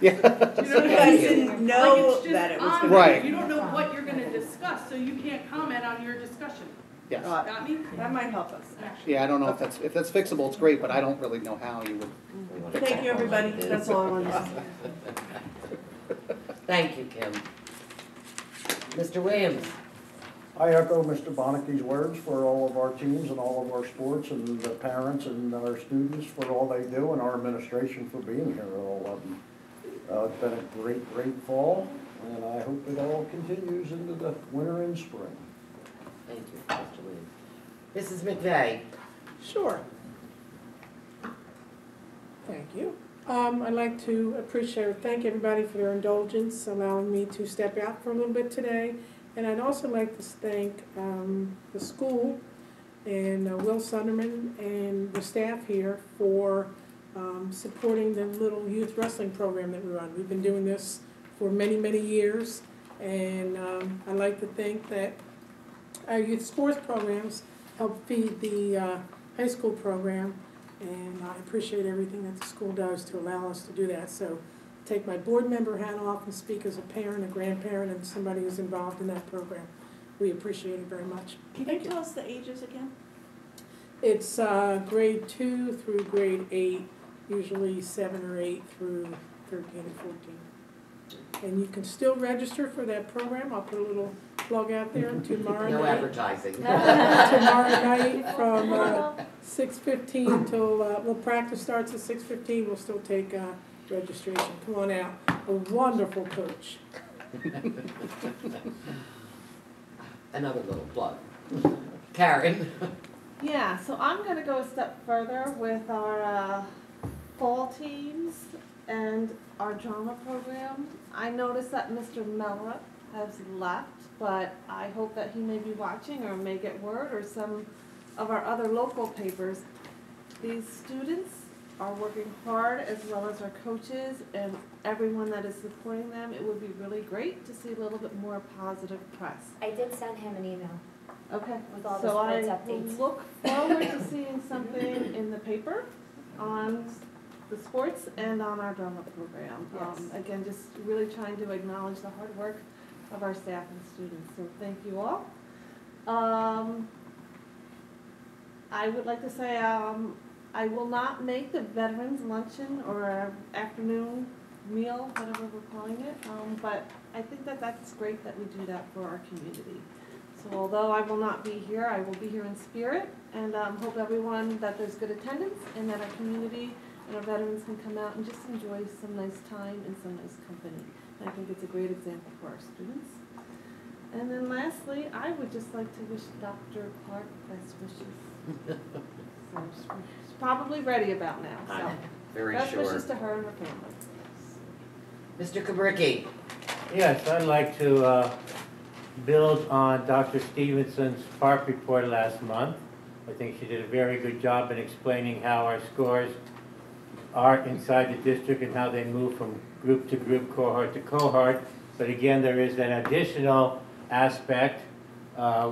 Yeah. You know what You I guys mean? didn't know Like, it's just that it was on gonna there. Right. You don't know what you're gonna discuss, so you can't comment on your discussion. Yes. Got me? That might help us, actually. Yeah, I don't know if that's fixable, it's great, but I don't really know how you would. Thank you, everybody. That's all I wanted to say. Thank you, Kim. Mr. Williams? I echo Mr. Bonicki's words for all of our teams and all of our sports and the parents and our students for all they do and our administration for being here, all of them. It's been a great, great fall, and I hope it all continues into the winter and spring. Thank you, Mr. Williams. Mrs. McVeigh? Sure. Thank you. I'd like to thank everybody for their indulgence, allowing me to step out for a little bit today. And I'd also like to thank the school and Will Sunderman and the staff here for supporting the little youth wrestling program that we run. We've been doing this for many, many years, and I'd like to think that our youth sports programs help feed the high school program, and I appreciate everything that the school does to allow us to do that. So take my board member hat off and speak as a parent, a grandparent, and somebody who's involved in that program. We appreciate it very much. Can you tell us the ages again? It's grade 2 through grade 8, usually 7 or 8 through 13 and 14. And you can still register for that program. I'll put a little plug out there tomorrow night. No advertising. Tomorrow night from 6:15 till, well, practice starts at 6:15. We'll still take registration. Come on out. A wonderful coach. Another little plug. Karen? Yeah, so I'm gonna go a step further with our fall teams and our drama program. I noticed that Mr. Mellor has left, but I hope that he may be watching or may get word, or some of our other local papers. These students are working hard, as well as our coaches and everyone that is supporting them. It would be really great to see a little bit more positive press. I did send him an email. Okay. With all the So sports I updates. look forward to seeing something in the paper on the sports and on our drama program. Yes. Again, just really trying to acknowledge the hard work of our staff and students, so thank you all. I would like to say, I will not make the veterans luncheon or afternoon meal, whatever we're calling it, but I think that that's great that we do that for our community. So although I will not be here, I will be here in spirit, and hope everyone that there's good attendance and that our community and our veterans can come out and just enjoy some nice time and some nice company. And I think it's a great example for our students. And then lastly, I would just like to wish Dr. Clark best wishes. So she's probably ready about now, so. I'm very Best sure. wishes to her and her family. Mr. Kabricki? Yes, I'd like to build on Dr. Stevenson's park report last month. I think she did a very good job in explaining how our scores are inside the district and how they move from group to group, cohort to cohort. But again, there is an additional aspect,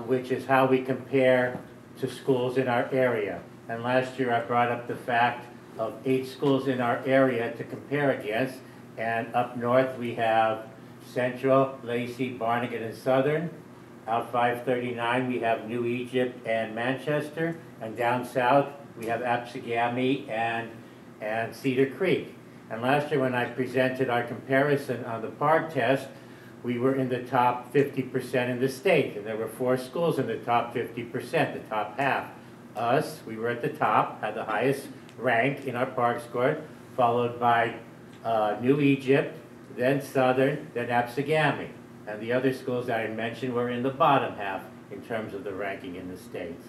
which is how we compare to schools in our area. And last year I brought up the fact of 8 schools in our area to compare against. And up north we have Central, Lacey, Barnegat, and Southern. Out 539 we have New Egypt and Manchester. And down south we have Absegami and Cedar Creek. And last year when I presented our comparison on the PARG test, we were in the top 50% in the state. And there were 4 schools in the top 50%, the top half. Us, we were at the top, had the highest rank in our PARG score, followed by New Egypt, then Southern, then Absegami. And the other schools that I mentioned were in the bottom half in terms of the ranking in the states.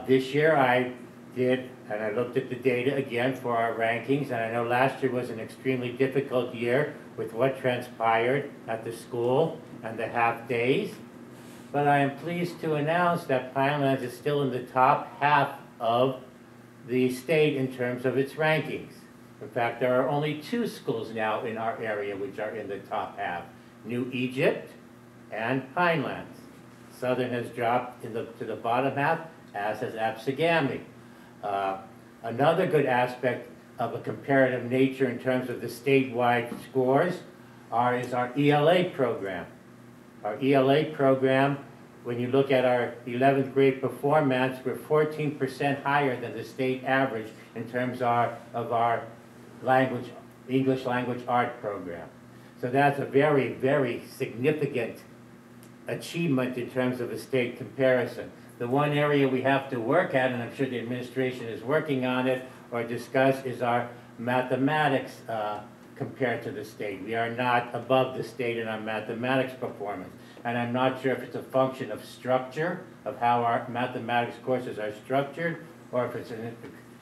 This year I did, and I looked at the data again for our rankings, and I know last year was an extremely difficult year with what transpired at the school and the half days. But I am pleased to announce that Pinelands is still in the top half of the state in terms of its rankings. In fact, there are only 2 schools now in our area which are in the top half, New Egypt and Pinelands. Southern has dropped to the bottom half, as has Absegami. Another good aspect of a comparative nature in terms of the statewide scores is our ELA program. Our ELA program, when you look at our 11th grade performance, we're 14% higher than the state average in terms of our English language art program. So that's a very, very significant achievement in terms of a state comparison. The one area we have to work at, and I'm sure the administration is working on it or discuss, is our mathematics compared to the state. We are not above the state in our mathematics performance. And I'm not sure if it's a function of structure, of how our mathematics courses are structured, or if it's a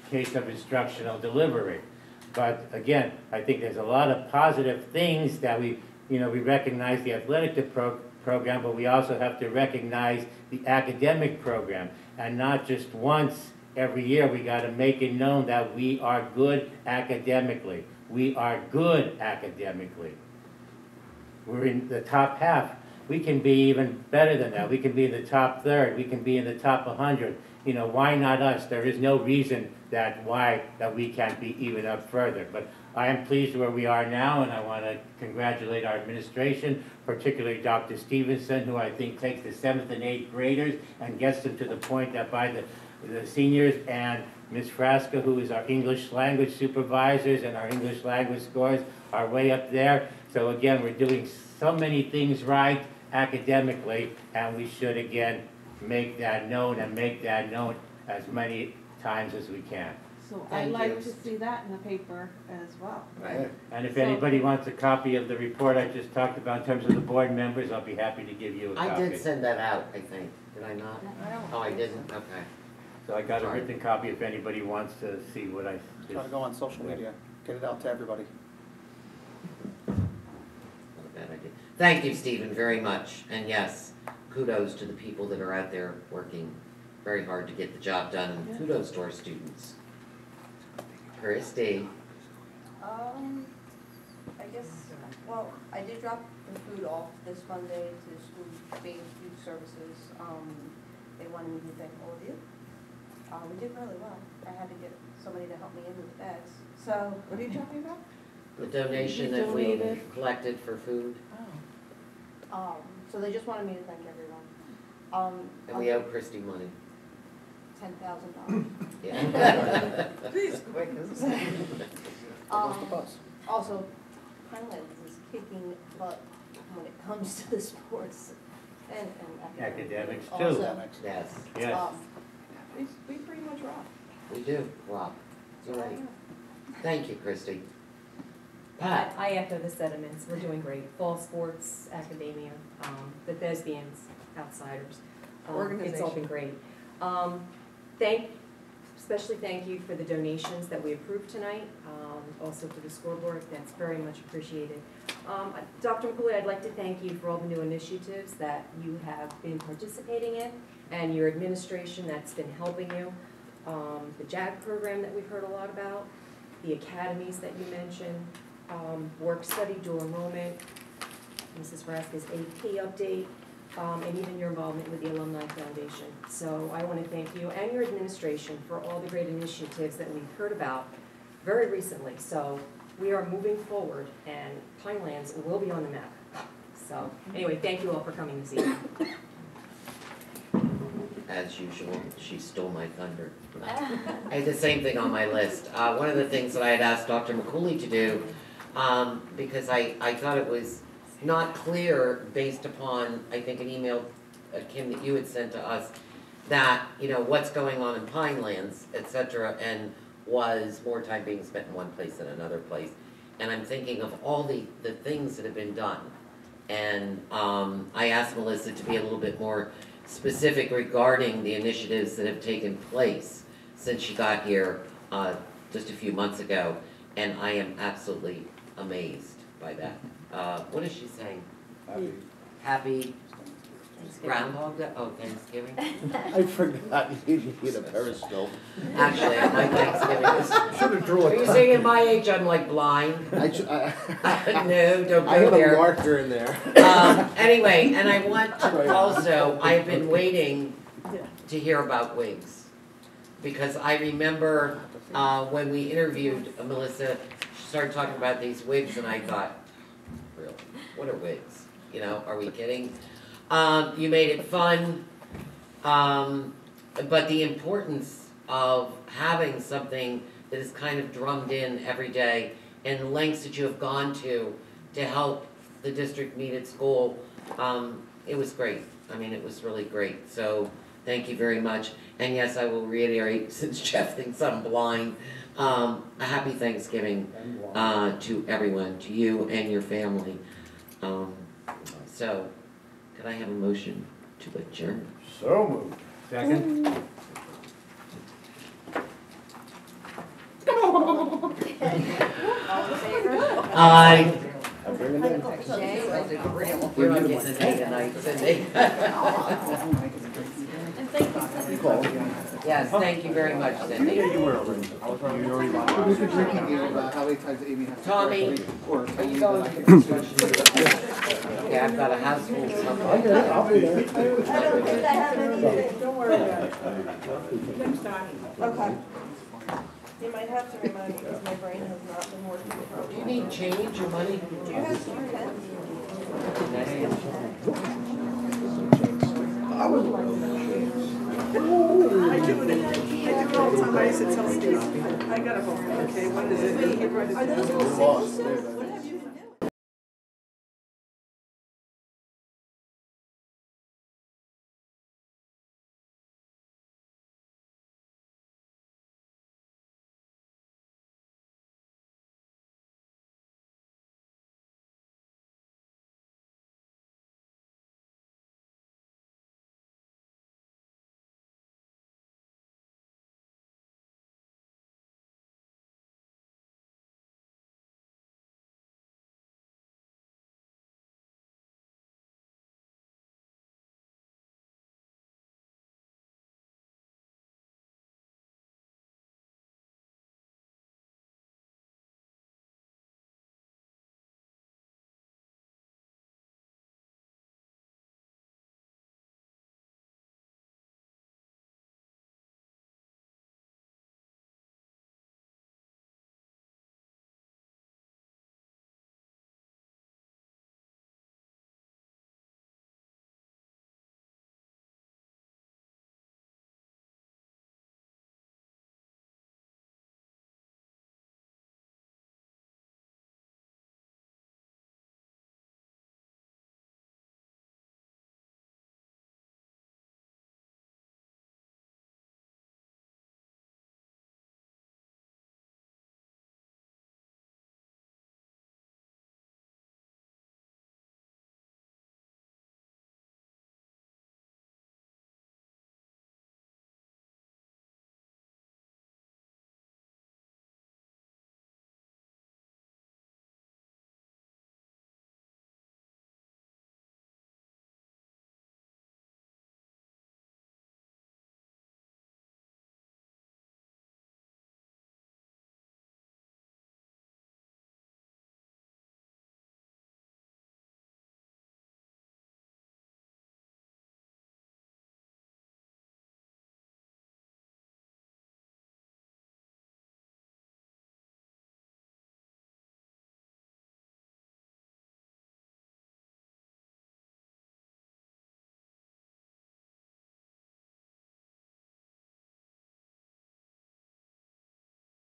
case of instructional delivery. But again, I think there's a lot of positive things that we recognize the athletic program, but we also have to recognize the academic program. And not just once every year, we got to make it known that we are good academically. We are good academically. We're in the top half. We can be even better than that. We can be in the top third. We can be in the top 100. Why not us? There is no reason that we can't be even up further. But I am pleased where we are now, and I want to congratulate our administration, particularly Dr. Stevenson, who I think takes the 7th and 8th graders and gets them to the point that by the seniors, and Ms. Frasca, who is our English language supervisors, and our English language scores are way up there. So again, we're doing so many things right academically, and we should again make that known as many times as we can. So I'd like to see that in the paper as well. Right. And if anybody wants a copy of the report I just talked about in terms of the board members, I'll be happy to give you a copy. I did send that out, I think. Did I not? I don't Oh, I didn't? Okay. So I got a written copy if anybody wants to see what I just... Try to go on social media, get it out to everybody. Not a bad idea. Thank you, Stephen, very much. And yes, kudos to the people that are out there working very hard to get the job done. And kudos to our students. Christy. I guess, well, I did drop the food off this Monday to school-based food services. They wanted me to thank all of you. We did really well. I had to get somebody to help me in with the bags. So, what are you talking about? The donation that we collected for food. So they just wanted me to thank everyone. And we owe Christy money. $10,000. Yeah. Please, quick. Also, Pinelands is kicking butt when it comes to the sports and academics too. Also. Yes. Yes. We pretty much rock. We do, Rob. It's all right. Thank you, Christy. Pat. I echo the sentiments. We're doing great. Fall sports, academia, the Bethesdians, outsiders. It's all been great. Especially thank you for the donations that we approved tonight, also for the scoreboard. That's very much appreciated. Dr. McCooley, I'd like to thank you for all the new initiatives that you have been participating in, and your administration that's been helping you. The JAG program that we've heard a lot about, the academies that you mentioned, work study, dual enrollment, Mrs. Vraska's AP update, and even your involvement with the Alumni Foundation. So I want to thank you and your administration for all the great initiatives that we've heard about very recently. So we are moving forward, and Pinelands will be on the map. So anyway, thank you all for coming this evening. As usual, she stole my thunder. I had the same thing on my list. One of the things that I had asked Dr. McCooley to do, because I thought it was not clear based upon, I think, an email, Kim, that you had sent to us, that, what's going on in Pinelands, et cetera, and was more time being spent in one place than another place. And I'm thinking of all the things that have been done. And I asked Melissa to be a little bit more specific regarding the initiatives that have taken place since she got here just a few months ago, and I am absolutely amazed by that. What is she saying? Happy. Happy. Groundhog Day, oh, Thanksgiving. I forgot you need a periscope. Actually, my Thanksgiving is. Should have drawn. Are you saying at my age I'm like blind? No, don't I go have there. a marker in there. Anyway, and I want to also, I've been waiting to hear about wigs. Because I remember when we interviewed Melissa, she started talking about these wigs and I thought, really, what are wigs? You know, are we kidding? You made it fun, but the importance of having something that is kind of drummed in every day and the lengths that you have gone to help the district meet its goal, it was great. I mean, it was really great. So thank you very much. And yes, I will reiterate, since Jeff thinks I'm blind, a happy Thanksgiving to everyone, to you and your family. So, could I have a motion to adjourn? So moved. Second? All in favor? Aye. Jay? We're not getting an A tonight, Cindy. And thank you, Cindy. Yes, thank you very much, Cindy. You were already. We could drink about how many times Amy has to. Tommy, Or are you going to the construction? Yeah, I've got a house full of something. I'll be there. I don't think I have anything. Don't worry about it. Next time. Okay. You might have to remind me because my brain has not been working properly. Do you need change or money? Do you have some pens? I do it all the time. I used to tell Steve, I got a book, okay, what is it? Are those all singles?